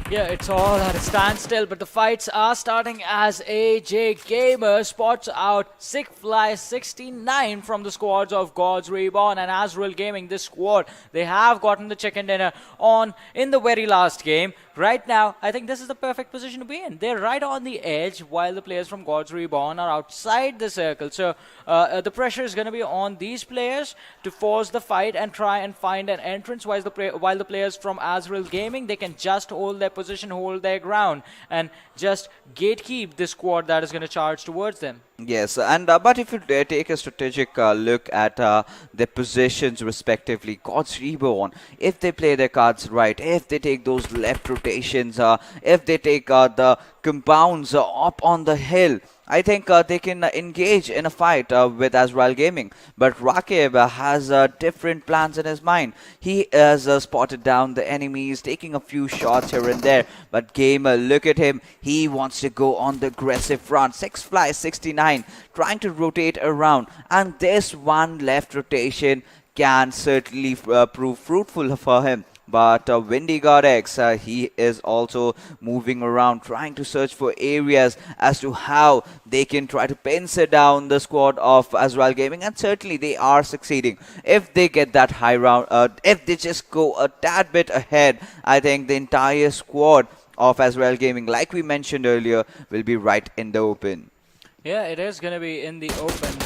Yeah, it's all at a standstill, but the fights are starting as AJ Gamer spots out Sickfly 69 from the squads of Gods Reborn and AzraelGaming. This squad, they have gotten the chicken dinner on in the very last game. Right now, I think this is the perfect position to be in. They're right on the edge while the players from Gods Reborn are outside the circle. So the pressure is going to be on these players to force the fight and try and find an entrance, while the players from AzraelGaming, they can just hold their position, hold their ground, and just gatekeep the squad that is going to charge towards them. Yes, and but if you take a strategic look at their positions respectively, Gods Reborn, if they play their cards right, if they take those left rotations, if they take the compounds up on the hill, I think they can engage in a fight with AzraelGaming. But Rakib has different plans in his mind. He has spotted down the enemies, taking a few shots here and there. But Gamer, look at him. He wants to go on the aggressive front. Sickfly 69 trying to rotate around. And this one left rotation can certainly prove fruitful for him. But Windy God X, he is also moving around, trying to search for areas as to how they can try to pincer down the squad of AzraelGaming, and certainly they are succeeding. If they get that high round, if they just go a tad bit ahead, I think the entire squad of AzraelGaming, like we mentioned earlier, will be right in the open. Yeah, it is going to be in the open.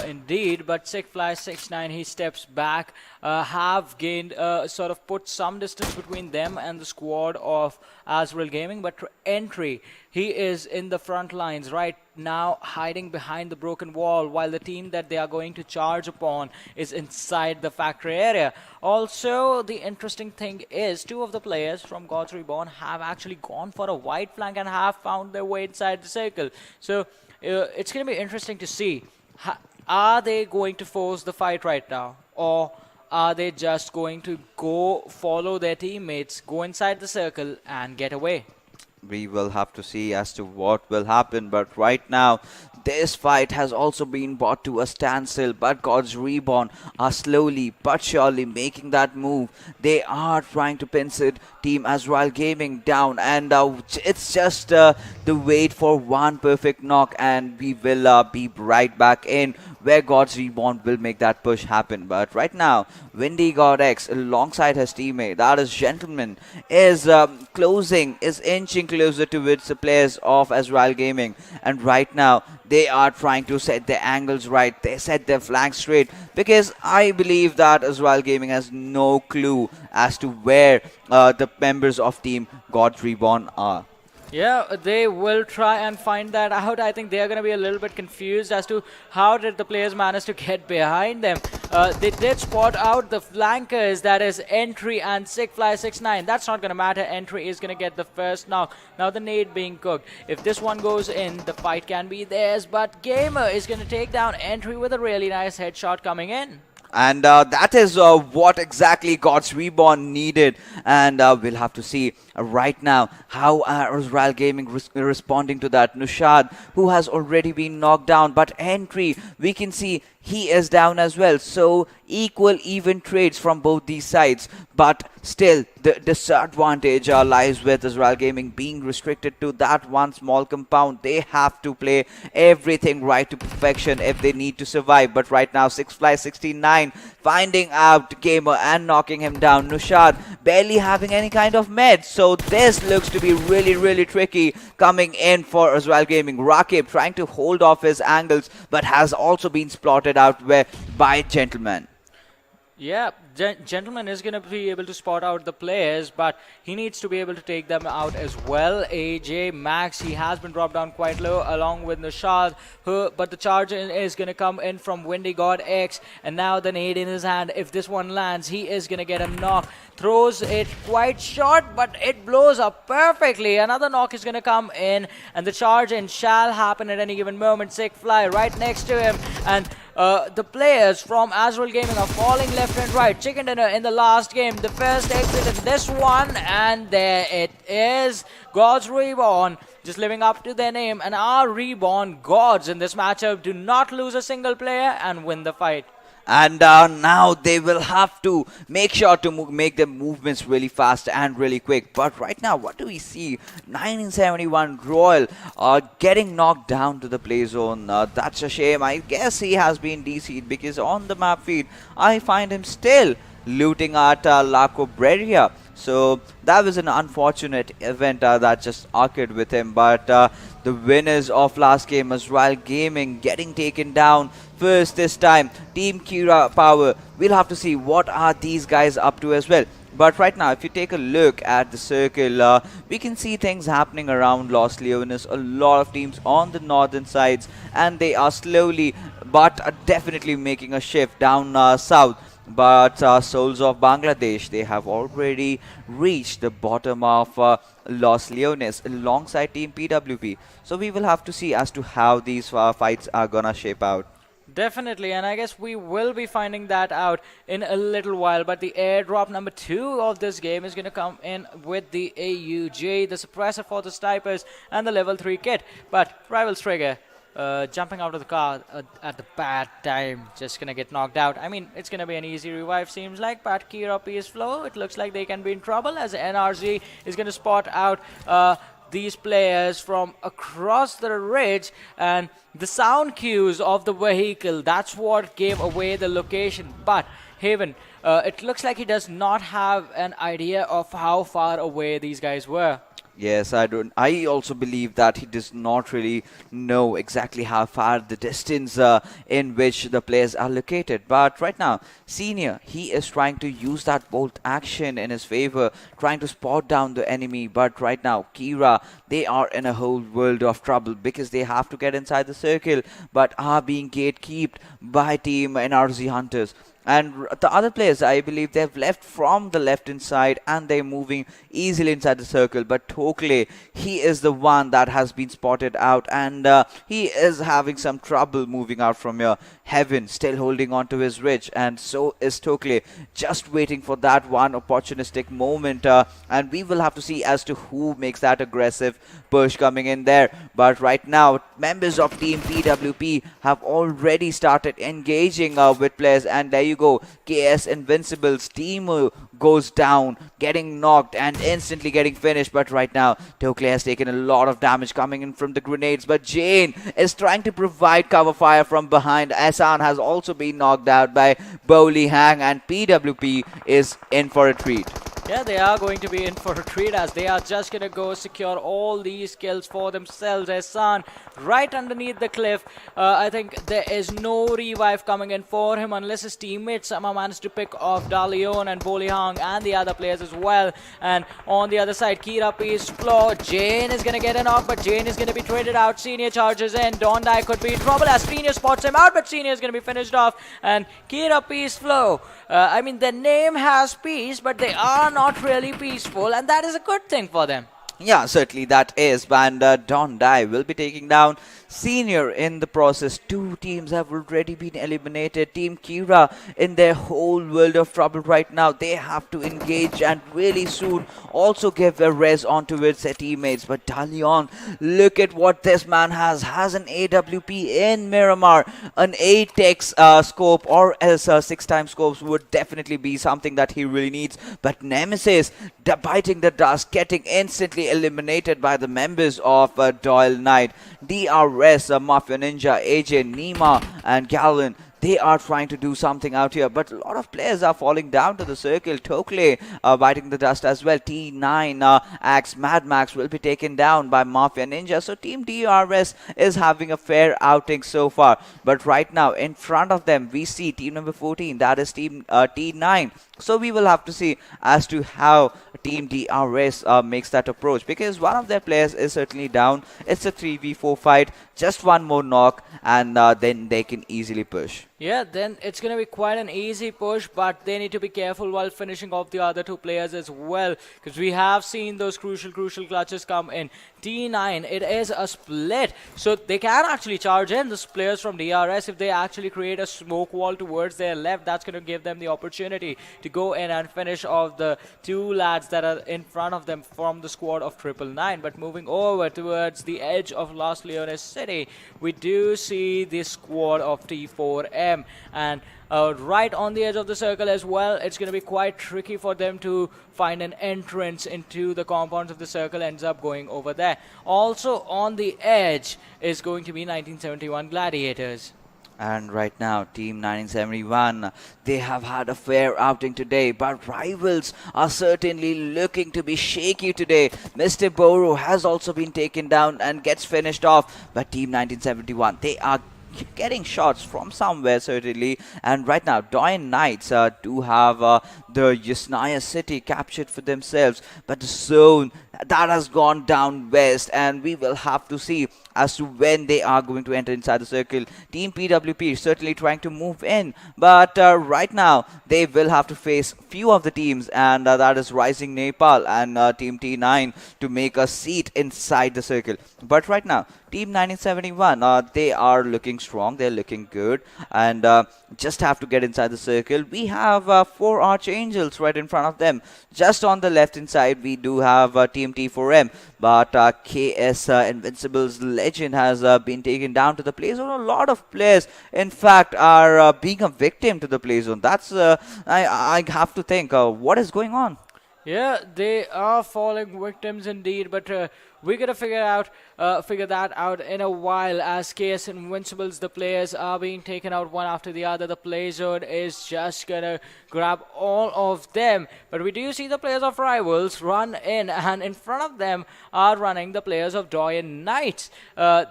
Indeed, but Sickfly 69, he steps back, have gained, sort of put some distance between them and the squad of AzraelGaming, but Entry, he is in the front lines right now, hiding behind the broken wall, while the team that they are going to charge upon is inside the factory area. Also, the interesting thing is, two of the players from Gods Reborn have actually gone for a wide flank and have found their way inside the circle. So, it's going to be interesting to see. Are they going to force the fight right now, or are they just going to go follow their teammates, go inside the circle and get away? We will have to see as to what will happen, but right now this fight has also been brought to a standstill. But Gods Reborn are slowly but surely making that move. They are trying to pincer Team AzraelGaming down, and it's just the wait for one perfect knock, and we will be right back in where Gods Reborn will make that push happen. But right now, Windy God X alongside his teammate, that is Gentleman, is inching closer towards the players of AzraelGaming, and right now they are trying to set their angles right. They set their flanks straight, because I believe that AzraelGaming has no clue as to where the members of Team Gods Reborn are. Yeah, they will try and find that out. I think they are going to be a little bit confused as to how did the players manage to get behind them. They did spot out the flankers, that is Entry and Sickfly 69. That's not going to matter. Entry is going to get the first knock. Now the nade being cooked. If this one goes in, the fight can be theirs. But Gamer is going to take down Entry with a really nice headshot coming in. And that is what exactly Gods Reborn needed. And we'll have to see right now how AzraelGaming responding to that. Nushad, who has already been knocked down, but Entry, we can see he is down as well. So equal, even trades from both these sides. But still, the disadvantage lies with AzraelGaming being restricted to that one small compound. They have to play everything right to perfection if they need to survive. But right now, Sickfly 69 finding out Gamer and knocking him down. Nushad barely having any kind of meds. So this looks to be really, really tricky coming in for AzraelGaming. Rakib trying to hold off his angles, but has also been spotted out by Gentleman. Yeah, Gentleman is going to be able to spot out the players, but he needs to be able to take them out as well. AJ, Max, he has been dropped down quite low along with Nishad, but the charge is going to come in from Windy God X, and now the nade in his hand. If this one lands, he is going to get a knock. Throws it quite short, but it blows up perfectly. Another knock is going to come in, and the charge in shall happen at any given moment. Sick Fly right next to him, and the players from AzraelGaming are falling left and right. Chicken Dinner in the last game, the first exit in this one, and there it is. God's Reborn, just living up to their name, and our Reborn Gods in this matchup do not lose a single player and win the fight. And now they will have to make sure to make their movements really fast and really quick. But right now, what do we see? 1971 Royal getting knocked down to the play zone. That's a shame. I guess he has been DC'd because on the map feed, I find him still looting at La Cobreria. So that was an unfortunate event that just occurred with him. But the winners of last game, AzraelGaming, getting taken down first this time. Team Kira Power. We'll have to see what are these guys up to as well. But right now, if you take a look at the circle, we can see things happening around Los Leones. A lot of teams on the northern sides, and they are slowly but definitely making a shift down south. But Soulz of Bangladesh, they have already reached the bottom of Los Leones alongside Team PWP. So we will have to see as to how these fights are gonna shape out. Definitely, and I guess we will be finding that out in a little while. But the airdrop number 2 of this game is going to come in with the AUJ, the suppressor for the snipers, and the level 3 kit. But Rivals Trigger, jumping out of the car at the bad time, just going to get knocked out. I mean, it's going to be an easy revive, seems like, but Kira PS Flow, it looks like they can be in trouble as NRZ is going to spot out these players from across the ridge, and the sound cues of the vehicle, that's what gave away the location. But Haven, it looks like he does not have an idea of how far away these guys were. Yes, I also believe that he does not really know exactly how far the distance in which the players are located. But right now, Senior, he is trying to use that bolt action in his favor, trying to spot down the enemy. But right now, Kira, they are in a whole world of trouble because they have to get inside the circle, but are being gatekept by Team NRZ Hunters. And the other players, I believe, they've left from the left-hand side and they're moving easily inside the circle. But Tokle, he is the one that has been spotted out, and he is having some trouble moving out from here. Heaven still holding on to his ridge, and so is Tokle, just waiting for that one opportunistic moment. And we will have to see as to who makes that aggressive push coming in there. But right now, members of Team PWP have already started engaging with players, and there you go. KS Invincible's team goes down, getting knocked and instantly getting finished. But right now, Tokle has taken a lot of damage coming in from the grenades. But Jane is trying to provide cover fire from behind. Asan has also been knocked out by Bowley Hang, and PWP is in for a treat. Yeah, they are going to be in for a treat as they are just going to go secure all these kills for themselves. Ehsan right underneath the cliff. I think there is no revive coming in for him unless his teammates somehow manage to pick off Dalion and Bolihang and the other players as well. And on the other side, Kira P's floor. Jane is going to get a knock, but Jane is going to be traded out. Senior charges in. Dondai could be in trouble as Senior spots him out, but Senior is going to be finished off. And Kira P's flow. I mean, the name has peace, but they are not really peaceful, and that is a good thing for them. Yeah, certainly that is. And Don Dai will be taking down Senior in the process. Two teams have already been eliminated. Team Kira in their whole world of trouble right now. They have to engage and really soon also give a res onto its teammates. But Dalion, look at what this man has. Has an AWP in Miramar. An 8x scope or else 6x scopes would definitely be something that he really needs. But Nemesis, biting the dust, getting instantly eliminated by the members of Doyle Knight. DRS, Mafia Ninja, AJ, Nima and Galvin they are trying to do something out here, but a lot of players are falling down to the circle. Tokle biting the dust as well. T9 Axe Mad Max will be taken down by Mafia Ninja. So Team DRS is having a fair outing so far. But right now, in front of them, we see team number 14, that is Team T9. So we will have to see as to how Team DRS makes that approach, because one of their players is certainly down. It's a 3v4 fight, just one more knock, and then they can easily push. Yeah, then it's going to be quite an easy push, but they need to be careful while finishing off the other two players as well, because we have seen those crucial clutches come in. T9, it is a split, so they can actually charge in the players from DRS if they actually create a smoke wall towards their left. That's going to give them the opportunity to go in and finish off the two lads that are in front of them from the squad of 999. But moving over towards the edge of Los Leones City, we do see the squad of T4M, and right on the edge of the circle as well. It's going to be quite tricky for them to find an entrance into the compounds of the circle, ends up going over there. Also on the edge is going to be 1971 Gladiators. And right now, Team 1971, they have had a fair outing today, but rivals are certainly looking to be shaky today. Mr. Boro has also been taken down and gets finished off, but Team 1971, they are getting shots from somewhere certainly. And right now DoyenKnightSs do have the Yasnaya city captured for themselves, but the zone that has gone down west, and we will have to see as to when they are going to enter inside the circle. Team PWP certainly trying to move in, but right now they will have to face few of the teams, and that is RisingNepal and Team T9 to make a seat inside the circle. But right now Team 1971, they are looking strong, they're looking good, and just have to get inside the circle. We have 4 Archangels right in front of them. Just on the left hand side, we do have Team T4M, but KS Invincible's legend has been taken down to the play zone. A lot of players, in fact, are being a victim to the play zone. That's I have to think, what is going on? Yeah, they are falling victims indeed, but we're gonna figure that out in a while. As KS Invincibles, the players are being taken out one after the other. The play zone is just gonna grab all of them. But we do see the players of Rivals run in, and in front of them are running the players of DoyenKnightSs.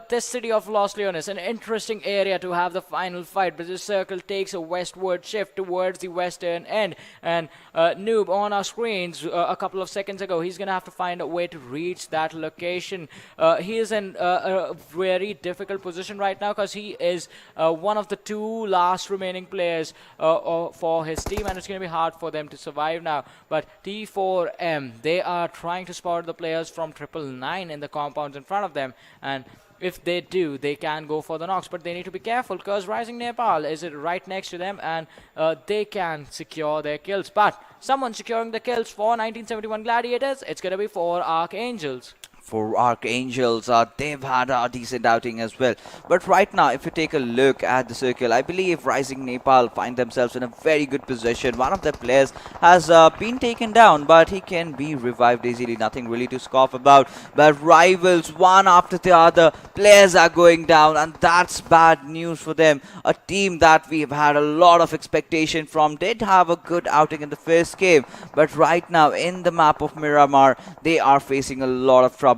This city of Los Leones, an interesting area to have the final fight, but this circle takes a westward shift towards the western end. And Noob on our screens a couple of seconds ago, he's gonna have to find a way to reach that location. He is in a very difficult position right now, because he is one of the 2 last remaining players for his team, and it's going to be hard for them to survive now. But T4M, they are trying to spot the players from 999 in the compounds in front of them, and if they do, they can go for the knocks, but they need to be careful, because RisingNepal is right next to them, and they can secure their kills. But someone securing the kills for 1971 Gladiators, it's going to be 4 Archangels. For Archangels, they've had a decent outing as well. But right now, if you take a look at the circle, I believe RisingNepal find themselves in a very good position. One of their players has been taken down, but he can be revived easily. Nothing really to scoff about. But Rivals, one after the other, players are going down, and that's bad news for them. A team that we've had a lot of expectation from did have a good outing in the first game, but right now in the map of Miramar, they are facing a lot of trouble.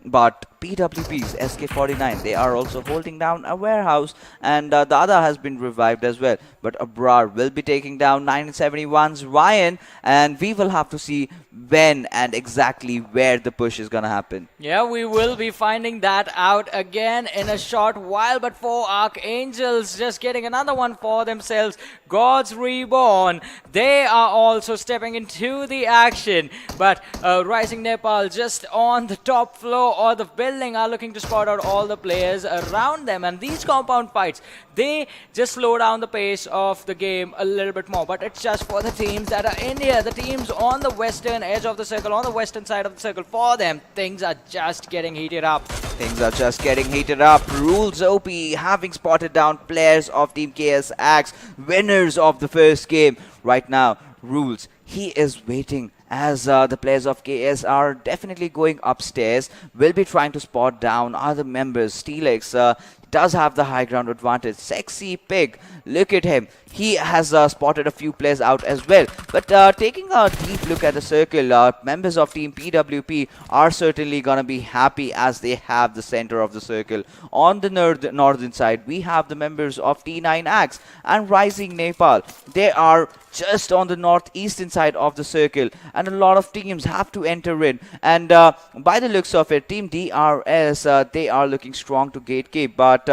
But PWP's SK49, they are also holding down a warehouse, and the other has been revived as well. But Abrar will be taking down 1971's Ryan, and we will have to see when and exactly where the push is gonna happen. Yeah, we will be finding that out again in a short while. But for Archangels, just getting another one for themselves, God's Reborn, they are also stepping into the action. But RisingNepal, just on the top floor or the building, are looking to spot out all the players around them. And these compound fights, they just slow down the pace of the game a little bit more. But it's just for the teams that are in here, the teams on the western edge of the circle, on the western side of the circle. For them, things are just getting heated up. Things are just getting heated up. Rules OP having spotted down players of Team KS Axe, winners of the first game. Right now, Rules, he is waiting as the players of KS are definitely going upstairs. Will be trying to spot down other members. Steelix, does have the high ground advantage. Sexy Pig, look at him. He has spotted a few players out as well. But taking a deep look at the circle, members of Team PWP are certainly going to be happy as they have the center of the circle. On the northern side, we have the members of T9X and RisingNepal. They are just on the northeastern side of the circle, and a lot of teams have to enter in. And by the looks of it, Team DRS, they are looking strong to gatekeep, but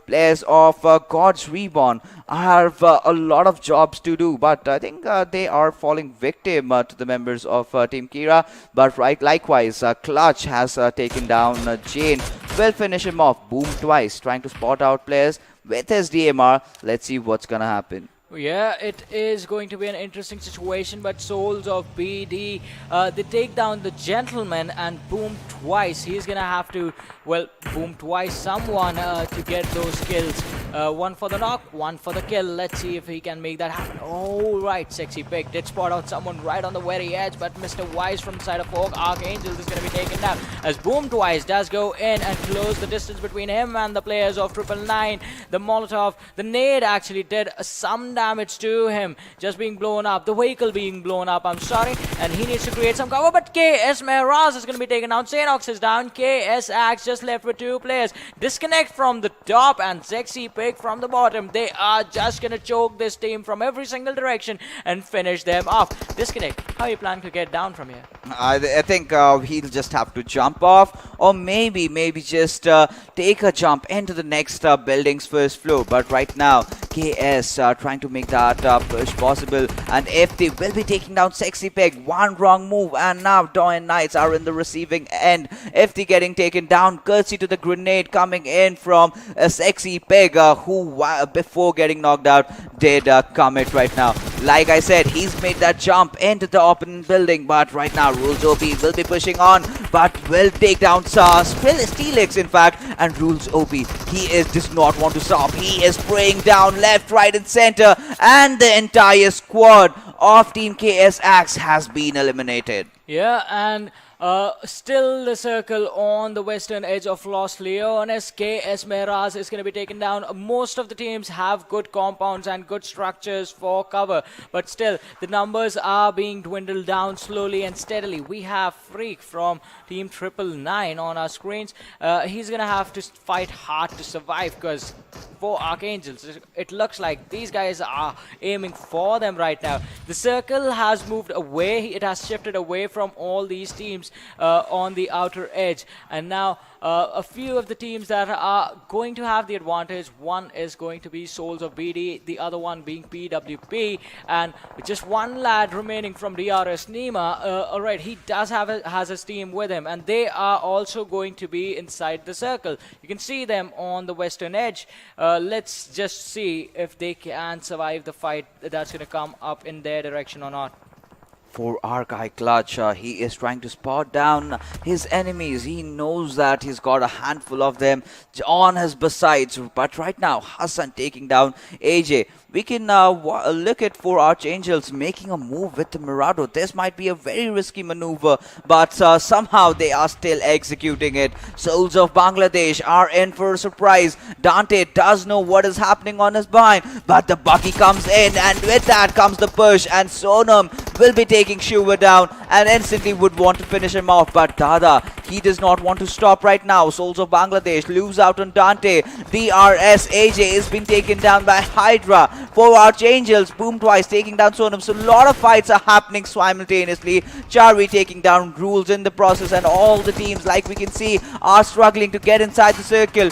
players of God's REBORN have a lot of jobs to do, but I think they are falling victim to the members of Team Kira. But likewise, Clutch has taken down Jane. Will finish him off. Boom twice, trying to spot out players with his DMR. Let's see what's gonna happen. Yeah, it is going to be an interesting situation, but Soulz of BD, they take down the gentleman and boom twice. He's gonna have to, well, boom twice someone to get those kills. One for the knock, one for the kill. Let's see if he can make that happen. Oh, right, Sexy Pig did spot out someone right on the very edge, but Mr. Wise from the side of Hawk, Archangels, is gonna be taken down as boom twice does go in and close the distance between him and the players of 999. The Molotov, the nade actually did some damage to him, just being blown up, the vehicle being blown up, I'm sorry, and he needs to create some cover, but KS Mehraz is going to be taken down. Sanhok is down, KS Axe just left with 2 players. Disconnect from the top and Sexy Pig from the bottom. They are just going to choke this team from every single direction and finish them off. Disconnect, how are you planning to get down from here? I think he'll just have to jump off, or maybe just take a jump into the next building's first floor. But right now, KS trying to make that push possible, and if they will be taking down Sexy Pig, one wrong move, and now DoyenKnightSs are in the receiving end. If they getting taken down, courtesy to the grenade coming in from Sexy Pig, who before getting knocked out did commit right now. Like I said, he's made that jump into the opponent building, but right now Rules OP will be pushing on, but will take down Steelix in fact, and Rules OP, does not want to stop. He is spraying down left, right and center, and the entire squad of Team KSX has been eliminated. Yeah, and still the circle on the western edge of Los Leones. KS Mehraz is going to be taken down. Most of the teams have good compounds and good structures for cover, but still the numbers are being dwindled down slowly and steadily. We have Freak from Team 999 on our screens. He's going to have to fight hard to survive, because for Archangels, it looks like these guys are aiming for them right now. The circle has moved away. It has shifted away from all these teams on the outer edge, and now a few of the teams that are going to have the advantage. One is going to be Soulz of BD, the other one being PWP, and just one lad remaining from DRS Nima. Alright, he does has his team with him, and they are also going to be inside the circle. You can see them on the western edge. Let's just see if they can survive the fight that's going to come up in their direction or not. For our guy Clutch, he is trying to spot down his enemies. He knows that he's got a handful of them on his besides. But right now, Hassan taking down AJ. We can look at for Archangels making a move with the Mirado. This might be a very risky maneuver, but somehow they are still executing it. Soulz of Bangladesh are in for a surprise. Dante does know what is happening on his behind, but the Bucky comes in, and with that comes the push, and Sonam will be taking Shuva down and instantly would want to finish him off, but Dada, he does not want to stop right now. Soulz of Bangladesh lose out on Dante. DRS AJ is being taken down by Hydra. For Archangels, boom twice taking down Sonam. So a lot of fights are happening simultaneously. Charvi taking down Rules in the process, and all the teams, like we can see, are struggling to get inside the circle.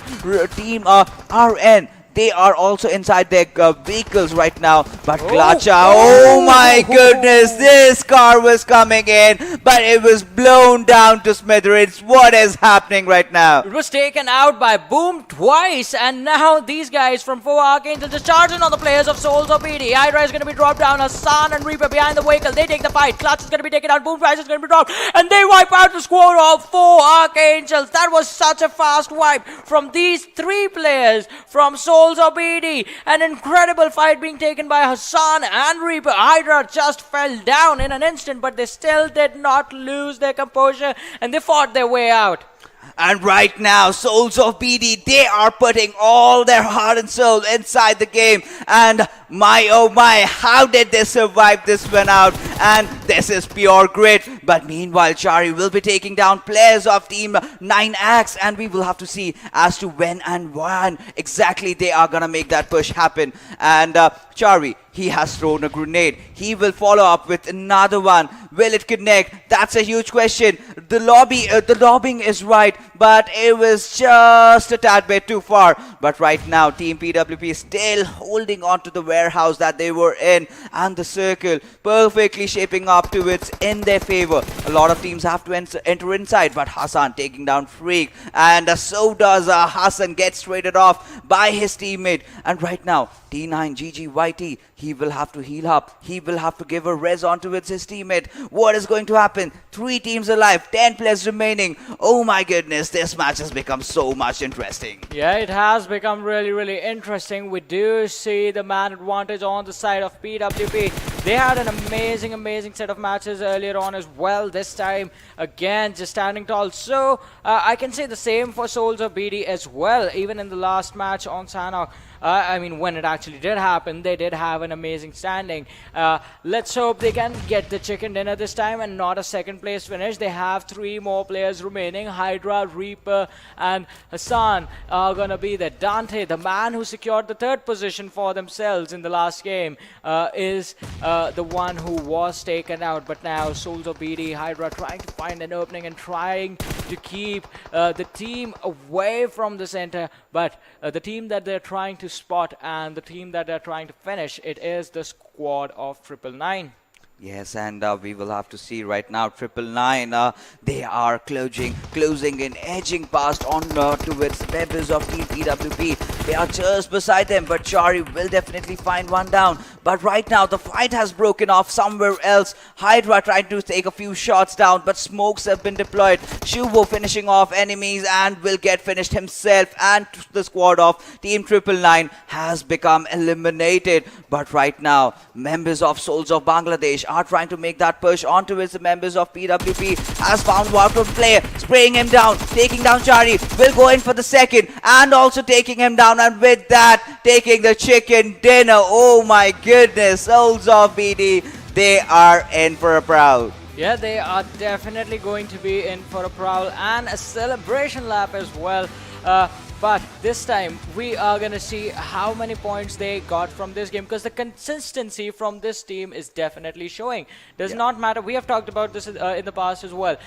Team RN, they are also inside their vehicles right now. But Glacha, oh my goodness, this car was coming in, but it was blown down to smithereens. What is happening right now? It was taken out by Boom twice, and now these guys from 4 Archangels just charging on the players of Soulz of BD. Hydra is going to be dropped down. Hassan and Reaper behind the vehicle. They take the fight. Clutch is going to be taken out. Boom twice is going to be dropped, and they wipe out the squad of 4 Archangels. That was such a fast wipe from these 3 players from Soulz of BD. An incredible fight being taken by Hassan and Reaper. Hydra just fell down in an instant, but they still did not lose their composure, and they fought their way out. And right now, Soulz of BD, they are putting all their heart and soul inside the game. And my oh my, how did they survive this one out? And this is pure grit. But meanwhile, Chari will be taking down players of Team 9X. And we will have to see as to when and when exactly they are gonna make that push happen. And Chari, he has thrown a grenade. He will follow up with another one. Will it connect? That's a huge question. The lobbing is right, but it was just a tad bit too far. But right now, Team PWP is still holding on to the warehouse that they were in, and the circle perfectly shaping up to it's in their favor. A lot of teams have to enter inside, but Hassan taking down Freak, and so does Hassan, gets traded off by his teammate. And right now, T9 GGYT, he will have to heal up. He will have to give a res onto his teammate. What is going to happen? 3 teams alive, 10 players remaining. Oh my goodness, this match has become so much interesting. Yeah, it has become really interesting. We do see the man advantage on the side of PWP. They had an amazing set of matches earlier on as well. This time, again, just standing tall. So, I can say the same for Soulz of BD as well. Even in the last match on Sanhok, I mean, when it actually did happen, they did have an amazing standing. Let's hope they can get the chicken dinner this time and not a second place finish. They have 3 more players remaining. Hydra, Reaper, and Hassan are gonna be there. Dante, the man who secured the 3rd position for themselves in the last game, is the one who was taken out. But now Soulz of BD, Hydra trying to find an opening and trying to keep the team away from the center. But the team that they're trying to spot and the team that they're trying to finish, it is the squad of 999. Yes, and we will have to see right now. 999, they are closing and edging past on towards members of Team PWP. They are just beside them, but Chari will definitely find one down. But right now, the fight has broken off somewhere else. Hydra trying to take a few shots down, but smokes have been deployed. Shubo finishing off enemies and will get finished himself. And the squad of Team 999 has become eliminated. But right now, members of Soulz of Bangladesh are trying to make that push onto his members of PWP. Has found out of play, spraying him down, taking down Chari, will go in for the second, and also taking him down, and with that, taking the chicken dinner. Oh my goodness, Soulz of BD, they are in for a proud. Yeah, they are definitely going to be in for a prowl and a celebration lap as well. But this time, we are going to see how many points they got from this game, because the consistency from this team is definitely showing. Does not matter. We have talked about this in the past as well.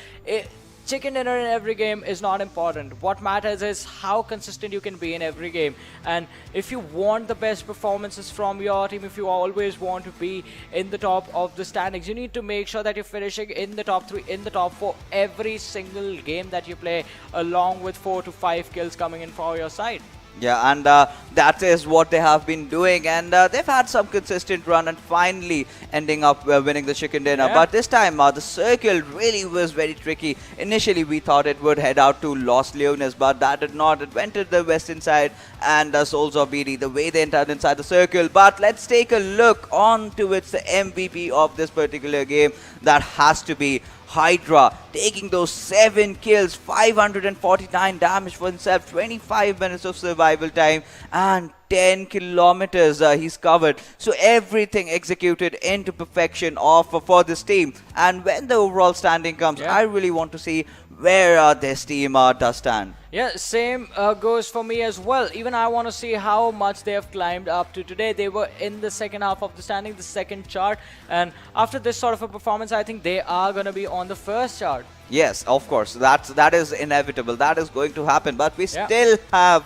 Chicken dinner in every game is not important. What matters is how consistent you can be in every game. And if you want the best performances from your team, if you always want to be in the top of the standings, you need to make sure that you're finishing in the top 3, in the top 4 every single game that you play, along with 4 to 5 kills coming in for your side. Yeah, and that is what they have been doing, and they've had some consistent run and finally ending up winning the chicken dinner. But this time, the circle really was very tricky. Initially, we thought it would head out to Los Leones, but that did not. It went to the western side, and Soulz of BD, the way they entered inside the circle. But let's take a look on towards the MVP of this particular game. That has to be Hydra, taking those 7 kills, 549 damage for himself, 25 minutes of survival time, and 10 kilometers he's covered. So everything executed into perfection for this team. And when the overall standing comes, I really want to see where this team does stand. Yeah, same goes for me as well. Even I want to see how much they have climbed up to today. They were in the second half of the standing, the second chart. And after this sort of a performance, I think they are going to be on the first chart. Yes, of course. That is inevitable. That is going to happen. But we still have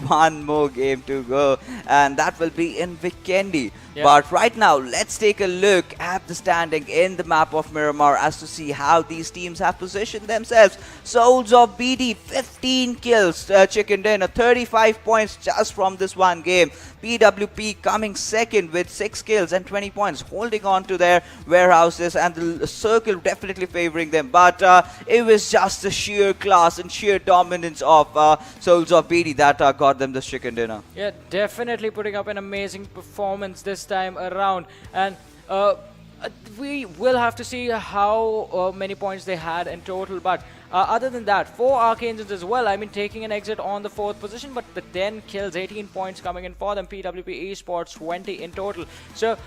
one more game to go, and that will be in Vikendi. But right now, let's take a look at the standing in the map of Miramar as to see how these teams have positioned themselves. Soulz of BD, 15 kills, chicken dinner, 35 points just from this one game. PWP coming second with 6 kills and 20 points, holding on to their warehouses, and the circle definitely favoring them. But it was just the sheer class and sheer dominance of Soulz of BD that got them this chicken dinner. Yeah, definitely putting up an amazing performance this time around. And we will have to see how many points they had in total, but Other than that, 4 Archangels as well. I mean, taking an exit on the 4th position, but the 10 kills, 18 points coming in for them. PWP Esports 20 in total. So,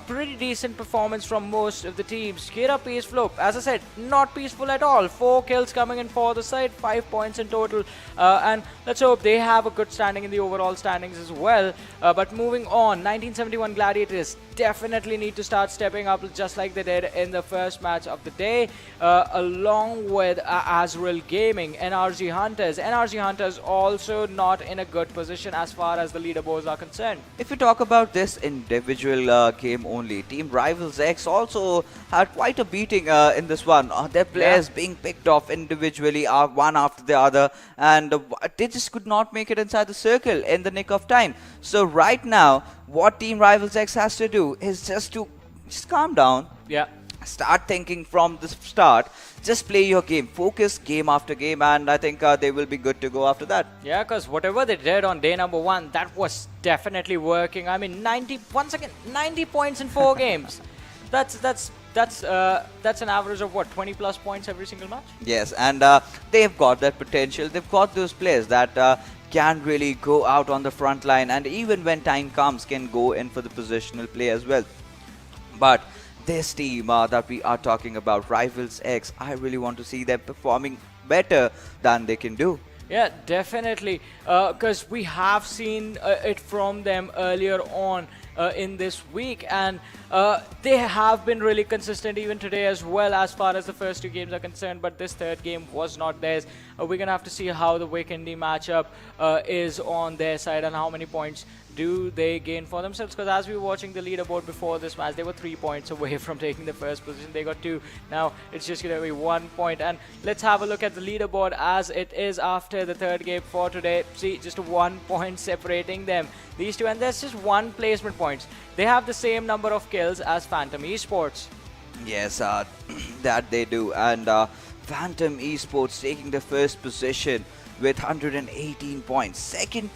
pretty decent performance from most of the teams. Kira Peaceful, as I said, not peaceful at all. 4 kills coming in for the side, 5 points in total. And let's hope they have a good standing in the overall standings as well. But moving on, 1971 Gladiators definitely need to start stepping up just like they did in the first match of the day, along with AzraelGaming, NRZ Hunters. NRZ Hunters also not in a good position as far as the leaderboards are concerned. If you talk about this individual game only, Team Rivals X also had quite a beating in this one. Their players being picked off individually, one after the other, and they just could not make it inside the circle in the nick of time. So right now, what Team Rivals X has to do is just calm down. Yeah. Start thinking from the start. Just play your game. Focus game after game, and I think they will be good to go after that. Yeah, because whatever they did on day number 1, that was definitely working. I mean, 90 points in 4 games. That's an average of what, 20 plus points every single match? Yes, and they've got that potential. They've got those players that can really go out on the front line, and even when time comes, can go in for the positional play as well. But this team that we are talking about, Rivals X, I really want to see them performing better than they can do. Yeah, definitely. Because we have seen it from them earlier on in this week, and they have been really consistent even today as well as far as the first 2 games are concerned, but this 3rd game was not theirs. We're going to have to see how the Vikendi matchup is on their side and how many points do they gain for themselves, because as we were watching the leaderboard before this match, they were 3 points away from taking the first position. They got 2. Now it's just going to be 1 point, and let's have a look at the leaderboard as it is after the 3rd game for today. See, just 1 point separating them, these two, and there's just 1 placement points. They have the same number of kills as Phantom Esports. Yes, that they do, and Phantom Esports taking the first position with 118 points. Second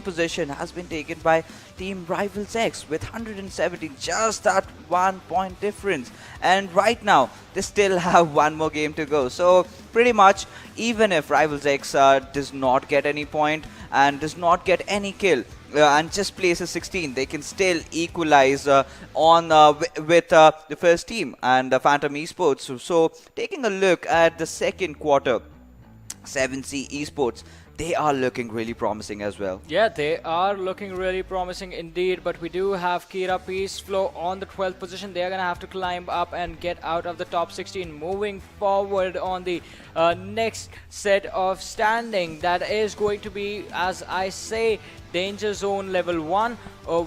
position has been taken by Team Rivals X with 117, just that 1 point difference. And right now, they still have 1 more game to go. So pretty much, even if Rivals X does not get any point and does not get any kill, and just places 16, they can still equalize with the first team and Phantom Esports. So taking a look at the second quarter, 7C Esports, they are looking really promising as well. Yeah, they are looking really promising indeed, but we do have Kira Peaceful on the 12th position. They are going to have to climb up and get out of the top 16. Moving forward on the next set of standing, that is going to be, as I say, Danger Zone level 1.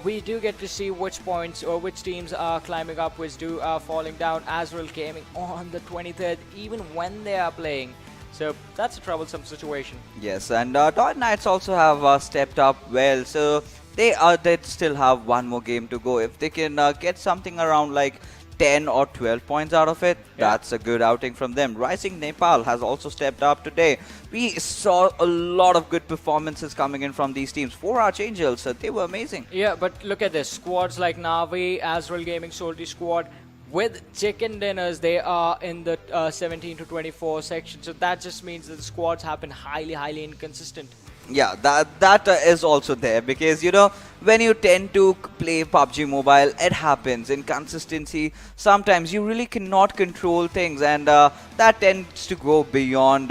We do get to see which points or which teams are climbing up, which are falling down. AzraelGaming on the 23rd, even when they are playing. So that's a troublesome situation. Yes, and DoyenKnightSs also have stepped up well. So they still have 1 more game to go. If they can get something around like 10 or 12 points out of it, that's a good outing from them. RisingNepal has also stepped up today. We saw a lot of good performances coming in from these teams. 4 Archangels, they were amazing. Yeah, but look at this. Squads like NAVI, AzraelGaming, Soulz Squad, with chicken dinners, they are in the 17 to 24 section. So that just means that the squads have been highly inconsistent. Yeah, that is also there, because you know, when you tend to play PUBG Mobile, it happens. Inconsistency, sometimes you really cannot control things, and that tends to go beyond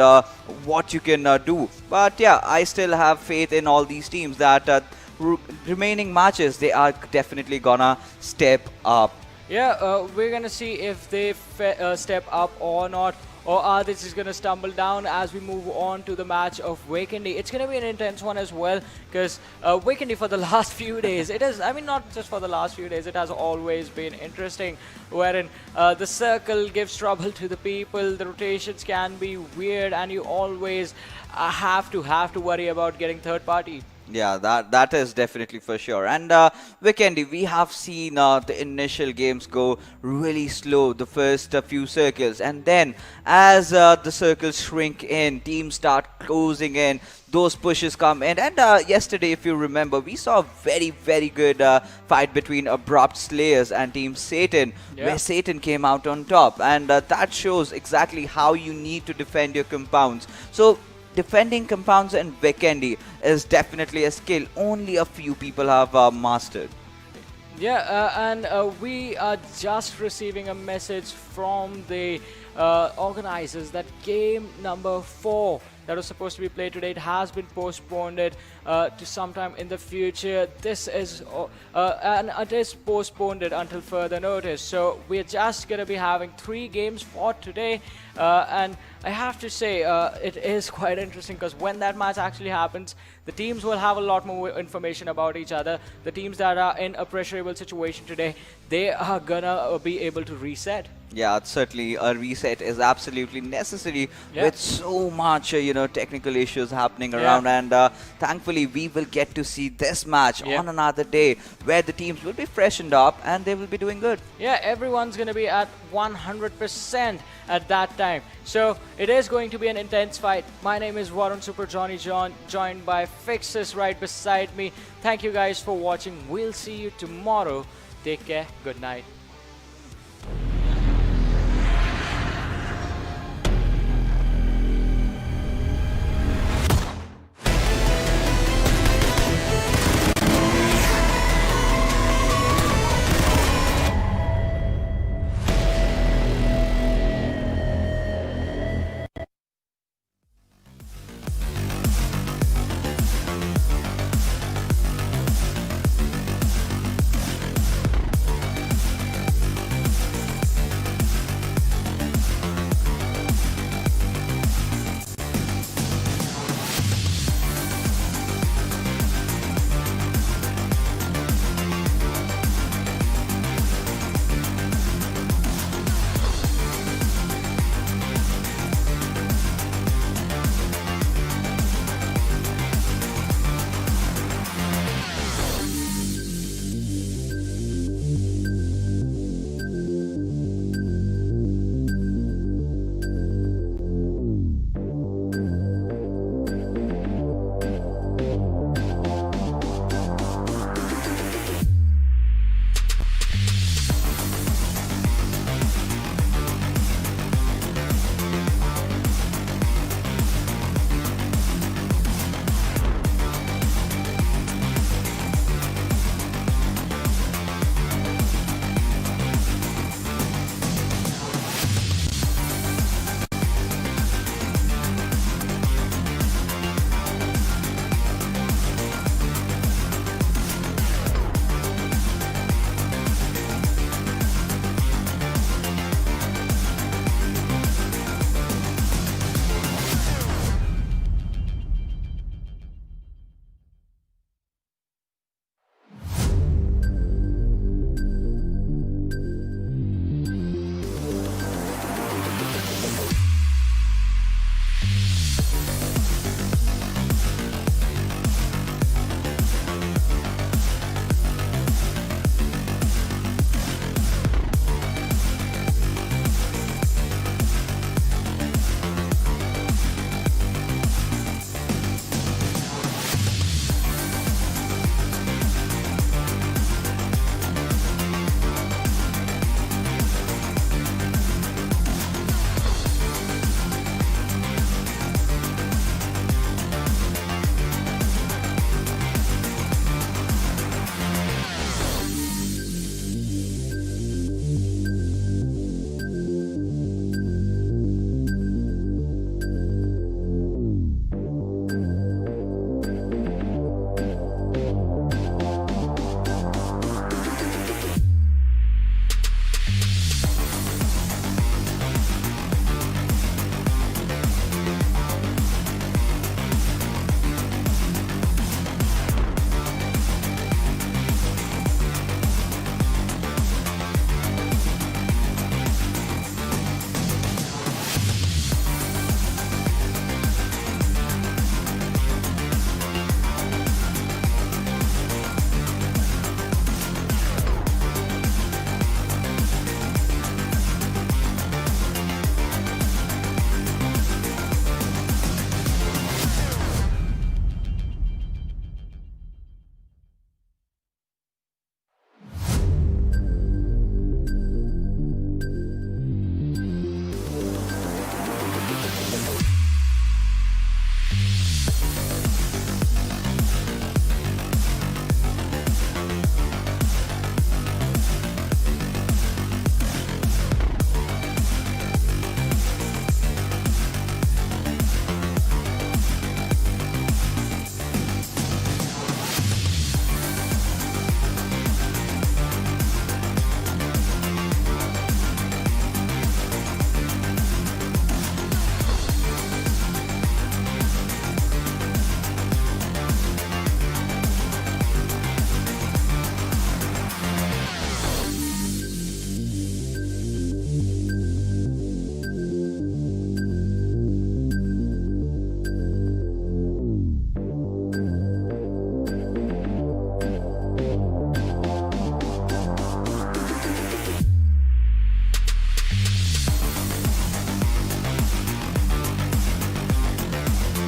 what you can do. But yeah, I still have faith in all these teams that remaining matches, they are definitely gonna step up. Yeah, we're going to see if they step up or not, or are they just going to stumble down as we move on to the match of Vikendi. It's going to be an intense one as well, because Vikendi for the last few days, it is, I mean, not just for the last few days, it has always been interesting, wherein the circle gives trouble to the people, the rotations can be weird, and you always have to worry about getting third party. Yeah, that is definitely for sure. And Vikendi, we have seen the initial games go really slow, the first few circles, and then as the circles shrink in, teams start closing in. Those pushes come in, and yesterday, if you remember, we saw a very good fight between Abrupt Slayers and Team Satan, Yeah. where Satan came out on top, and that shows exactly how you need to defend your compounds. So defending compounds in Vikendi is definitely a skill only a few people have mastered. Yeah, and we are just receiving a message from the organizers that game number 4 that was supposed to be played today, it has been postponed to sometime in the future. This is and it is postponed until further notice. So we're just gonna be having 3 games for today, and I have to say it is quite interesting because when that match actually happens, the teams will have a lot more information about each other. The teams that are in a pressurable situation today, they are gonna be able to reset. Yeah, certainly a reset is absolutely necessary with so much, technical issues happening around, and thankfully we will get to see this match on another day where the teams will be freshened up and they will be doing good. Yeah, everyone's going to be at 100% at that time. So it is going to be an intense fight. My name is Warren Super Johnny John, joined by Fixes right beside me. Thank you guys for watching. We'll see you tomorrow. Take care. Good night.